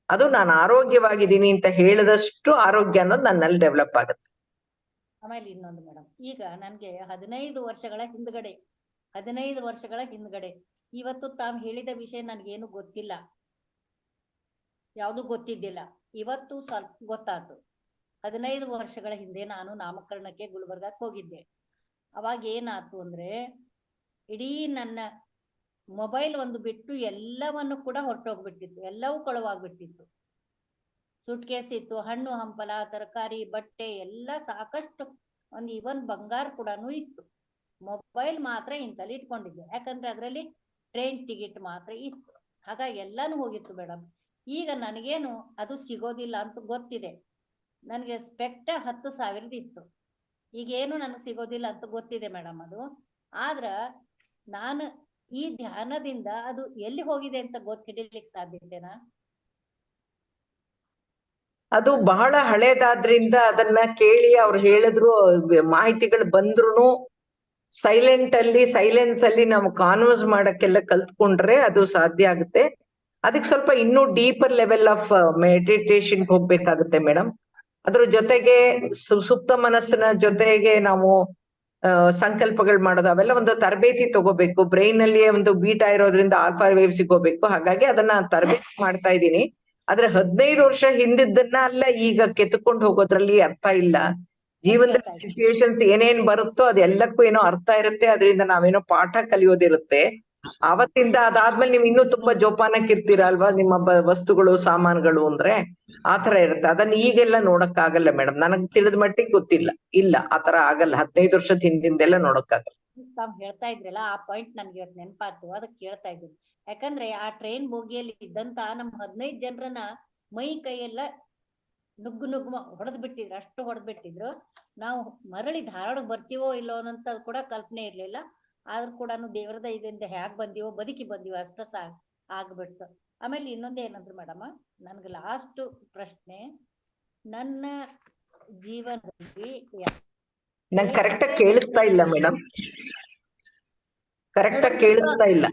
ಅದು ನಾನು ಆರೋಗ್ಯವಾಗಿದ್ದೀನಿ ಅಂತ ಹೇಳಿದಷ್ಟು ಆರೋಗ್ಯ ಅನ್ನೋದು ನನ್ನಲ್ಲಿ ಡೆವಲಪ್ ಆಗುತ್ತೆ. ಆಮೇಲೆ ಇನ್ನೊಂದು ಮೇಡಮ್, ಈಗ ನನ್ಗೆ 15 ವರ್ಷಗಳ ಹಿಂದ್ಗಡೆ ಇವತ್ತು ತಾವು ಹೇಳಿದ ವಿಷಯ ನನ್ಗೇನು ಗೊತ್ತಿಲ್ಲ, ಯಾವುದು ಗೊತ್ತಿದ್ದಿಲ್ಲ. ಇವತ್ತು ಸ್ವಲ್ಪ ಗೊತ್ತಾಯ್ತು. 15 ವರ್ಷಗಳ ಹಿಂದೆ ನಾನು ನಾಮಕರಣಕ್ಕೆ ಗುಲ್ಬರ್ಗಕ್ಕೆ ಹೋಗಿದ್ದೆ. ಅವಾಗ ಏನಾಯ್ತು ಅಂದ್ರೆ, ಇಡೀ ನನ್ನ ಮೊಬೈಲ್ ಒಂದು ಬಿಟ್ಟು ಎಲ್ಲವನ್ನು ಕೂಡ ಹೊರಟೋಗ್ಬಿಟ್ಟಿತ್ತು, ಎಲ್ಲವೂ ಕಳುವಾಗ್ಬಿಟ್ಟಿತ್ತು. ಸೂಟ್ ಕೇಸ್ ಇತ್ತು, ಹಣ್ಣು ಹಂಪಲ, ತರಕಾರಿ, ಬಟ್ಟೆ ಎಲ್ಲ ಸಾಕಷ್ಟು, ಒಂದು ಇವನ್ ಬಂಗಾರ ಕೂಡ ಇತ್ತು. ಮೊಬೈಲ್ ಮಾತ್ರ ಇಂತಲ್ಲಿ ಇಟ್ಕೊಂಡಿದ್ದೆ, ಯಾಕಂದ್ರೆ ಅದರಲ್ಲಿ ಟ್ರೈನ್ ಟಿಕೆಟ್ ಮಾತ್ರ ಇತ್ತು. ಹಾಗಾಗಿ ಎಲ್ಲಾನು ಹೋಗಿತ್ತು ಮೇಡಮ್. ಈಗ ನನಗೇನು ಅದು ಸಿಗೋದಿಲ್ಲ ಅಂತ ಗೊತ್ತಿದೆ. ನನಗೆ ಸ್ಪೆಕ್ಟ 10,000 ಇತ್ತು. ಈಗೇನು ನನಗೆ ಸಿಗೋದಿಲ್ಲ ಅಂತ ಗೊತ್ತಿದೆ ಮೇಡಮ್. ಅದು ಆದ್ರ ನಾನು ಈ ಧ್ಯಾನದಿಂದ ಅದು ಎಲ್ಲಿ ಹೋಗಿದೆ ಅಂತ ಹಿಡಿಲಿಕ್ಕೆ ಸಾಧ್ಯತೆನಾ? ಅದು ಬಹಳ ಹಳೇದಾದ್ರಿಂದ ಅದನ್ನ ಕೇಳಿ ಅವ್ರು ಹೇಳಿದ್ರು ಮಾಹಿತಿಗಳು ಬಂದ್ರು ಸೈಲೆನ್ಸ್ ಅಲ್ಲಿ ನಾವು ಕಾನ್ವರ್ಸ್ ಮಾಡಕ್ಕೆಲ್ಲ ಕಲ್ತ್ಕೊಂಡ್ರೆ ಅದು ಸಾಧ್ಯ ಆಗುತ್ತೆ. ಅದಕ್ಕೆ ಸ್ವಲ್ಪ ಇನ್ನೂ ಡೀಪರ್ ಲೆವೆಲ್ ಆಫ್ ಮೆಡಿಟೇಷನ್ ಹೋಗ್ಬೇಕಾಗುತ್ತೆ ಮೇಡಮ್. ಅದ್ರ ಜೊತೆಗೆ ಸುಪ್ತ ಮನಸ್ಸಿನ ಜೊತೆಗೆ ನಾವು ಸಂಕಲ್ಪಗಳು ಮಾಡೋದು ಅವೆಲ್ಲ ಒಂದು ತರಬೇತಿ ತಗೋಬೇಕು. ಬ್ರೈನ್ ಅಲ್ಲಿ ಒಂದು ಬೀಟಾ ಇರೋದ್ರಿಂದ ಆಲ್ಫಾ ವೇವ್ ಸಿಗೋಬೇಕು. ಹಾಗಾಗಿ ಅದನ್ನ ತರಬೇತಿ ಮಾಡ್ತಾ ಇದ್ದೀನಿ. ಆದ್ರೆ 15 ವರ್ಷ ಹಿಂದಿದ್ದನ್ನ ಅಲ್ಲ ಈಗ ಕೆತ್ಕೊಂಡು ಹೋಗೋದ್ರಲ್ಲಿ ಅರ್ಥ ಇಲ್ಲ. ಜೀವನದಲ್ಲಿ ಸಿಚುವೇಶನ್ಸ್ ಏನೇನ್ ಬರುತ್ತೋ ಅದೆಲ್ಲಕ್ಕೂ ಏನೋ ಅರ್ಥ ಇರುತ್ತೆ. ಅದರಿಂದ ನಾವೇನೋ ಪಾಠ ಕಲಿಯೋದಿರುತ್ತೆ. ಆವತ್ತಿಂದ ಅದಾದ್ಮೇಲೆ ನೀವು ಇನ್ನೂ ತುಂಬಾ ಜೋಪಾನಕ್ಕಿರ್ತೀರ ಅಲ್ವಾ, ನಿಮ್ಮ ವಸ್ತುಗಳು ಸಾಮಾನುಗಳು ಅಂದ್ರೆ ಆತರ ಇರುತ್ತೆ. ಅದನ್ನ ಈಗೆಲ್ಲ ನೋಡಕ್ ಆಗಲ್ಲ ಮೇಡಮ್. ನನಗ್ ತಿಳಿದ ಮಟ್ಟಿಗೆ ಗೊತ್ತಿಲ್ಲ. ಇಲ್ಲ ಆತರ ಆಗಲ್ಲ. 15 ವರ್ಷದ ಹಿಂದಿಂದೆಲ್ಲ ನೋಡಕ್ಕಾಗಲ್ಲ. ತಾವ್ ಹೇಳ್ತಾ ಇದ್ರಲ್ಲ ಆ ಪಾಯಿಂಟ್ ನನ್ಗೆ ಇವತ್ತು ನೆನಪಾತು, ಅದಕ್ಕೆ ಕೇಳ್ತಾ ಇದ್ದೀನಿ. ಯಾಕಂದ್ರೆ ಆ ಟ್ರೈನ್ ಬೋಗಿಯಲ್ಲಿ ಇದ್ದಂತ ನಮ್ 15 ಜನರನ್ನ ಮೈ ಕೈಯೆಲ್ಲ ನುಗ್ಗು ಹೊಡೆದ್ ಬಿಟ್ಟಿದ್ರು, ಅಷ್ಟು ಹೊಡೆದ್ ಬಿಟ್ಟಿದ್ರು. ನಾವು ಮರಳಿ ಧಾರವಾಡ ಬರ್ತೀವೋ ಇಲ್ಲೋ ಅನ್ನೋಂತ ಕೂಡ ಕಲ್ಪನೆ ಇರ್ಲಿಲ್ಲ. ಆದ್ರೂ ಕೂಡ ದೇವರದ ಇದರಿಂದ ಹ್ಯಾಗ್ ಬಂದೀವೋ ಬದುಕಿ ಬಂದೀವೋ ಅಷ್ಟ ಆಗ್ಬಿಡ್ತು. ಆಮೇಲೆ ಇನ್ನೊಂದೇನಂದ್ರು ಮೇಡಮ್, ನನ್ಗೆ ಲಾಸ್ಟ್ ಪ್ರಶ್ನೆ, ನನ್ನ ಜೀವನದಲ್ಲಿ ನಂಗೆ ಕರೆಕ್ಟಾಗಿ ಕೇಳಿಸ್ತಾ ಇಲ್ಲ ಮೇಡಮ್. ಕರೆಕ್ಟಾಗಿ ಕೇಳಿಸ್ತಾ ಇಲ್ಲ.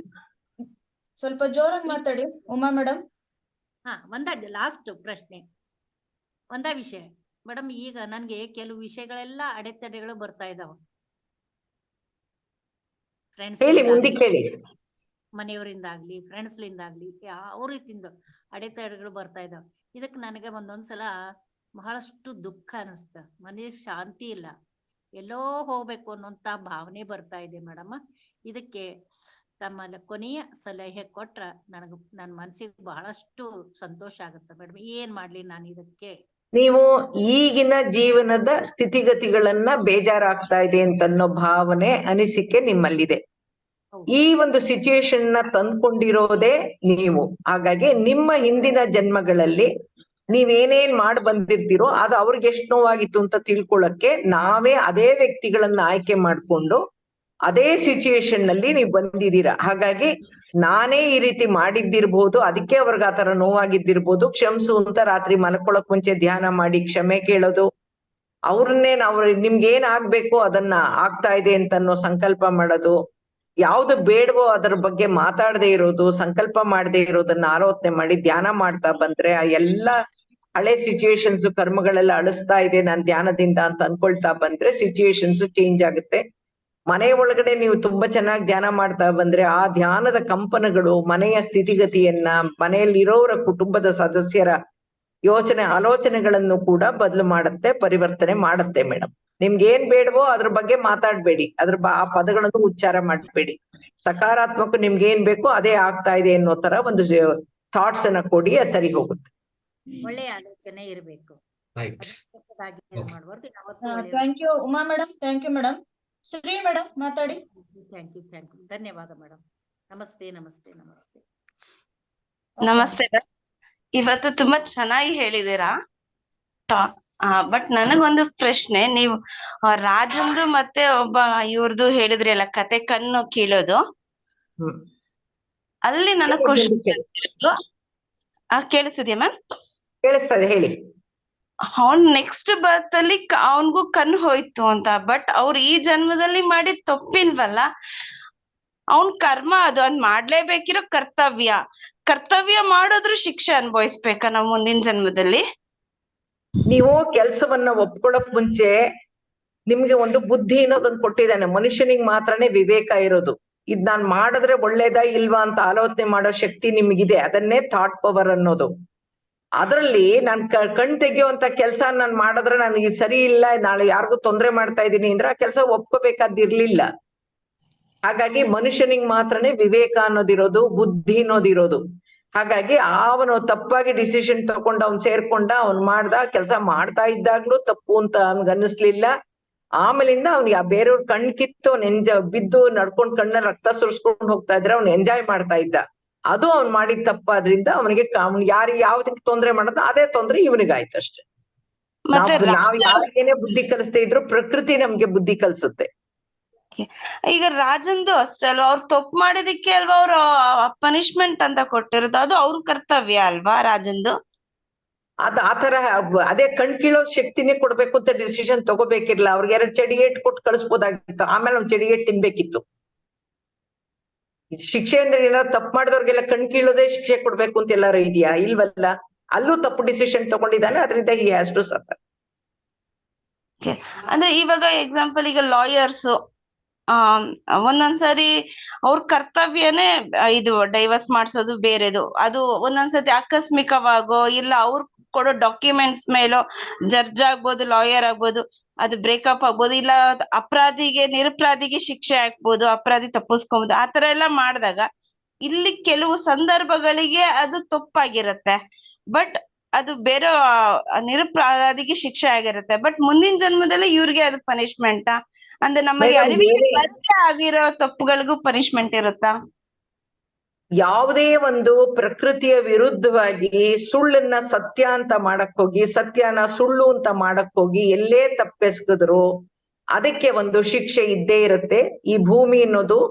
ಸ್ವಲ್ಪ ಜೋರಾಗಿ ಮಾತಾಡಿ ಉಮಾ ಮೇಡಮ್. ಲಾಸ್ಟ್ ಪ್ರಶ್ನೆ, ಒಂದೇ ವಿಷಯ ಮೇಡಮ್. ಈಗ ನನ್ಗೆ ಕೆಲವು ವಿಷಯಗಳೆಲ್ಲ ಅಡೆತಡೆಗಳು ಬರ್ತಾ ಇದಾವ. ಫ್ರೆಂಡ್ಸ್ ಹೇಳಿ, ಮುಂದಕ್ಕೆ ಹೇಳಿ. ಮನೆಯವರಿಂದಾಗ್ಲಿ ಫ್ರೆಂಡ್ಸ್ಲಿಂದಾಗ್ಲಿ ಯಾವ ರೀತಿಯಿಂದ ಅಡೆತಡೆಗಳು ಬರ್ತಾ ಇದಾವ. ಇದಕ್ಕೆ ನನಗೆ ಒಂದೊಂದ್ಸಲ ಬಹಳಷ್ಟು ದುಃಖ ಅನಿಸ್ತ, ಮನೆಗೆ ಶಾಂತಿ ಇಲ್ಲ, ಎಲ್ಲೋ ಹೋಗ್ಬೇಕು ಅನ್ನೋಂತ ಭಾವನೆ ಬರ್ತಾ ಇದೆ ಮೇಡಮ್. ಇದಕ್ಕೆ ತಮ್ಮ ಕೊನೆಯ ಸಲಹೆ ಕೊಟ್ರ ನನ್ನ ಮನಸ್ಸಿಗೆ ಬಹಳಷ್ಟು ಸಂತೋಷ ಆಗುತ್ತೆ ಮೇಡಮ್. ಏನ್ ಮಾಡ್ಲಿ ನಾನು ಇದಕ್ಕೆ? ನೀವು ಈಗಿನ ಜೀವನದ ಸ್ಥಿತಿಗತಿಗಳನ್ನ ಬೇಜಾರಾಗ್ತಾ ಇದೆ ಅಂತ ಅನ್ನೋ ಭಾವನೆ ಅನಿಸಿಕೆ ನಿಮ್ಮಲ್ಲಿದೆ. ಈ ಒಂದು ಸಿಚುಯೇಷನ್ ನ ತಂದ್ಕೊಂಡಿರೋದೇ ನೀವು. ಹಾಗಾಗಿ ನಿಮ್ಮ ಹಿಂದಿನ ಜನ್ಮಗಳಲ್ಲಿ ನೀವೇನೇನ್ ಮಾಡಿ ಬಂದಿರ್ತೀರೋ ಅದು ಅವ್ರಿಗೆ ಎಷ್ಟು ನೋವಾಗಿತ್ತು ಅಂತ ತಿಳ್ಕೊಳಕ್ಕೆ ನಾವೇ ಅದೇ ವ್ಯಕ್ತಿಗಳನ್ನ ಆಯ್ಕೆ ಮಾಡ್ಕೊಂಡು ಅದೇ ಸಿಚುಯೇಷನ್ ನಲ್ಲಿ ನೀವು ಬಂದಿದ್ದೀರಾ. ಹಾಗಾಗಿ ನಾನೇ ಈ ರೀತಿ ಮಾಡಿದ್ದಿರ್ಬೋದು, ಅದಕ್ಕೆ ಅವ್ರಿಗೆ ಆತರ ನೋವಾಗಿದ್ದಿರ್ಬೋದು. ಕ್ಷಮಿಸು ಅಂತ ರಾತ್ರಿ ಮಲ್ಕೊಳಕ್ ಮುಂಚೆ ಧ್ಯಾನ ಮಾಡಿ ಕ್ಷಮೆ ಕೇಳೋದು, ಅವ್ರನ್ನೇ ನಾವು ನಿಮ್ಗೆ ಏನ್ ಆಗ್ಬೇಕು ಅದನ್ನ ಆಗ್ತಾ ಇದೆ ಅಂತ ಅನ್ನೋ ಸಂಕಲ್ಪ ಮಾಡೋದು, ಯಾವ್ದು ಬೇಡವೋ ಅದರ ಬಗ್ಗೆ ಮಾತಾಡದೆ ಇರೋದು, ಸಂಕಲ್ಪ ಮಾಡದೆ ಇರೋದನ್ನ ಆಲೋಚನೆ ಮಾಡಿ ಧ್ಯಾನ ಮಾಡ್ತಾ ಬಂದ್ರೆ ಆ ಎಲ್ಲಾ ಹಳೆ ಸಿಚುಯೇಷನ್ಸ್ ಕರ್ಮಗಳೆಲ್ಲ ಅಳಿಸ್ತಾ ಇದೆ ನಾನ್ ಧ್ಯಾನದಿಂದ ಅಂತ ಅನ್ಕೊಳ್ತಾ ಬಂದ್ರೆ ಸಿಚುಯೇಷನ್ಸ್ ಚೇಂಜ್ ಆಗುತ್ತೆ. ಮನೆ ಒಳಗಡೆ ನೀವು ತುಂಬಾ ಚೆನ್ನಾಗಿ ಧ್ಯಾನ ಮಾಡ್ತಾ ಬಂದ್ರೆ ಆ ಧ್ಯಾನದ ಕಂಪನಗಳು ಮನೆಯ ಸ್ಥಿತಿಗತಿಯನ್ನ, ಮನೆಯಲ್ಲಿರೋರ ಕುಟುಂಬದ ಸದಸ್ಯರ ಆಲೋಚನೆಗಳನ್ನು ಕೂಡ ಬದಲು ಮಾಡುತ್ತೆ, ಪರಿವರ್ತನೆ ಮಾಡುತ್ತೆ ಮೇಡಮ್. ನಿಮ್ಗೆ ಏನ್ ಬೇಡವೋ ಅದ್ರ ಬಗ್ಗೆ ಮಾತಾಡ್ಬೇಡಿ, ಆ ಪದಗಳನ್ನು ಉಚ್ಚಾರ ಮಾಡಬೇಡಿ. ಸಕಾರಾತ್ಮಕ ನಿಮ್ಗೆ ಏನ್ ಬೇಕೋ ಅದೇ ಆಗ್ತಾ ಇದೆ ಅನ್ನೋ ತರ ಒಂದು ಥಾಟ್ಸ್ ಅನ್ನ ಕೊಡಿ, ಅದು ಸರಿ ಹೋಗುತ್ತೆ. ಒಳ್ಳೆಯ ಆಲೋಚನೆ ಇರಬೇಕು. Thank you Uma madam. Thank you madam. Shri madam ಮಾತಾಡಿ. Thank you. ಧನ್ಯವಾದ ಮೇಡಮ್. ನಮಸ್ತೆ ನಮಸ್ತೆ ನಮಸ್ತೆ ನಮಸ್ತೆ. ಇವತ್ತು ತುಂಬಾ ಚೆನ್ನಾಗಿ ಹೇಳಿದೀರಾ. ಬಟ್ ನನಗೊಂದು ಪ್ರಶ್ನೆ, ನೀವು ರಾಜಂದು ಮತ್ತೆ ಒಬ್ಬ ಇವ್ರದ್ದು ಹೇಳಿದ್ರಿ ಅಲ್ಲ ಕತೆ ಕಣ್ಣು ಕೀಳೋದು, ಅಲ್ಲಿ ನನಗ್ ಕ್ವಶನ್ ಕೇಳಿಸ್ತಿದ್ಯಾ ಮ್ಯಾಮ್? ಕೇಳಿಸ್ತದೆ, ಹೇಳಿ. ಅವ್ನ್ ನೆಕ್ಸ್ಟ್ ಬರ್ತ್ ಅಲ್ಲಿ ಅವನ್ಗೂ ಕಣ್ಣು ಹೋಯ್ತು ಅಂತ, ಬಟ್ ಅವ್ರು ಈ ಜನ್ಮದಲ್ಲಿ ಮಾಡಿದ್ ತಪ್ಪಿಲ್ವಲ್ಲ, ಅವನ್ ಕರ್ಮ ಅದು, ಅದ್ ಮಾಡ್ಲೇಬೇಕಿರೋ ಕರ್ತವ್ಯ ಮಾಡೋದ್ರು ಶಿಕ್ಷೆ ಅನುಭವಿಸ್ಬೇಕಾ ನಾವ್ ಮುಂದಿನ ಜನ್ಮದಲ್ಲಿ? ನೀವು ಕೆಲ್ಸವನ್ನ ಒಪ್ಕೊಳಕ್ ಮುಂಚೆ ನಿಮ್ಗೆ ಒಂದು ಬುದ್ಧಿ ಅನ್ನೋದನ್ನ ಕೊಟ್ಟಿದ್ದಾನೆ. ಮನುಷ್ಯನಿಗೆ ಮಾತ್ರನೇ ವಿವೇಕ ಇರೋದು. ಇದ್ ನಾನ್ ಮಾಡಿದ್ರೆ ಒಳ್ಳೇದಾ ಇಲ್ವಾ ಅಂತ ಆಲೋಚನೆ ಮಾಡೋ ಶಕ್ತಿ ನಿಮ್ಗಿದೆ. ಅದನ್ನೇ ಥಾಟ್ ಪವರ್ ಅನ್ನೋದು. ಅದ್ರಲ್ಲಿ ನಾನ್ ಕಣ್ ತೆಗಿಯುವಂತ ಕೆಲ್ಸ ನಾನ್ ಮಾಡಿದ್ರೆ ನನಗೆ ಸರಿ ಇಲ್ಲ, ನಾಳೆ ಯಾರಿಗೂ ತೊಂದ್ರೆ ಮಾಡ್ತಾ ಇದೀನಿ ಅಂದ್ರೆ ಆ ಕೆಲಸ ಒಪ್ಕೋಬೇಕಾದಿರ್ಲಿಲ್ಲ. ಹಾಗಾಗಿ ಮನುಷ್ಯನಿಗೆ ಮಾತ್ರನೇ ವಿವೇಕ ಅನ್ನೋದಿರೋದು, ಬುದ್ಧಿ ಅನ್ನೋದಿರೋದು. ಹಾಗಾಗಿ ಅವನು ತಪ್ಪಾಗಿ ಡಿಸಿಷನ್ ತಗೊಂಡು ಅವ್ನ್ ಸೇರ್ಕೊಂಡ, ಅವ್ನ್ ಮಾಡ್ದ, ಕೆಲಸ ಮಾಡ್ತಾ ಇದ್ದಾಗ್ಲೂ ತಪ್ಪು ಅಂತ ಅವ್ನ್ಗೆ ಅನ್ನಿಸ್ಲಿಲ್ಲ. ಆಮೇಲಿಂದ ಅವ್ನಿಗೆ ಬೇರೆಯವ್ರ ಕಣ್ ಕಿತ್ತು ಅವ್ನ್ ಬಿದ್ದು ನಡ್ಕೊಂಡ್ ಕಣ್ಣಲ್ಲಿ ರಕ್ತ ಸುರಿಸ್ಕೊಂಡು ಹೋಗ್ತಾ ಇದ್ರೆ ಅವ್ನು ಎಂಜಾಯ್ ಮಾಡ್ತಾ ಇದ್ದ. ಅದು ಅವ್ನ್ ಮಾಡಿದ ತಪ್ಪಾದ್ರಿಂದ ಅವನಿಗೆ ಯಾವ್ದಕ್ಕೆ ತೊಂದ್ರೆ ಮಾಡೋದು ಅದೇ ತೊಂದ್ರೆ ಇವನಿಗಾಯ್ತು ಅಷ್ಟೇ. ನಾವ್ ಯಾರಿಗೇನೆ ಬುದ್ಧಿ ಕಲಿಸ್ತಾ ಇದ್ರು ಪ್ರಕೃತಿ ನಮ್ಗೆ ಬುದ್ಧಿ ಕಲಿಸುತ್ತೆ. ಈಗ ರಾಜಂದು ಅಷ್ಟೇ ಅಲ್ವಾ, ಅವ್ರು ತಪ್ಪು ಮಾಡಿದಕ್ಕೆ ಅಲ್ವಾ ಅವ್ರು ಪನಿಷ್ಮೆಂಟ್ ಅಂತ ಕೊಟ್ಟಿರೋದು, ಅದು ಅವ್ರ ಕರ್ತವ್ಯ ಅಲ್ವಾ ರಾಜಂದು? ಆತರ ಅದೇ ಕಣ್ಕೀಳೋ ಶಕ್ತಿನೇ ಕೊಡ್ಬೇಕು ಅಂತ ಡಿಸಿಷನ್ ತಗೋಬೇಕಿರ್ಲಿಲ್ಲ. ಅವ್ರಿಗೆ 2 ಚಡಿಗೇಟ್ ಕೊಟ್ಟು ಕಳಿಸ್ಬೋದಾಗಿತ್ತು, ಆಮೇಲೆ ಒಂದ್ ಚಡಿಗೇಟ್ ತಿನ್ಬೇಕಿತ್ತು. ಶಿಕ್ಷೆ ಅಂದ್ರೆ ಏನಾದ್ರು ತಪ್ಪು ಮಾಡಿದವ್ರಿಗೆಲ್ಲ ಕಣ್ಕೀಳೋದೇ ಶಿಕ್ಷೆ ಕೊಡ್ಬೇಕು ಅಂತ ಎಲ್ಲಾರು ಇದೆಯಾ? ಇಲ್ವಲ್ಲ. ಅಲ್ಲೂ ತಪ್ಪು ಡಿಸಿಷನ್ ತಗೊಂಡಿದ್ದಾನೆ, ಅದರಿಂದ ಹಿ ಹ್ಯಾಸ್ ಟು ಸಫರ್. ಅಂದ್ರೆ ಇವಾಗ ಎಕ್ಸಾಂಪಲ್ ಈಗ ಲಾಯರ್ಸ್ ಒಂದೊಂದ್ಸರಿ ಅವ್ರ ಕರ್ತವ್ಯನೇ ಇದು ಡೈವರ್ಸ್ ಮಾಡ್ಸೋದು ಬೇರೆದು. ಅದು ಒಂದೊಂದ್ಸತಿ ಆಕಸ್ಮಿಕವಾಗೋ ಇಲ್ಲ ಅವ್ರು ಕೊಡೋ ಡಾಕ್ಯುಮೆಂಟ್ಸ್ ಮೇಲೋ ಜಡ್ಜ್ ಆಗ್ಬೋದು, ಲಾಯರ್ ಆಗ್ಬೋದು, ಅದು ಬ್ರೇಕಪ್ ಆಗ್ಬೋದು, ಇಲ್ಲ ಅಪರಾಧಿಗೆ ನಿರಪರಾಧಿಗೆ ಶಿಕ್ಷೆ ಹಾಕ್ಬೋದು, ಅಪರಾಧಿ ತಪ್ಪಿಸ್ಕೊಬೋದು. ಆತರ ಎಲ್ಲ ಮಾಡಿದಾಗ ಇಲ್ಲಿ ಕೆಲವು ಸಂದರ್ಭಗಳಿಗೆ ಅದು ತಪ್ಪಾಗಿರುತ್ತೆ, ಬಟ್ ಅದು ಬೇರೆ ನಿರಪರಾಧಿಗೆ ಶಿಕ್ಷೆ ಆಗಿರುತ್ತೆ. ಬಟ್ ಮುಂದಿನ ಜನ್ಮದಲ್ಲಿ ಇವ್ರಿಗೆ ಅದು ಪನಿಷ್ಮೆಂಟ್ ಅಂದ್ರೆ ನಮಗೆ ಅರಿವಿಗೆ ಬರದೇ ಆಗಿರೋ ತಪ್ಪುಗಳಿಗೂ ಪನಿಷ್ಮೆಂಟ್ ಇರುತ್ತಾ? ಯಾವುದೇ ಒಂದು ಪ್ರಕೃತಿಯ ವಿರುದ್ಧವಾಗಿ ಸುಳ್ಳನ್ನ ಸತ್ಯ ಅಂತ ಮಾಡಕ್ ಹೋಗಿ, ಸತ್ಯನ ಸುಳ್ಳು ಅಂತ ಮಾಡಕ್ ಹೋಗಿ ಎಲ್ಲೇ ತಪ್ಪೆಸಗಿದ್ರು ಅದಕ್ಕೆ ಒಂದು ಶಿಕ್ಷೆ ಇದ್ದೇ ಇರುತ್ತೆ. ಈ ಭೂಮಿ ಅನ್ನೋದು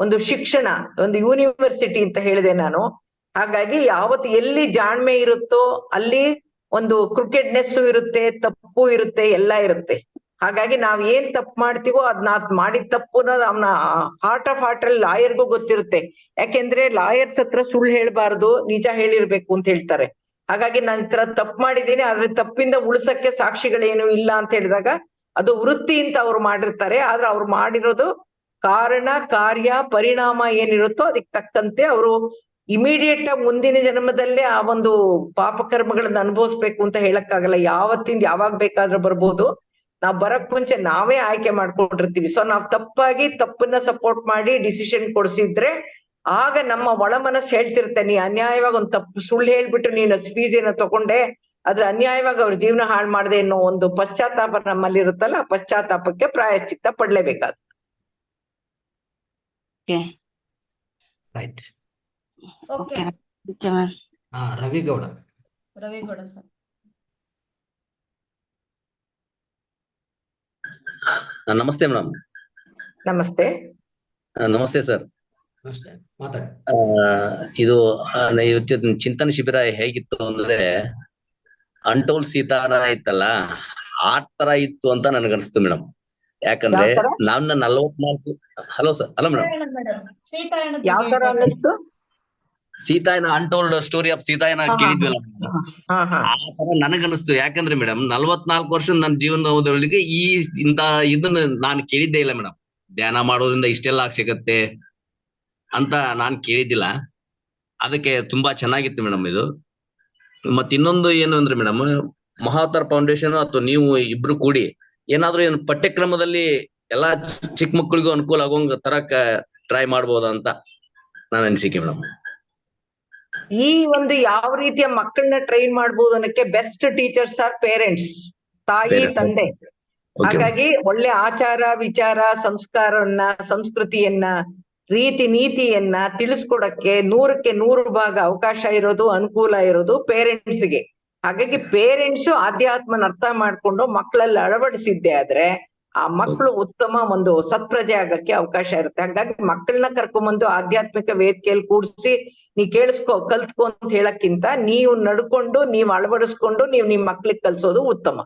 ಒಂದು ಶಿಕ್ಷಣ, ಒಂದು ಯೂನಿವರ್ಸಿಟಿ ಅಂತ ಹೇಳಿದೆ ನಾನು. ಹಾಗಾಗಿ ಯಾವತ್ತು ಎಲ್ಲಿ ಜಾಣ್ಮೆ ಇರುತ್ತೋ ಅಲ್ಲಿ ಒಂದು ಕ್ರಿಕೆಟ್ನೆಸ್ ಇರುತ್ತೆ, ತಪ್ಪು ಇರುತ್ತೆ, ಎಲ್ಲ ಇರುತ್ತೆ. ಹಾಗಾಗಿ ನಾವ್ ಏನ್ ತಪ್ಪು ಮಾಡ್ತೀವೋ ಅದನ್ನ ಮಾಡಿದ ತಪ್ಪು ಅನ್ನೋದು ಅವನ ಹಾರ್ಟ್ ಆಫ್ ಹಾರ್ಟ್ ಅಲ್ಲಿ ಲಾಯರ್ಗೂ ಗೊತ್ತಿರುತ್ತೆ. ಯಾಕೆಂದ್ರೆ ಲಾಯರ್ಸ್ ಹತ್ರ ಸುಳ್ಳು ಹೇಳ್ಬಾರ್ದು, ನಿಜ ಹೇಳಿರ್ಬೇಕು ಅಂತ ಹೇಳ್ತಾರೆ. ಹಾಗಾಗಿ ನಾನು ಈ ತರ ತಪ್ಪು ಮಾಡಿದ್ದೀನಿ, ಆದ್ರೆ ತಪ್ಪಿಂದ ಉಳ್ಸಕ್ಕೆ ಸಾಕ್ಷಿಗಳೇನು ಇಲ್ಲ ಅಂತ ಹೇಳಿದಾಗ ಅದು ವೃತ್ತಿ ಅಂತ ಅವ್ರು ಮಾಡಿರ್ತಾರೆ. ಆದ್ರೆ ಅವ್ರು ಮಾಡಿರೋದು ಕಾರಣ ಕಾರ್ಯ ಪರಿಣಾಮ ಏನಿರುತ್ತೋ ಅದಕ್ಕೆ ತಕ್ಕಂತೆ ಅವರು ಇಮಿಡಿಯೇಟ್ ಆಗಿ ಮುಂದಿನ ಜನ್ಮದಲ್ಲೇ ಆ ಒಂದು ಪಾಪಕರ್ಮಗಳನ್ನ ಅನುಭವಿಸ್ಬೇಕು ಅಂತ ಹೇಳಕ್ಕಾಗಲ್ಲ. ಯಾವತ್ತಿಂದ ಯಾವಾಗ ಬೇಕಾದ್ರೂ ಬರ್ಬೋದು. ನಾವ್ ಬರಕ್ ಮುಂಚೆ ನಾವೇ ಆಯ್ಕೆ ಮಾಡ್ಕೊಂಡಿರ್ತೀವಿ. ಸೊ ನಾವ್ ತಪ್ಪಾಗಿ ತಪ್ಪನ್ನ ಸಪೋರ್ಟ್ ಮಾಡಿ ಡಿಸಿಷನ್ ಕೊಡ್ಸಿದ್ರೆ ಆಗ ನಮ್ಮ ಒಳ ಮನಸ್ಸು ಹೇಳ್ತಿರುತ್ತೆ, ನೀ ಅನ್ಯಾಯವಾಗಿ ಒಂದ್ ತಪ್ಪು ಸುಳ್ಳು ಹೇಳ್ಬಿಟ್ಟು ನೀನು ಫೀಸೇನ ತಗೊಂಡೆ, ಅದ್ರ ಅನ್ಯಾಯವಾಗಿ ಅವ್ರ ಜೀವನ ಹಾಳು ಮಾಡದೆ ಅನ್ನೋ ಒಂದು ಪಶ್ಚಾತ್ತಾಪ ನಮ್ಮಲ್ಲಿ ಇರುತ್ತಲ್ಲ, ಆ ಪಶ್ಚಾತ್ತಾಪಕ್ಕೆ ಪ್ರಾಯಶ್ಚಿತ್ತ ಪಡ್ಲೇಬೇಕಾದ. Right. Okay Ravigowda. Ravigowda sir. ನಮಸ್ತೆ ಮೇಡಮ್. ನಮಸ್ತೆ. ನಮಸ್ತೆ ಸರ್. ನಮಸ್ತೆ, ಮಾತಾಡಿ. ಇದು ಇವತ್ತಿನ ಚಿಂತನ ಶಿಬಿರ ಹೇಗಿತ್ತು ಅಂದ್ರೆ ಅಂಟೋಲ್ ಸೀತಾನ ಇತ್ತಲ್ಲ, ಆ ತರ ಇತ್ತು ಅಂತ ನನ್ಗನ್ಸ್ತು ಮೇಡಮ್. ಯಾಕಂದ್ರೆ ನನ್ನ 44 ಹಲೋ ಸರ್. Hello madam. ಯಾವ ತರ ಅನ್ನಿಸ್ತು? ಸೀತಾಯನ ಅನ್ಟೋಲ್ಡ್ ಸ್ಟೋರಿ ಆಫ್ ಸೀತಾಯನ ಕೇಳಿದ್ವಲ್ಲ, ಆ ತರ ನನಗನ್ನಿಸ್ತು. ಯಾಕಂದ್ರೆ ಮೇಡಮ್ 44 ವರ್ಷ ನನ್ನ ಜೀವನದೊಳಗೆ ಇಂತ ಇದನ್ನ ನಾನು ಕೇಳಿದ್ದೇ ಇಲ್ಲ ಮೇಡಮ್. ಧ್ಯಾನ ಮಾಡೋದ್ರಿಂದ ಇಷ್ಟೆಲ್ಲ ಸಿಗತ್ತೆ ಅಂತ ನಾನ್ ಕೇಳಿದ್ದಿಲ್ಲ. ಅದಕ್ಕೆ ತುಂಬಾ ಚೆನ್ನಾಗಿತ್ತು ಮೇಡಮ್ ಇದು. ಮತ್ ಇನ್ನೊಂದು ಏನು ಅಂದ್ರೆ ಮೇಡಮ್, ಮಹಾವತಾರ್ ಫೌಂಡೇಶನ್ ಅಥವಾ ನೀವು ಇಬ್ರು ಕೂಡಿ ಏನಾದ್ರೂ ಏನು ಪಠ್ಯಕ್ರಮದಲ್ಲಿ ಎಲ್ಲಾ ಚಿಕ್ಕ ಮಕ್ಕಳಿಗೂ ಅನುಕೂಲ ಆಗೋಂಗ ತರಕ ಟ್ರೈ ಮಾಡ್ಬೋದ ಅಂತ ನನ್ನ ಅನಿಸಿಕೆ ಮೇಡಮ್. ಈ ಒಂದು ಯಾವ ರೀತಿಯ ಮಕ್ಕಳನ್ನ ಟ್ರೈನ್ ಮಾಡ್ಬೋದು ಅನ್ನಕ್ಕೆ ಬೆಸ್ಟ್ ಟೀಚರ್ಸ್ ಆರ್ ಪೇರೆಂಟ್ಸ್, ತಾಯಿ ತಂದೆ. ಹಾಗಾಗಿ ಒಳ್ಳೆ ಆಚಾರ ವಿಚಾರ ಸಂಸ್ಕಾರವನ್ನ ಸಂಸ್ಕೃತಿಯನ್ನ ರೀತಿ ನೀತಿಯನ್ನ ತಿಳಿಸ್ಕೊಡಕ್ಕೆ 100ಕ್ಕೆ 100 ಭಾಗ ಅವಕಾಶ ಇರೋದು, ಅನುಕೂಲ ಇರೋದು ಪೇರೆಂಟ್ಸ್ಗೆ. ಹಾಗಾಗಿ ಪೇರೆಂಟ್ಸ್ ಆಧ್ಯಾತ್ಮನ ಅರ್ಥ ಮಾಡ್ಕೊಂಡು ಮಕ್ಕಳಲ್ಲಿ ಅಳವಡಿಸಿದ್ದೆ ಆದ್ರೆ ಆ ಮಕ್ಕಳು ಉತ್ತಮ ಒಂದು ಸತ್ಪ್ರಜೆ ಆಗಕ್ಕೆ ಅವಕಾಶ ಇರುತ್ತೆ. ಹಾಗಾಗಿ ಮಕ್ಕಳನ್ನ ಕರ್ಕೊಂಡ್ಬಂದು ಆಧ್ಯಾತ್ಮಿಕ ವೇದಿಕೆಯಲ್ಲಿ ಕೂಡಿಸಿ ನೀ ಕಲ್ತ್ಕೊ ಅಂತ ಹೇಳಕ್ಕಿಂತ ನೀವು ನಡ್ಕೊಂಡು ನೀವ್ ಅಳವಡಿಸ್ಕೊಂಡು ನೀವು ನಿಮ್ ಮಕ್ಳಿಗೆ ಕಲ್ಸೋದು ಉತ್ತಮ.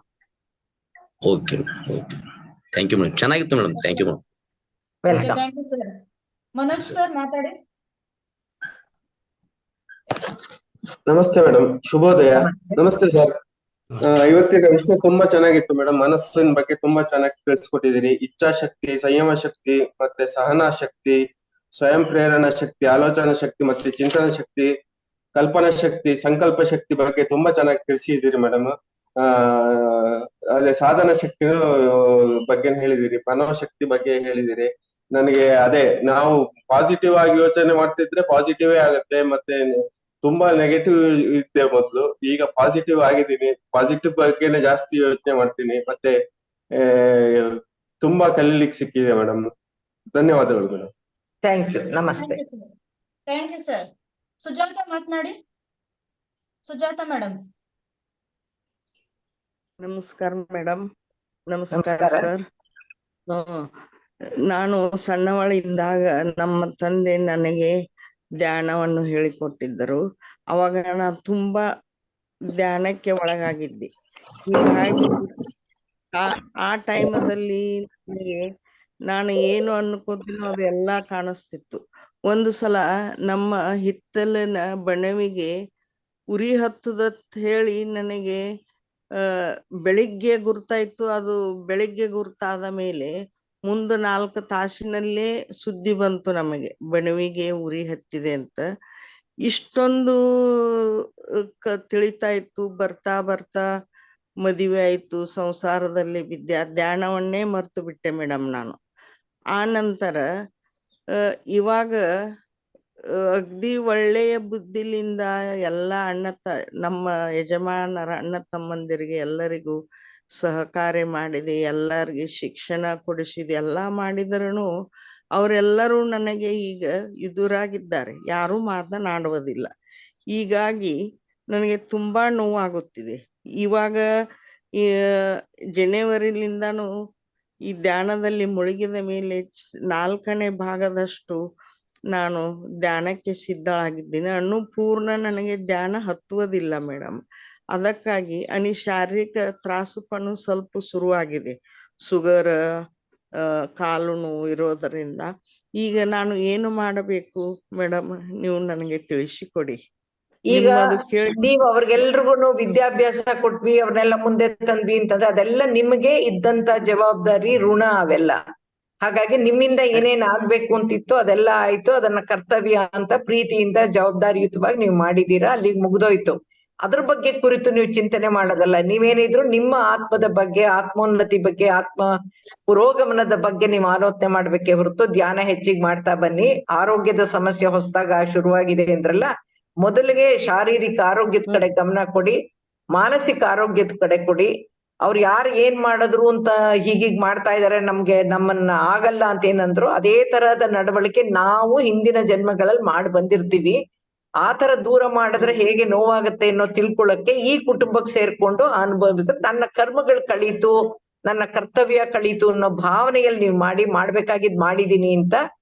Okay okay, thank you madam. ಚೆನ್ನಾಗಿತ್ತು madam, thank you madam. Welcome. Thank you sir. Manoj sir ಮಾತಾಡಿ. ನಮಸ್ತೆ ಮೇಡಮ್, ಶುಭೋದಯ. ನಮಸ್ತೆ ಸರ್. ಇವತ್ತಿನ ವಿಷಯ ತುಂಬಾ ಚೆನ್ನಾಗಿತ್ತು ಮೇಡಮ್. ಮನಸ್ಸಿನ ಬಗ್ಗೆ ತುಂಬಾ ಚೆನ್ನಾಗಿ ತಿಳಿಸ್ಕೊಟ್ಟಿದ್ದೀರಿ. ಇಚ್ಛಾಶಕ್ತಿ, ಸಂಯಮ ಶಕ್ತಿ, ಮತ್ತೆ ಸಹನಾ ಶಕ್ತಿ, ಸ್ವಯಂ ಪ್ರೇರಣಾ ಶಕ್ತಿ, ಆಲೋಚನಾ ಶಕ್ತಿ, ಮತ್ತೆ ಚಿಂತನ ಶಕ್ತಿ, ಕಲ್ಪನಾ ಶಕ್ತಿ, ಸಂಕಲ್ಪ ಶಕ್ತಿ ಬಗ್ಗೆ ತುಂಬಾ ಚೆನ್ನಾಗಿ ತಿಳಿಸಿದ್ದೀರಿ ಮೇಡಮ್. ಅದೇ ಸಾಧನ ಶಕ್ತಿ ಬಗ್ಗೆ ಹೇಳಿದಿರಿ, ಮನೋಶಕ್ತಿ ಬಗ್ಗೆ ಹೇಳಿದಿರಿ. ನನಗೆ ಅದೇ ನಾವು ಪಾಸಿಟಿವ್ ಆಗಿ ಯೋಚನೆ ಮಾಡ್ತಿದ್ರೆ ಪಾಸಿಟಿವೇ ಆಗುತ್ತೆ. ಮತ್ತೆ ತುಂಬಾ ನೆಗೆಟಿವ್ ಇದ್ದೆ ಮೊದ್ಲು, ಈಗ ಪಾಸಿಟಿವ್ ಆಗಿದ್ದೀನಿ. ಪಾಸಿಟಿವ್ ಬಗ್ಗೆನೆ ಜಾಸ್ತಿ ಯೋಚನೆ ಮಾಡ್ತೀನಿ. ಮತ್ತೆ ತುಂಬಾ ಕಲೀಲಿಕ್ಕೆ ಸಿಕ್ಕಿದೆ ಮೇಡಮ್. ಧನ್ಯವಾದಗಳು ಮೇಡಮ್. Thank you. ನಮಸ್ತೆ. Thank you sir. ಸುಜಾತ ಮಾತನಾಡಿ. ಸುಜಾತ ಮೇಡಮ್. ನಮಸ್ಕಾರ ಮೇಡಮ್. ನಮಸ್ಕಾರ ಸರ್. ನಾನು ಸಣ್ಣವಳಿದ್ದಾಗ ನಮ್ಮ ತಂದೆ ನನಗೆ ಧ್ಯಾನವನ್ನು ಹೇಳಿಕೊಟ್ಟಿದ್ದರು. ಅವಾಗ ನಾನು ತುಂಬಾ ಧ್ಯಾನಕ್ಕೆ ಒಳಗಾಗಿದ್ದೆ. ಹೀಗಾಗಿ ಆ ಟೈಮದಲ್ಲಿ ನನಗೆ ನಾನು ಏನು ಅನ್ಕೋತೀನೋ ಅದೆಲ್ಲಾ ಕಾಣಿಸ್ತಿತ್ತು. ಒಂದು ಸಲ ನಮ್ಮ ಹಿತ್ತಲಿನ ಬಣವಿಗೆ ಉರಿ ಹತ್ತದತ್ ಹೇಳಿ ನನಗೆ ಬೆಳಿಗ್ಗೆ ಗುರ್ತಾಯ್ತು. ಅದು ಬೆಳಿಗ್ಗೆ ಗುರ್ತಾದ ಮೇಲೆ ಮುಂದ 4 ತಾಸಿನಲ್ಲೇ ಸುದ್ದಿ ಬಂತು ನಮಗೆ, ಬಣವಿಗೆ ಉರಿ ಹತ್ತಿದೆ ಅಂತ. ಇಷ್ಟೊಂದು ತಿಳಿತಾ ಇತ್ತು. ಬರ್ತಾ ಬರ್ತಾ ಮದುವೆ ಆಯ್ತು, ಸಂಸಾರದಲ್ಲಿ ಧ್ಯಾನವನ್ನೇ ಮರ್ತು ಬಿಟ್ಟೆ ಮೇಡಮ್ ನಾನು. ಆ ನಂತರ ಇವಾಗ ಅಗ್ದಿ ಒಳ್ಳೆಯ ಬುದ್ಧಿಲಿಂದ ಎಲ್ಲಾ ನಮ್ಮ ಯಜಮಾನರ ಅಣ್ಣ ತಮ್ಮಂದಿರಿಗೆ ಎಲ್ಲರಿಗೂ ಸಹಕಾರ್ಯ ಮಾಡಿದೆ, ಎಲ್ಲರಿಗೆ ಶಿಕ್ಷಣ ಕೊಡಿಸಿದೆ, ಎಲ್ಲಾ ಮಾಡಿದರನು ಅವರೆಲ್ಲರೂ ನನಗೆ ಈಗ ಎದುರಾಗಿದ್ದಾರೆ, ಯಾರೂ ಮಾತನಾಡುವುದಿಲ್ಲ. ಹೀಗಾಗಿ ನನಗೆ ತುಂಬಾ ನೋವಾಗುತ್ತಿದೆ. ಇವಾಗ ಜನವರಿಲಿಂದಾನು ಈ ಧ್ಯಾನದಲ್ಲಿ ಮುಳುಗಿದ ಮೇಲೆ 4ನೇ ಭಾಗದಷ್ಟು ನಾನು ಧ್ಯಾನಕ್ಕೆ ಸಿದ್ಧಳಾಗಿದ್ದೀನಿ. ಪೂರ್ಣ ನನಗೆ ಧ್ಯಾನ ಹತ್ತುವುದಿಲ್ಲ ಮೇಡಮ್. ಅದಕ್ಕಾಗಿ ಶಾರೀರಿಕ ತ್ರಾಸುಪನು ಸ್ವಲ್ಪ ಶುರುವಾಗಿದೆ. ಶುಗರ್, ಕಾಲು ನೋವು ಇರೋದರಿಂದ ಈಗ ನಾನು ಏನು ಮಾಡಬೇಕು ಮೇಡಮ್, ನೀವು ನನಗೆ ತಿಳಿಸಿಕೊಡಿ. ಈಗ ನೀವು ಅವ್ರಿಗೆಲ್ರಿಗೂ ವಿದ್ಯಾಭ್ಯಾಸ ಕೊಟ್ವಿ, ಅವ್ರನ್ನೆಲ್ಲ ಮುಂದೆ ತಂದ್ವಿ ಅಂತಂದ್ರೆ ಅದೆಲ್ಲ ನಿಮ್ಗೆ ಇದ್ದಂತ ಜವಾಬ್ದಾರಿ, ಋಣ ಅವೆಲ್ಲ. ಹಾಗಾಗಿ ನಿಮ್ಮಿಂದ ಏನೇನ್ ಆಗ್ಬೇಕು ಅಂತಿತ್ತು ಅದೆಲ್ಲ ಆಯ್ತು. ಅದನ್ನ ಕರ್ತವ್ಯ ಅಂತ ಪ್ರೀತಿಯಿಂದ ಜವಾಬ್ದಾರಿಯುತವಾಗಿ ನೀವು ಮಾಡಿದೀರಾ, ಅಲ್ಲಿಗೆ ಮುಗ್ದೋಯ್ತು. ಅದ್ರ ಬಗ್ಗೆ ಕುರಿತು ನೀವು ಚಿಂತನೆ ಮಾಡೋದಲ್ಲ. ನೀವೇನಿದ್ರು ನಿಮ್ಮ ಆತ್ಮದ ಬಗ್ಗೆ, ಆತ್ಮೋನ್ನತಿ ಬಗ್ಗೆ, ಆತ್ಮ ಪುರೋಗಮನದ ಬಗ್ಗೆ ನೀವು ಆಲೋಚನೆ ಮಾಡ್ಬೇಕೇ ಹೊರತು ಧ್ಯಾನ ಹೆಚ್ಚಿಗೆ ಮಾಡ್ತಾ ಬನ್ನಿ. ಆರೋಗ್ಯದ ಸಮಸ್ಯೆ ಹೊಸದಾಗ ಶುರುವಾಗಿದೆ ಅಂದ್ರಲ್ಲ, ಮೊದಲಿಗೆ ಶಾರೀರಿಕ ಆರೋಗ್ಯದ ಕಡೆ ಗಮನ ಕೊಡಿ, ಮಾನಸಿಕ ಆರೋಗ್ಯದ ಕಡೆ ಕೊಡಿ. ಅವ್ರು ಯಾರು ಏನ್ ಮಾಡಿದ್ರು ಅಂತ ಹೀಗೀಗ್ ಮಾಡ್ತಾ ಇದಾರೆ, ನಮ್ಮನ್ನ ಆಗಲ್ಲ ಅಂತ ಏನಂದ್ರು, ಅದೇ ತರಹದ ನಡವಳಿಕೆ ನಾವು ಹಿಂದಿನ ಜನ್ಮಗಳಲ್ಲಿ ಮಾಡಿ ಬಂದಿರ್ತೀವಿ. ಆ ತರ ದೂರ ಮಾಡಿದ್ರೆ ಹೇಗೆ ನೋವಾಗತ್ತೆ ಅನ್ನೋ ತಿಳ್ಕೊಳಕ್ಕೆ ಈ ಕುಟುಂಬಕ್ಕೆ ಸೇರ್ಕೊಂಡು ಅನುಭವಿಸ, ನನ್ನ ಕರ್ಮಗಳು ಕಳೀತು, ನನ್ನ ಕರ್ತವ್ಯ ಕಳೀತು ಅನ್ನೋ ಭಾವನೆಯಲ್ಲಿ ನೀವು ಮಾಡ್ಬೇಕಾಗಿದ್ ಮಾಡಿದೀನಿ ಅಂತ.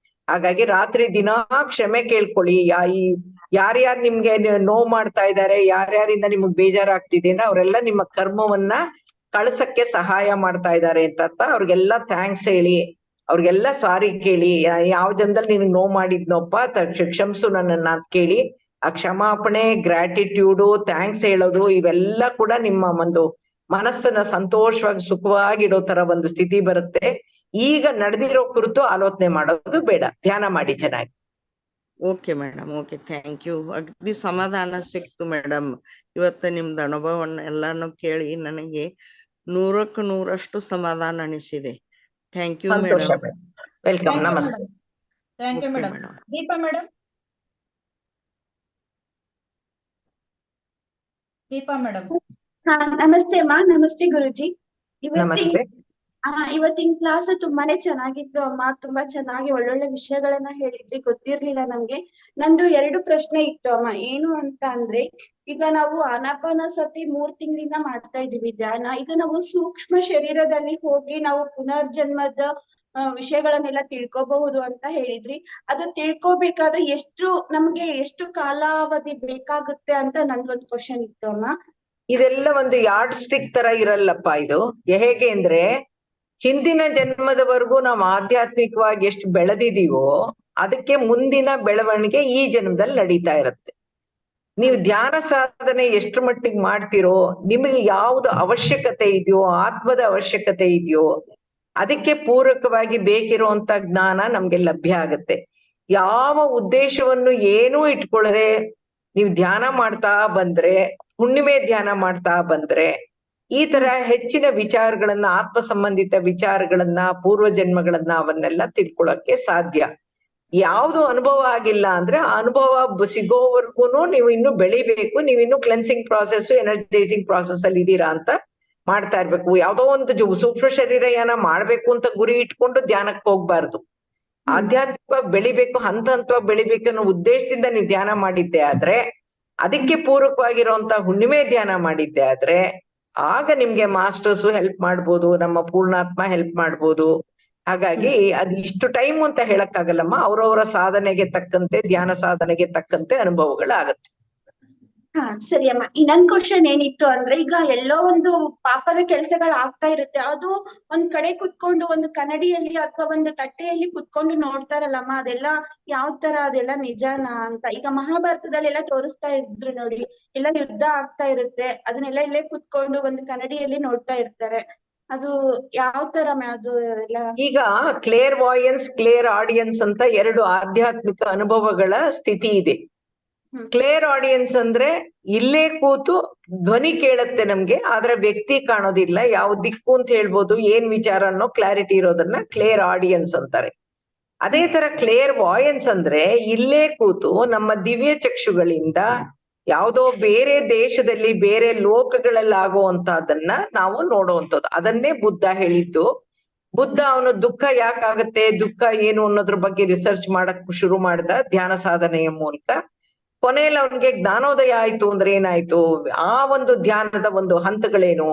ಹಾಗಾಗಿ ರಾತ್ರಿ ದಿನ ಕ್ಷಮೆ ಕೇಳ್ಕೊಳ್ಳಿ. ಯಾರ್ಯಾರು ನಿಮ್ಗೆ ನೋವು ಮಾಡ್ತಾ ಇದ್ದಾರೆ, ಯಾರ್ಯಾರಿಂದ ನಿಮಗ್ ಬೇಜಾರಾಗ್ತಿದೆ ಅಂದ್ರೆ ಅವರೆಲ್ಲ ನಿಮ್ಮ ಕರ್ಮವನ್ನ ಕಳ್ಸಕ್ಕೆ ಸಹಾಯ ಮಾಡ್ತಾ ಇದ್ದಾರೆ ಅಂತ ಅರ್ಥ. ಅವ್ರಿಗೆಲ್ಲ ಥ್ಯಾಂಕ್ಸ್ ಹೇಳಿ, ಅವ್ರಿಗೆಲ್ಲ ಸಾರಿ ಕೇಳಿ. ಯಾವ ಜನ್ಮದಲ್ಲಿ ನಿನಗ್ ನೋವು ಮಾಡಿದ್ನೋಪ್ಪ, ಕ್ಷಮಿಸು ನನ್ನನ್ನ ಅಂತ ಕೇಳಿ. ಆ ಕ್ಷಮಾಪಣೆ, ಗ್ರಾಟಿಟ್ಯೂಡು, ಥ್ಯಾಂಕ್ಸ್ ಹೇಳೋದು, ಇವೆಲ್ಲ ಕೂಡ ನಿಮ್ಮ ಒಂದು ಮನಸ್ಸನ್ನ ಸಂತೋಷವಾಗಿ ಸುಖವಾಗಿಡೋ ತರ ಒಂದು ಸ್ಥಿತಿ ಬರುತ್ತೆ. ಈಗ ನಡೆದಿರೋ ಕುರಿತು ಆಲೋಚನೆ ಮಾಡೋದು ಬೇಡ, ಧ್ಯಾನ ಮಾಡಿ ಚೆನ್ನಾಗಿ. Okay madam, okay, thank you. ಅಗ್ದಿ ಸಮಾಧಾನ ಸಿಕ್ತು ಮೇಡಮ್. ಇವತ್ತು ನಿಮ್ದು ಅನುಭವವನ್ನು ಎಲ್ಲಾನು ಕೇಳಿ ನನಗೆ 100ಕ್ಕೆ 100ರಷ್ಟು ಸಮಾಧಾನ ಅನಿಸಿದೆ. Thank you madam. ವೆಲ್ಕಮ್, ನಮಸ್ತೆ. Thank you madam. Deepa madam. Deepa madam. ಹಾ, ನಮಸ್ತೆ ಅಮ್ಮ. ನಮಸ್ತೆ ಗುರುಜಿ. ನಮಸ್ತೆ. ಇವತ್ತಿನ ಕ್ಲಾಸ್ ತುಂಬಾನೇ ಚೆನ್ನಾಗಿತ್ತು ಅಮ್ಮ. ತುಂಬಾ ಚೆನ್ನಾಗಿ ಒಳ್ಳೊಳ್ಳೆ ವಿಷಯಗಳನ್ನ ಹೇಳಿದ್ರಿ, ಗೊತ್ತಿರ್ಲಿಲ್ಲ ನಮ್ಗೆ. ನಂದು 2 ಪ್ರಶ್ನೆ ಇತ್ತು ಅಮ್ಮ. ಏನು ಅಂತ ಅಂದ್ರೆ, ಈಗ ನಾವು ಆನಾಪಾನಸತಿ 3 ತಿಂಗಳಿಂದ ಮಾಡ್ತಾ ಇದೀವಿ ಧ್ಯಾನ. ಈಗ ನಾವು ಸೂಕ್ಷ್ಮ ಶರೀರದಲ್ಲಿ ಹೋಗಿ ನಾವು ಪುನರ್ಜನ್ಮದ ವಿಷಯಗಳನ್ನೆಲ್ಲ ತಿಳ್ಕೊಬಹುದು ಅಂತ ಹೇಳಿದ್ರಿ. ಅದು ತಿಳ್ಕೊಬೇಕಾದ್ರೆ ನಮ್ಗೆ ಎಷ್ಟು ಕಾಲಾವಧಿ ಬೇಕಾಗುತ್ತೆ ಅಂತ ನಂದೊಂದು ಕ್ವಶನ್ ಇತ್ತು ಅಮ್ಮ. ಇದೆಲ್ಲ ಒಂದು ಯಾರ್ಡ್ ಸ್ಟಿಕ್ ತರ ಇರಲ್ಲಪ್ಪ. ಇದು ಹೇಗೆ ಅಂದ್ರೆ, ಹಿಂದಿನ ಜನ್ಮದವರೆಗೂ ನಾವು ಆಧ್ಯಾತ್ಮಿಕವಾಗಿ ಎಷ್ಟು ಬೆಳೆದಿದೀವೋ ಅದಕ್ಕೆ ಮುಂದಿನ ಬೆಳವಣಿಗೆ ಈ ಜನ್ಮದಲ್ಲಿ ನಡೀತಾ ಇರುತ್ತೆ. ನೀವು ಧ್ಯಾನ ಸಾಧನೆ ಎಷ್ಟು ಮಟ್ಟಿಗೆ ಮಾಡ್ತಿರೋ, ನಿಮಗೆ ಯಾವ್ದು ಅವಶ್ಯಕತೆ ಇದೆಯೋ, ಆತ್ಮದ ಅವಶ್ಯಕತೆ ಇದೆಯೋ, ಅದಕ್ಕೆ ಪೂರಕವಾಗಿ ಬೇಕಿರುವಂತ ಜ್ಞಾನ ನಮ್ಗೆ ಲಭ್ಯ ಆಗತ್ತೆ. ಯಾವ ಉದ್ದೇಶವನ್ನು ಏನೂ ಇಟ್ಕೊಳ್ಳದೆ ನೀವು ಧ್ಯಾನ ಮಾಡ್ತಾ ಬಂದ್ರೆ, ಹುಣ್ಣಿಮೆ ಧ್ಯಾನ ಮಾಡ್ತಾ ಬಂದ್ರೆ, ಈ ತರ ಹೆಚ್ಚಿನ ವಿಚಾರಗಳನ್ನ, ಆತ್ಮ ಸಂಬಂಧಿತ ವಿಚಾರಗಳನ್ನ, ಪೂರ್ವ ಜನ್ಮಗಳನ್ನ ಅವನ್ನೆಲ್ಲ ತಿಳ್ಕೊಳಕ್ಕೆ ಸಾಧ್ಯ. ಯಾವ್ದು ಅನುಭವ ಆಗಿಲ್ಲ ಅಂದ್ರೆ ಆ ಅನುಭವ ಸಿಗೋವರೆಗೂ ನೀವು ಇನ್ನು ಬೆಳಿಬೇಕು. ನೀವು ಇನ್ನು ಕ್ಲೆನ್ಸಿಂಗ್ ಪ್ರಾಸೆಸ್, ಎನರ್ಜೈಸಿಂಗ್ ಪ್ರಾಸೆಸ್ ಅಲ್ಲಿ ಇದೀರಾ ಅಂತ ಮಾಡ್ತಾ ಇರ್ಬೇಕು. ಯಾವ್ದೋ ಒಂದು ಸೂಕ್ಷ್ಮ ಶರೀರಯಾನ ಮಾಡ್ಬೇಕು ಅಂತ ಗುರಿ ಇಟ್ಕೊಂಡು ಧ್ಯಾನಕ್ಕೆ ಹೋಗ್ಬಾರ್ದು. ಆಧ್ಯಾತ್ಮಿಕವಾಗಿ ಬೆಳಿಬೇಕು, ಹಂತ ಹಂತವಾಗಿ ಬೆಳಿಬೇಕು ಅನ್ನೋ ಉದ್ದೇಶದಿಂದ ನೀವು ಧ್ಯಾನ ಮಾಡಿದ್ದೆ ಆದ್ರೆ, ಅದಕ್ಕೆ ಪೂರಕವಾಗಿರುವಂತ ಹುಣ್ಣಿಮೆ ಧ್ಯಾನ ಮಾಡಿದ್ದೆ ಆದ್ರೆ, ಆಗ ನಿಮ್ಗೆ ಮಾಸ್ಟರ್ಸ್ ಹೆಲ್ಪ್ ಮಾಡ್ಬೋದು, ನಮ್ಮ ಪೂರ್ಣಾತ್ಮ ಹೆಲ್ಪ್ ಮಾಡ್ಬೋದು. ಹಾಗಾಗಿ ಅದು ಇಷ್ಟು ಟೈಮ್ ಅಂತ ಹೇಳಕ್ಕಾಗಲ್ಲಮ್ಮ. ಅವ್ರವರ ಸಾಧನೆಗೆ ತಕ್ಕಂತೆ, ಧ್ಯಾನ ಸಾಧನೆಗೆ ತಕ್ಕಂತೆ ಅನುಭವಗಳಾಗತ್ತೆ. ಹಾ ಸರಿ ಅಮ್ಮ. ಇನ್ನೊಂದ್ ಕ್ವಶನ್ ಏನಿತ್ತು ಅಂದ್ರೆ, ಈಗ ಎಲ್ಲೋ ಒಂದು ಪಾಪದ ಕೆಲಸಗಳು ಆಗ್ತಾ ಇರುತ್ತೆ, ಅದು ಒಂದ್ ಕಡೆ ಕುತ್ಕೊಂಡು ಒಂದು ಕನ್ನಡಿಯಲ್ಲಿ ಅಥವಾ ಒಂದು ತಟ್ಟೆಯಲ್ಲಿ ಕುತ್ಕೊಂಡು ನೋಡ್ತಾರಲ್ಲಮ್ಮ, ಅದೆಲ್ಲ ಯಾವ ತರ, ಅದೆಲ್ಲ ನಿಜಾನಾ ಅಂತ. ಈಗ ಮಹಾಭಾರತದಲ್ಲೆಲ್ಲ ತೋರಿಸ್ತಾ ಇದ್ರು ನೋಡಿ, ಎಲ್ಲ ಯುದ್ಧ ಆಗ್ತಾ ಇರುತ್ತೆ, ಅದನ್ನೆಲ್ಲ ಇಲ್ಲೇ ಕುತ್ಕೊಂಡು ಒಂದು ಕನ್ನಡಿಯಲ್ಲಿ ನೋಡ್ತಾ ಇರ್ತಾರೆ. ಅದು ಯಾವ ತರ ಅದು ಎಲ್ಲ? ಈಗ ಕ್ಲೇರ್ ವಾಯನ್ಸ್, ಕ್ಲೇರ್ ಆಡಿಯನ್ಸ್ ಅಂತ ಎರಡು ಆಧ್ಯಾತ್ಮಿಕ ಅನುಭವಗಳ ಸ್ಥಿತಿ ಇದೆ. ಕ್ಲೇರ್ ಆಡಿಯನ್ಸ್ ಅಂದ್ರೆ ಇಲ್ಲೇ ಕೂತು ಧ್ವನಿ ಕೇಳತ್ತೆ ನಮ್ಗೆ, ಆದ್ರೆ ವ್ಯಕ್ತಿ ಕಾಣೋದಿಲ್ಲ, ಯಾವ ದಿಕ್ಕು ಅಂತ ಹೇಳ್ಬೋದು, ಏನ್ ವಿಚಾರ ಅನ್ನೋ ಕ್ಲಾರಿಟಿ ಇರೋದನ್ನ ಕ್ಲೇರ್ ಆಡಿಯನ್ಸ್ ಅಂತಾರೆ. ಅದೇ ತರ ಕ್ಲೇರ್ ವಾಯನ್ಸ್ ಅಂದ್ರೆ ಇಲ್ಲೇ ಕೂತು ನಮ್ಮ ದಿವ್ಯ ಚಕ್ಷುಗಳಿಂದ ಯಾವುದೋ ಬೇರೆ ದೇಶದಲ್ಲಿ, ಬೇರೆ ಲೋಕಗಳಲ್ಲಿ ಆಗುವಂತಹದನ್ನ ನಾವು ನೋಡುವಂಥದ್ದು. ಅದನ್ನೇ ಬುದ್ಧ ಹೇಳಿದ್ದು. ಬುದ್ಧ ಅವನು ದುಃಖ ಯಾಕಾಗತ್ತೆ, ದುಃಖ ಏನು ಅನ್ನೋದ್ರ ಬಗ್ಗೆ ರಿಸರ್ಚ್ ಮಾಡಕ್ ಶುರು ಮಾಡ್ದ ಧ್ಯಾನ ಸಾಧನೆಯ ಮೂಲಕ. ಕೊನೆಯಲ್ಲಿ ಅವನಿಗೆ ಜ್ಞಾನೋದಯ ಆಯ್ತು ಅಂದ್ರೆ ಏನಾಯ್ತು, ಆ ಒಂದು ಧ್ಯಾನದ ಒಂದು ಹಂತಗಳೇನು?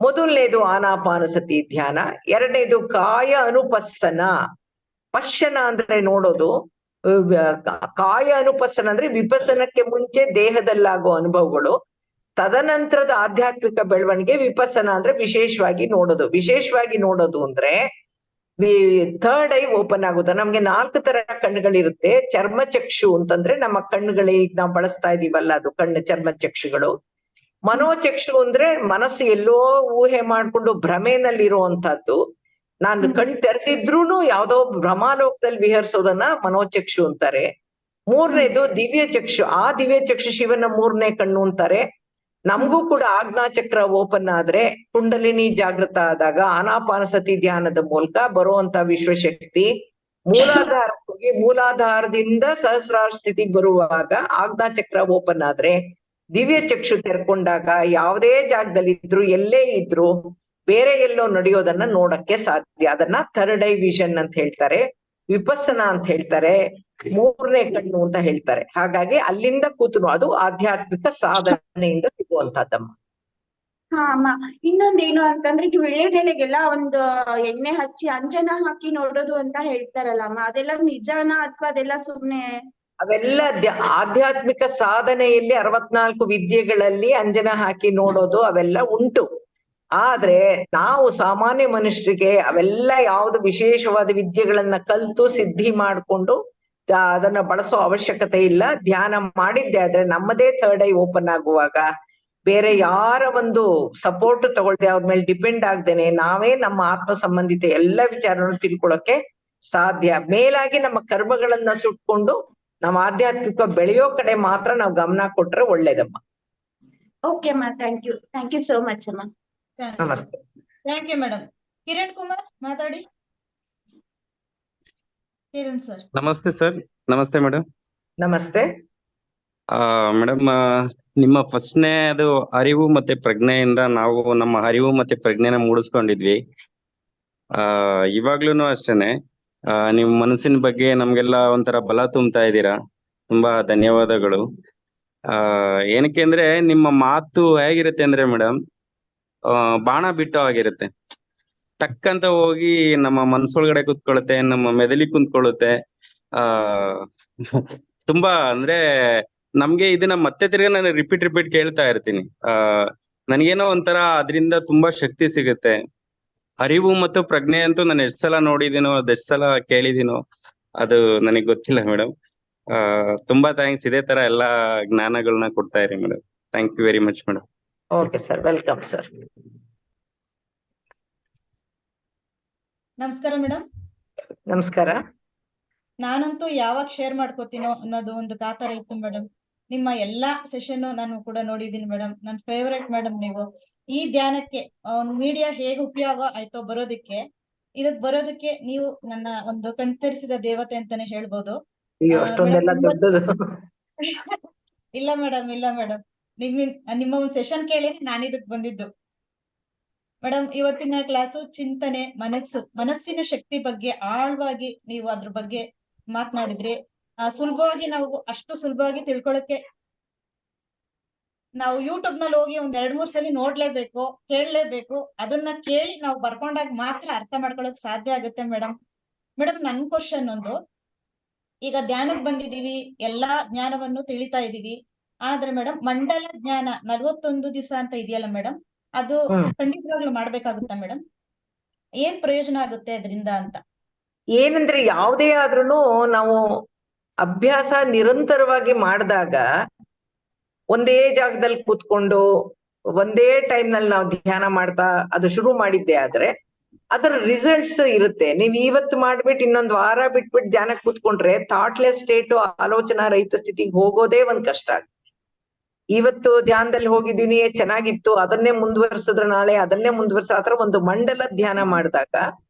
ಮೊದಲನೇದು ಆನಾಪಾನಸತಿ ಧ್ಯಾನ, ಎರಡನೇದು ಕಾಯ ಅನುಪಸ್ಸನ. ಪಶ್ಯನ ಅಂದ್ರೆ ನೋಡೋದು, ಕಾಯ ಅನುಪಸ್ಸನ ಅಂದ್ರೆ ವಿಪಸನಕ್ಕೆ ಮುಂಚೆ ದೇಹದಲ್ಲಾಗೋ ಅನುಭವಗಳು, ತದನಂತರದ ಆಧ್ಯಾತ್ಮಿಕ ಬೆಳವಣಿಗೆ ವಿಪಸನ ಅಂದ್ರೆ ವಿಶೇಷವಾಗಿ ನೋಡೋದು. ವಿಶೇಷವಾಗಿ ನೋಡೋದು ಅಂದ್ರೆ ಥರ್ಡ್ ಐ ಓಪನ್ ಆಗೋದು. ನಮ್ಗೆ 4 ತರ ಕಣ್ಣುಗಳಿರುತ್ತೆ. ಚರ್ಮಚಕ್ಷು ಅಂತಂದ್ರೆ ನಮ್ಮ ಕಣ್ಣುಗಳಿಗೆ ನಾವು ಬಳಸ್ತಾ ಇದೀವಲ್ಲ, ಅದು ಕಣ್ಣು ಚರ್ಮಚಕ್ಷುಗಳು. ಮನೋಚಕ್ಷು ಅಂದ್ರೆ ಮನಸ್ಸು ಎಲ್ಲೋ ಊಹೆ ಮಾಡ್ಕೊಂಡು ಭ್ರಮೆನಲ್ಲಿರುವಂತಹದ್ದು. ನಾನು ಕಣ್ ತೆರೆದಿದ್ರೂನು ಯಾವ್ದೋ ಭ್ರಮಾಲೋಕದಲ್ಲಿ ವಿಹರಿಸೋದನ್ನ ಮನೋಚಕ್ಷು ಅಂತಾರೆ. ಮೂರನೇದು ದಿವ್ಯ ಚಕ್ಷು. ಆ ದಿವ್ಯ ಚಕ್ಷು ಶಿವನ 3ನೇ ಕಣ್ಣು ಅಂತಾರೆ. ನಮಗೂ ಕೂಡ ಆಜ್ಞಾಚಕ್ರ ಓಪನ್ ಆದ್ರೆ, ಕುಂಡಲಿನಿ ಜಾಗೃತ ಆದಾಗ, ಆನಾಪಾನಸತಿ ಧ್ಯಾನದ ಮೂಲಕ ಬರುವಂತ ವಿಶ್ವಶಕ್ತಿ ಮೂಲಾಧಾರಕ್ಕೆ ಹೋಗಿ ಮೂಲಾಧಾರದಿಂದ ಸಹಸ್ರಾರ ಸ್ಥಿತಿಗೆ ಬರುವಾಗ ಆಜ್ಞಾಚಕ್ರ ಓಪನ್ ಆದ್ರೆ, ದಿವ್ಯ ಚಕ್ಷು ತೆರ್ಕೊಂಡಾಗ ಯಾವುದೇ ಜಾಗದಲ್ಲಿ ಇದ್ರು, ಎಲ್ಲೇ ಇದ್ರು, ಬೇರೆ ಎಲ್ಲೋ ನಡೆಯೋದನ್ನ ನೋಡಕ್ಕೆ ಸಾಧ್ಯ. ಅದನ್ನ ಥರ್ಡ್ ಐ ವಿಷನ್ ಅಂತ ಹೇಳ್ತಾರೆ, ವಿಪಸ್ಸನ ಅಂತ ಹೇಳ್ತಾರೆ, 3ನೇ ಕಣ್ಣು ಅಂತ ಹೇಳ್ತಾರೆ. ಹಾಗಾಗಿ ಅಲ್ಲಿಂದ ಕೂತು ಅದು ಆಧ್ಯಾತ್ಮಿಕ ಸಾಧನೆಯಿಂದ ಸಿಗುವಂತಹದ್ದಮ್ಮ. ಹಾ ಅಮ್ಮ, ಇನ್ನೊಂದೇನು ಅಂತಂದ್ರೆ, ಈಗ ವಿಳ್ಯದೆಲೆಗೆಲ್ಲ ಒಂದು ಎಣ್ಣೆ ಹಚ್ಚಿ ಅಂಜನ ಹಾಕಿ ನೋಡೋದು ಅಂತ ಹೇಳ್ತಾರಲ್ಲ ಅಮ್ಮ, ಅದೆಲ್ಲ ನಿಜಾನಾ ಅಥವಾ ಅದೆಲ್ಲ ಸುಮ್ನೆ? ಅವೆಲ್ಲ ಆಧ್ಯಾತ್ಮಿಕ ಸಾಧನೆಯಲ್ಲಿ 64 ವಿದ್ಯೆಗಳಲ್ಲಿ ಅಂಜನ ಹಾಕಿ ನೋಡೋದು ಅವೆಲ್ಲ ಉಂಟು. ಆದ್ರೆ ನಾವು ಸಾಮಾನ್ಯ ಮನುಷ್ಯರಿಗೆ ಅವೆಲ್ಲ ಯಾವ್ದು ವಿಶೇಷವಾದ ವಿದ್ಯೆಗಳನ್ನ ಕಲ್ತು ಸಿದ್ಧಿ ಮಾಡ್ಕೊಂಡು ಅದನ್ನ ಬಳಸೋ ಅವಶ್ಯಕತೆ ಇಲ್ಲ. ಧ್ಯಾನ ಮಾಡಿದ್ದೆ ಆದ್ರೆ ನಮ್ಮದೇ ಥರ್ಡ್ ಐ ಓಪನ್ ಆಗುವಾಗ, ಬೇರೆ ಯಾರ ಒಂದು ಸಪೋರ್ಟ್ ತಗೊಳ್ದೆ, ಅವ್ರ ಮೇಲೆ ಡಿಪೆಂಡ್ ಆಗ್ದೇನೆ ನಾವೇ ನಮ್ಮ ಆತ್ಮ ಸಂಬಂಧಿತ ಎಲ್ಲ ವಿಚಾರವನ್ನು ತಿಳ್ಕೊಳಕ್ಕೆ ಸಾಧ್ಯ. ಮೇಲಾಗಿ ನಮ್ಮ ಕರ್ಮಗಳನ್ನ ಸುಟ್ಕೊಂಡು ನಮ್ಮ ಆಧ್ಯಾತ್ಮಿಕ ಬೆಳೆಯೋ ಕಡೆ ಮಾತ್ರ ನಾವು ಗಮನ ಕೊಟ್ರೆ ಒಳ್ಳೇದಮ್ಮ. ಓಕೆ ಅಮ್ಮ, ಥ್ಯಾಂಕ್ ಯು ಸೋ ಮಚ್ ಅಮ್ಮ. ನಮಸ್ತೆ. Thank you madam. Kiran Kumar ಮಾತಾಡಿ. ಕಿರಣ್ ಸರ್. ನಮಸ್ತೆ ಸರ್. ನಮಸ್ತೆ ಮೇಡಮ್. ನಮಸ್ತೆ ಮೇಡಮ್, ನಿಮ್ಮ ಫಸ್ಟ್ನೇ ಅದು ಅರಿವು ಮತ್ತೆ ಪ್ರಜ್ಞೆಯಿಂದ ನಾವು ನಮ್ಮ ಅರಿವು ಮತ್ತೆ ಪ್ರಜ್ಞೆನ ಮೂಡಿಸ್ಕೊಂಡಿದ್ವಿ. ಇವಾಗ್ಲೂನು ಅಷ್ಟೇನೆ. ನಿಮ್ ಮನಸ್ಸಿನ ಬಗ್ಗೆ ನಮ್ಗೆಲ್ಲ ಒಂಥರ ಬಲ ತುಂಬ್ತಾ ಇದ್ದೀರಾ. ತುಂಬಾ ಧನ್ಯವಾದಗಳು. ಏನಕ್ಕೆ ಅಂದ್ರೆ ನಿಮ್ಮ ಮಾತು ಹೇಗಿರುತ್ತೆ ಅಂದ್ರೆ ಮೇಡಮ್, ಬಾಣ ಬಿಟ್ಟು ಆಗಿರುತ್ತೆ. ಟಕ್ ಅಂತ ಹೋಗಿ ನಮ್ಮ ಮನ್ಸೊಳಗಡೆ ಕುತ್ಕೊಳ್ಳುತ್ತೆ, ನಮ್ಮ ಮೆದುಳಿಗೆ ಕುಂತ್ಕೊಳ್ಳುತ್ತೆ. ತುಂಬಾ ಅಂದ್ರೆ ನಮ್ಗೆ ಇದನ್ನ ಮತ್ತೆ ತಿರ್ಗಾ ನಾನು ರಿಪೀಟ್ ಕೇಳ್ತಾ ಇರ್ತೀನಿ. ನನಗೇನೋ ಒಂಥರ ಅದರಿಂದ ತುಂಬಾ ಶಕ್ತಿ ಸಿಗುತ್ತೆ. ಅರಿವು ಮತ್ತು ಪ್ರಜ್ಞೆ ಅಂತೂ ನಾನು ಎಷ್ಟ್ ಸಲ ನೋಡಿದೀನೋ, ಅದೆಷ್ಟ್ ಸಲ ಕೇಳಿದೀನೋ ಅದು ನನಗೆ ಗೊತ್ತಿಲ್ಲ ಮೇಡಮ್. ತುಂಬಾ ಥ್ಯಾಂಕ್ಸ್. ಇದೇ ತರ ಎಲ್ಲಾ ಜ್ಞಾನಗಳನ್ನ ಕೊಡ್ತಾ ಇರಿ madam. Thank you very much madam. Okay sir, welcome sir. ನಮಸ್ಕಾರ ಮೇಡಮ್. ನಮಸ್ಕಾರ. ನಾನಂತೂ ಯಾವಾಗ ಶೇರ್ ಮಾಡ್ಕೋತೀನೋ ಅನ್ನೋದು ಒಂದು ಕಾತರ ಇತ್ತು ಮೇಡಮ್. ನಿಮ್ಮ ಎಲ್ಲಾ ಸೆಷನ್ ನಾನು ಕೂಡ ನೋಡಿದೀನಿ ಮೇಡಮ್. ನನ್ ಫೇವರೇಟ್ ಮೇಡಮ್ ನೀವು. ಈ ಧ್ಯಾನಕ್ಕೆ ಮೀಡಿಯಾ ಹೇಗೆ ಉಪಯೋಗ ಆಯ್ತೋ ಬರೋದಕ್ಕೆ, ಇದಕ್ ಬರೋದಕ್ಕೆ ನೀವು ನನ್ನ ಒಂದು ಕಣ್ತರಿಸಿದ ದೇವತೆ ಅಂತಾನೆ ಹೇಳ್ಬೋದು. ಇಲ್ಲ ಮೇಡಮ್, ಇಲ್ಲ ಮೇಡಮ್, ನಿಮ್ಮ ಒಂದು ಸೆಷನ್ ಕೇಳಿ ನಾನು ಇದಕ್ ಬಂದಿದ್ದು ಮೇಡಮ್. ಇವತ್ತಿನ ಕ್ಲಾಸು ಚಿಂತನೆ, ಮನಸ್ಸಿನ ಶಕ್ತಿ ಬಗ್ಗೆ ಆಳವಾಗಿ ನೀವು ಅದ್ರ ಬಗ್ಗೆ ಮಾತನಾಡಿದ್ರಿ. ಸುಲಭವಾಗಿ ನಾವು ಅಷ್ಟು ಸುಲಭವಾಗಿ ತಿಳ್ಕೊಳಕ್ಕೆ ನಾವು ಯೂಟ್ಯೂಬ್ ನಲ್ಲಿ ಹೋಗಿ ಒಂದ್ 2-3 ಸಲ ನೋಡ್ಲೇಬೇಕು, ಕೇಳಲೇಬೇಕು. ಅದನ್ನ ಕೇಳಿ ನಾವು ಬರ್ಕೊಂಡಾಗ ಮಾತ್ರ ಅರ್ಥ ಮಾಡ್ಕೊಳಕ್ ಸಾಧ್ಯ ಆಗುತ್ತೆ ಮೇಡಮ್. ನನ್ ಕ್ವಶನ್ ಒಂದು, ಈಗ ಧ್ಯಾನಕ್ಕೆ ಬಂದಿದೀವಿ, ಎಲ್ಲಾ ಜ್ಞಾನವನ್ನು ತಿಳಿತಾ ಇದೀವಿ, ಆದ್ರೆ ಮೇಡಮ್ ಮಂಡಲ ಜ್ಞಾನ 41 ದಿವಸ ಅಂತ ಇದೆಯಲ್ಲ ಮೇಡಮ್, ಅದು ಖಂಡಿತವಾಗ್ಲೂ ಮಾಡ್ಬೇಕಾಗುತ್ತಾ ಮೇಡಮ್? ಏನ್ ಪ್ರಯೋಜನ ಆಗುತ್ತೆ ಅದರಿಂದ ಅಂತ? ಏನಂದ್ರೆ ಯಾವುದೇ ಆದ್ರೂ ನಾವು ಅಭ್ಯಾಸ ನಿರಂತರವಾಗಿ ಮಾಡಿದಾಗ ಒಂದೇ ಜಾಗದಲ್ಲಿ ಕೂತ್ಕೊಂಡು ಒಂದೇ ಟೈಮ್ ನಲ್ಲಿ ನಾವು ಧ್ಯಾನ ಮಾಡ್ತಾ ಅದು ಶುರು ಮಾಡಿದ್ದೆ ಆದ್ರೆ ಅದರ ರಿಸಲ್ಟ್ಸ್ ಇರುತ್ತೆ. ನೀವ್ ಇವತ್ತು ಮಾಡ್ಬಿಟ್ಟು ಇನ್ನೊಂದು ವಾರ ಬಿಟ್ಬಿಟ್ಟು ಧ್ಯಾನಕ್ಕೆ ಕೂತ್ಕೊಂಡ್ರೆ ಥಾಟ್ಲೆಸ್ ಸ್ಟೇಟ್, ಆಲೋಚನಾ ರಹಿತ ಸ್ಥಿತಿಗೆ ಹೋಗೋದೇ ಒಂದ್ ಕಷ್ಟ. ಇವತ್ತು ಧ್ಯಾನದಲ್ಲಿ ಹೋಗಿದ್ದೀನಿ, ಚೆನ್ನಾಗಿತ್ತು, ಅದನ್ನೇ ಮುಂದುವರಿಸಿದ್ರೆ ನಾಳೆ ಅದನ್ನೇ ಆತರ ಒಂದು ಮಂಡಲ ಧ್ಯಾನ ಮಾಡಿದಾಗ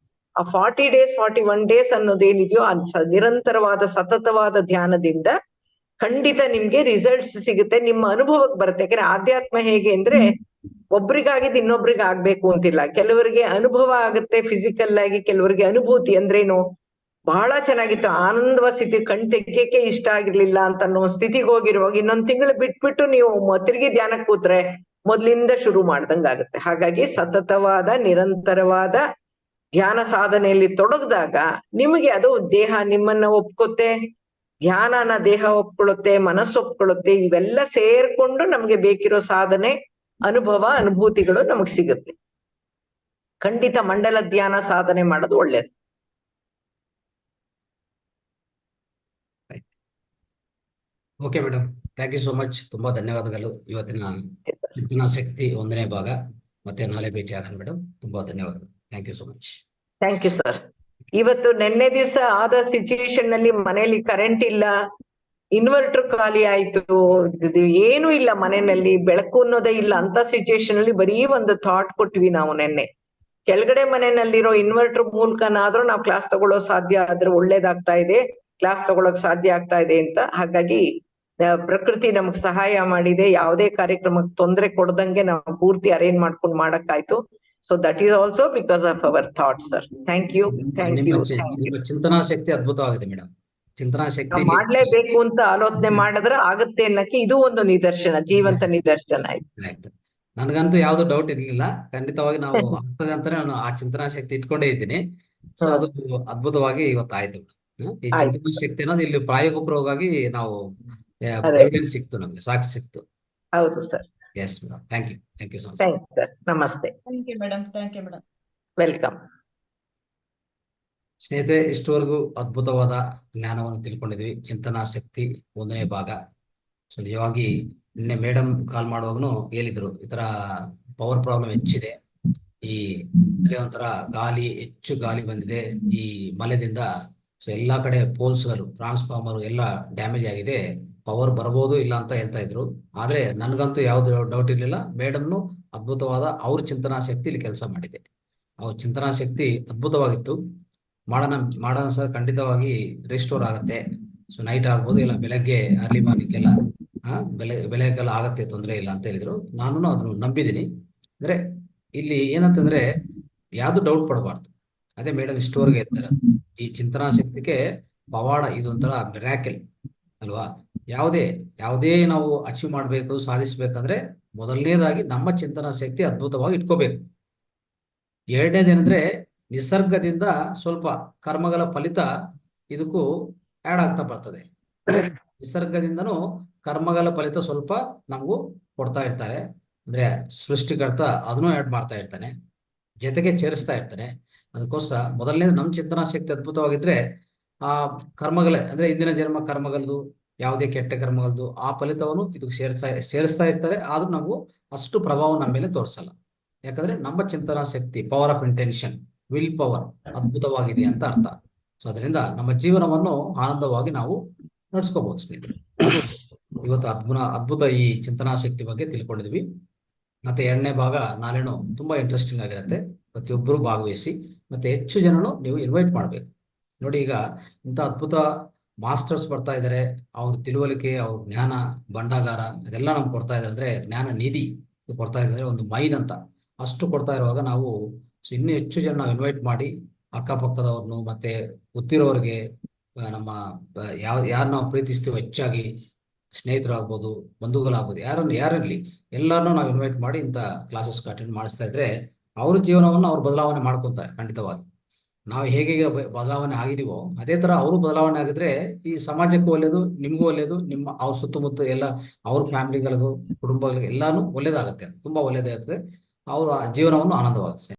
ಆ 40 days 41 days ಅನ್ನೋದೇನಿದೆಯೋ ನಿರಂತರವಾದ ಸತತವಾದ ಧ್ಯಾನದಿಂದ ಖಂಡಿತ ನಿಮ್ಗೆ ರಿಸಲ್ಟ್ಸ್ ಸಿಗುತ್ತೆ, ನಿಮ್ಮ ಅನುಭವಕ್ಕೆ ಬರುತ್ತೆ. ಯಾಕಂದ್ರೆ ಆಧ್ಯಾತ್ಮ ಹೇಗೆ ಅಂದ್ರೆ ಒಬ್ರಿಗಾಗಿದ್ದು ಇನ್ನೊಬ್ರಿಗೆ ಆಗ್ಬೇಕು ಅಂತಿಲ್ಲ. ಕೆಲವರಿಗೆ ಅನುಭವ ಆಗುತ್ತೆ ಫಿಸಿಕಲ್ ಆಗಿ, ಕೆಲವರಿಗೆ ಅನುಭೂತಿ ಅಂದ್ರೇನು ಬಹಳ ಚೆನ್ನಾಗಿತ್ತು, ಆನಂದವ ಸ್ಥಿತಿ, ಕಣ್ ತೆಗ್ಯಕ್ಕೆ ಇಷ್ಟ ಆಗಿರ್ಲಿಲ್ಲ ಅಂತ ಅನ್ನೋ ಸ್ಥಿತಿಗೆ ಹೋಗಿರುವಾಗ ಇನ್ನೊಂದ್ ತಿಂಗಳು ಬಿಟ್ಬಿಟ್ಟು ನೀವು ತಿರುಗಿ ಧ್ಯಾನಕ್ಕೆ ಕೂತ್ರೆ ಮೊದ್ಲಿಂದ ಶುರು ಮಾಡ್ದಂಗಾಗುತ್ತೆ. ಹಾಗಾಗಿ ಸತತವಾದ ನಿರಂತರವಾದ ಧ್ಯಾನ ಸಾಧನೆಯಲ್ಲಿ ತೊಡಗಿದಾಗ ನಿಮಗೆ ಅದು ದೇಹ ನಿಮ್ಮನ್ನ ಒಪ್ಕೊತ್ತೆ, ಧ್ಯಾನನ ದೇಹ ಒಪ್ಕೊಳ್ಳುತ್ತೆ, ಮನಸ್ಸು ಒಪ್ಕೊಳ್ಳುತ್ತೆ. ಇವೆಲ್ಲ ಸೇರ್ಕೊಂಡು ನಮ್ಗೆ ಬೇಕಿರೋ ಸಾಧನೆ, ಅನುಭವ, ಅನುಭೂತಿಗಳು ನಮಗ್ ಸಿಗುತ್ತೆ. ಖಂಡಿತ ಮಂಡಲ ಧ್ಯಾನ ಸಾಧನೆ ಮಾಡೋದು ಒಳ್ಳೇದು. Okay madam, thank you so much. ತುಂಬಾ ಧನ್ಯವಾದಗಳು. ಇವತ್ತಿನ ಚಿಂತನಾ ಶಕ್ತಿ 1ನೇ ಭಾಗ ಮತ್ತೆ ನಾಳೆ ಭೇಟಿ ಆಗೋಣ ಮೇಡಮ್. ತುಂಬಾ ಧನ್ಯವಾದಗಳು. Thank you so much. Thank you sir. ಇವತ್ತು ನಿನ್ನೆ ದಿವಸ ಆದ ಸಿಚುಯೇಷನ್ ನಲ್ಲಿ ಮನೆಯಲ್ಲಿ ಕರೆಂಟ್ ಇಲ್ಲ, ಇನ್ವರ್ಟರ್ ಖಾಲಿ ಆಯ್ತು, ಏನು ಇಲ್ಲ ಮನೆಯಲ್ಲಿ, ಬೆಳಕು ಅನ್ನೋದೇ ಇಲ್ಲ ಅಂತ ಸಿಚುಯೇಷನ್ ಅಲ್ಲಿ ಬರೀ ಒಂದು ಥಾಟ್ ಕೊಟ್ವಿ ನಾವು ನಿನ್ನೆ. ಕೆಳಗಡೆ ಮನೆಯಲ್ಲಿರೋ ಇನ್ವರ್ಟರ್ ಮೂಲಕನಾದ್ರೂ ನಾವು ಕ್ಲಾಸ್ ತಗೊಳ್ಳೋ ಸಾಧ್ಯ ಆದ್ರೆ ಒಳ್ಳೇದಾಗ್ತಾ ಇದೆ, ಕ್ಲಾಸ್ ತಗೊಳಕ್ ಸಾಧ್ಯ ಆಗ್ತಾ ಇದೆ ಅಂತ. ಹಾಗಾಗಿ ಪ್ರಕೃತಿ ನಮಗ್ ಸಹಾಯ ಮಾಡಿದೆ, ಯಾವುದೇ ಕಾರ್ಯಕ್ರಮಕ್ಕೆ ತೊಂದರೆ ಕೊಡದಂಗೆ ನಾವು ಪೂರ್ತಿ ಅರೇಂಜ್ ಮಾಡ್ಕೊಂಡು ಮಾಡಕ್ಕಾಯ್ತು. So that is also because of our thought sir. Thank you, thank you, thank you. ಚಿಂತನಾ ಶಕ್ತಿ ಅದ್ಭುತವಾಗಿದೆ ಮೇಡಮ್. ಚಿಂತನಾ ಶಕ್ತಿ ಮಾಡ್ಲೇಬೇಕು ಅಂತ ಆಲೋಚನೆ ಮಾಡಿದ್ರೆ ಆಗುತ್ತೆ ಅನ್ನಕ್ಕೆ ಇದು ಒಂದು ನಿದರ್ಶನ, ಜೀವಂತ ನಿದರ್ಶನ ಆಯ್ತು. ನನಗಂತೂ ಯಾವ್ದು ಡೌಟ್ ಇರ್ಲಿಲ್ಲ, ಖಂಡಿತವಾಗಿ ನಾವು ಆಗ್ತದೆ ಅಂತಾನೆ ನಾನು ಆ ಚಿಂತನಾ ಶಕ್ತಿ ಇಟ್ಕೊಂಡೇ ಇದ್ದೀನಿ. ಸೊ ಅದು ಅದ್ಭುತವಾಗಿ ಇವತ್ತಾಯ್ತು. ಈ ಚಿಂತನಾ ಶಕ್ತಿ ಅನ್ನೋದು ಇಲ್ಲಿ ಪ್ರಾಯೋಗಿಕವಾಗಿ ನಾವು ಎವಿಡೆನ್ಸ್ ಸಿಕ್ತು, ನಮ್ಗೆ ಸಾಕ್ಷಿ ಸಿಕ್ತು. ಹೌದು sir. Yes madam, thank you, thank you so much. Thank you sir. ನಮಸ್ತೆ. Thank you madam, thank you madam. Welcome. ಸ್ನೇಹಿತರೆ, ಇಷ್ಟವರೆಗೂ ಅದ್ಭುತವಾದ ಜ್ಞಾನವನ್ನು ತಿಳ್ಕೊಂಡಿದ್ವಿ. ಚಿಂತನಾ ಶಕ್ತಿ 1ನೇ ಭಾಗ. ಸೊ ನಿಜವಾಗಿ ನಿನ್ನೆ ಮೇಡಮ್ ಕಾಲ್ ಮಾಡುವಾಗನು ಹೇಳಿದ್ರು, ಈ ತರ ಪವರ್ ಪ್ರಾಬ್ಲಮ್ ಹೆಚ್ಚಿದೆ, ಈ ಒಂಥರ ಗಾಳಿ ಹೆಚ್ಚು ಗಾಳಿ ಬಂದಿದೆ ಈ ಮಳೆದಿಂದ. ಸೊ ಎಲ್ಲಾ ಕಡೆ ಪೋಲ್ಸ್ಗಳು, ಟ್ರಾನ್ಸ್ಫಾರ್ಮರ್ ಎಲ್ಲ ಡ್ಯಾಮೇಜ್ ಆಗಿದೆ, ಪವರ್ ಬರ್ಬೋದು ಇಲ್ಲ ಅಂತ ಹೇಳ್ತಾ ಇದ್ರು. ಆದ್ರೆ ನನ್ಗಂತೂ ಯಾವ್ದು ಡೌಟ್ ಇರ್ಲಿಲ್ಲ, ಮೇಡಮ್ನು ಅದ್ಭುತವಾದ ಅವ್ರ ಚಿಂತನಾ ಶಕ್ತಿ ಇಲ್ಲಿ ಕೆಲಸ ಮಾಡಿದೆ. ಅವ್ರ ಚಿಂತನಾ ಶಕ್ತಿ ಅದ್ಭುತವಾಗಿತ್ತು. ಮಾಡೋಣ ಸರ್, ಖಂಡಿತವಾಗಿ ರಿಸ್ಟೋರ್ ಆಗತ್ತೆ. ಸೊ ನೈಟ್ ಆಗ್ಬೋದು, ಇಲ್ಲ ಬೆಳಗ್ಗೆ ಅರ್ಲಿ ಮಾರ್ನಿಂಗ್ ಎಲ್ಲ ಬೆಳಗ್ಗೆಲ್ಲ ಆಗತ್ತೆ, ತೊಂದರೆ ಇಲ್ಲ ಅಂತ ಹೇಳಿದ್ರು. ನಾನು ಅದನ್ನು ನಂಬಿದ್ದೀನಿ. ಅಂದ್ರೆ ಇಲ್ಲಿ ಏನಂತಂದ್ರೆ ಯಾವ್ದು ಡೌಟ್ ಪಡಬಾರ್ದು. ಅದೇ ಮೇಡಮ್ ಇಷ್ಟವರೆಗೆ ಹೇಳ್ತಾರೆ, ಈ ಚಿಂತನಾ ಶಕ್ತಿಗೆ ಪವಾಡ, ಇದೊಂಥರ ಮಿರಾಕಲ್ ಅಲ್ವಾ. ಯಾವುದೇ ನಾವು ಅಚೀವ್ ಮಾಡ್ಬೇಕು, ಸಾಧಿಸ್ಬೇಕಂದ್ರೆ ಮೊದಲನೇದಾಗಿ ನಮ್ಮ ಚಿಂತನಾ ಶಕ್ತಿ ಅದ್ಭುತವಾಗಿ ಇಟ್ಕೋಬೇಕು. ಎರಡನೇದೇನಂದ್ರೆ ನಿಸರ್ಗದಿಂದ ಸ್ವಲ್ಪ ಕರ್ಮಗಳ ಫಲಿತ ಇದಕ್ಕೂ ಆಡ್ ಆಗ್ತಾ ಬರ್ತದೆ. ನಿಸರ್ಗದಿಂದನೂ ಕರ್ಮಗಳ ಫಲಿತ ಸ್ವಲ್ಪ ನಮಗೂ ಕೊಡ್ತಾ ಇರ್ತಾರೆ. ಅಂದ್ರೆ ಸೃಷ್ಟಿಕರ್ತ ಅದನ್ನು ಆಡ್ ಮಾಡ್ತಾ ಇರ್ತಾನೆ, ಜೊತೆಗೆ ಸೇರಿಸ್ತಾ ಇರ್ತಾನೆ. ಅದಕ್ಕೋಸ್ಕರ ಮೊದಲನೇ ನಮ್ಮ ಚಿಂತನಾ ಶಕ್ತಿ ಅದ್ಭುತವಾಗಿದ್ರೆ ಆ ಕರ್ಮಗಳೇ, ಅಂದ್ರೆ ಇಂದಿನ ಜನ್ಮ ಕರ್ಮಗಳದ್ದು, ಯಾವುದೇ ಕೆಟ್ಟ ಕರ್ಮಗಳದ್ದು ಆ ಫಲಿತವನ್ನು ಇದಕ್ಕೆ ಸೇರಿಸ್ತಾ ಇರ್ತಾರೆ. ಆದ್ರೂ ನಾವು ಅಷ್ಟು ಪ್ರಭಾವ ನಮ್ಮ ಮೇಲೆ ತೋರಿಸಲ್ಲ. ಯಾಕಂದ್ರೆ ನಮ್ಮ ಚಿಂತನಾ ಶಕ್ತಿ, power of intention, will power ಅದ್ಭುತವಾಗಿದೆ ಅಂತ ಅರ್ಥ. ಸೊ ಅದರಿಂದ ನಮ್ಮ ಜೀವನವನ್ನು ಆನಂದವಾಗಿ ನಾವು ನಡ್ಸ್ಕೋಬಹುದು ಸ್ನೇಹಿತರೆ. ಇವತ್ತು ಅದ್ಭುತ ಈ ಚಿಂತನಾ ಶಕ್ತಿ ಬಗ್ಗೆ ತಿಳ್ಕೊಂಡಿದ್ವಿ. ಮತ್ತೆ 2ನೇ ಭಾಗ ನಾಳೆನೂ ತುಂಬಾ ಇಂಟ್ರೆಸ್ಟಿಂಗ್ ಆಗಿರುತ್ತೆ. ಪ್ರತಿಯೊಬ್ಬರು ಭಾಗವಹಿಸಿ, ಮತ್ತೆ ಹೆಚ್ಚು ಜನನು ನೀವು ಇನ್ವೈಟ್ ಮಾಡ್ಬೇಕು. ನೋಡಿ, ಈಗ ಇಂಥ ಅದ್ಭುತ ಮಾಸ್ಟರ್ಸ್ ಬರ್ತಾ ಇದ್ದಾರೆ, ಅವ್ರ ತಿಳುವಳಿಕೆ, ಅವ್ರ ಜ್ಞಾನ ಭಂಡಾಗಾರ ಅದೆಲ್ಲ ನಮ್ಗೆ ಕೊಡ್ತಾ ಇದ್ದಾರೆ. ಅಂದ್ರೆ ಜ್ಞಾನ ನಿಧಿ ಕೊಡ್ತಾ ಇದ್ದಾರೆ, ಒಂದು ಮೈನ್ ಅಂತ. ಅಷ್ಟು ಕೊಡ್ತಾ ಇರುವಾಗ ನಾವು ಇನ್ನೂ ಹೆಚ್ಚು ಜನ ನಾವು ಇನ್ವೈಟ್ ಮಾಡಿ, ಅಕ್ಕಪಕ್ಕದವ್ರನ್ನು ಮತ್ತೆ ಗೊತ್ತಿರೋರಿಗೆ, ನಮ್ಮ ಯಾರು ನಾವು ಪ್ರೀತಿಸ್ತೀವೋ ಹೆಚ್ಚಾಗಿ, ಸ್ನೇಹಿತರಾಗ್ಬೋದು, ಬಂಧುಗಳಾಗ್ಬೋದು, ಯಾರಿರ್ಲಿ ಎಲ್ಲರನ್ನೂ ನಾವು ಇನ್ವೈಟ್ ಮಾಡಿ ಇಂಥ ಕ್ಲಾಸಸ್ ಅಟೆಂಡ್ ಮಾಡಿಸ್ತಾ ಇದ್ರೆ ಅವ್ರ ಜೀವನವನ್ನು ಅವ್ರು ಬದಲಾವಣೆ ಮಾಡ್ಕೊತಾರೆ ಖಂಡಿತವಾಗಿ. ನಾವು ಹೇಗೆ ಈಗ ಬದಲಾವಣೆ ಆಗಿದೀವೋ ಅದೇ ತರ ಅವರು ಬದಲಾವಣೆ ಆಗಿದ್ರೆ ಈ ಸಮಾಜಕ್ಕೂ ಒಳ್ಳೇದು, ನಿಮ್ಗೂ ಒಳ್ಳೇದು, ನಿಮ್ಮ ಅವ್ರ ಸುತ್ತಮುತ್ತ ಎಲ್ಲ ಅವ್ರ ಫ್ಯಾಮಿಲಿಗಳಿಗೂ ಕುಟುಂಬಗಳಿಗೆ ಎಲ್ಲಾನು ಒಳ್ಳೇದಾಗುತ್ತೆ, ತುಂಬಾ ಒಳ್ಳೇದಾಗುತ್ತೆ. ಅವರ ಜೀವನವನ್ನು ಆನಂದವಾಗುತ್ತೆ.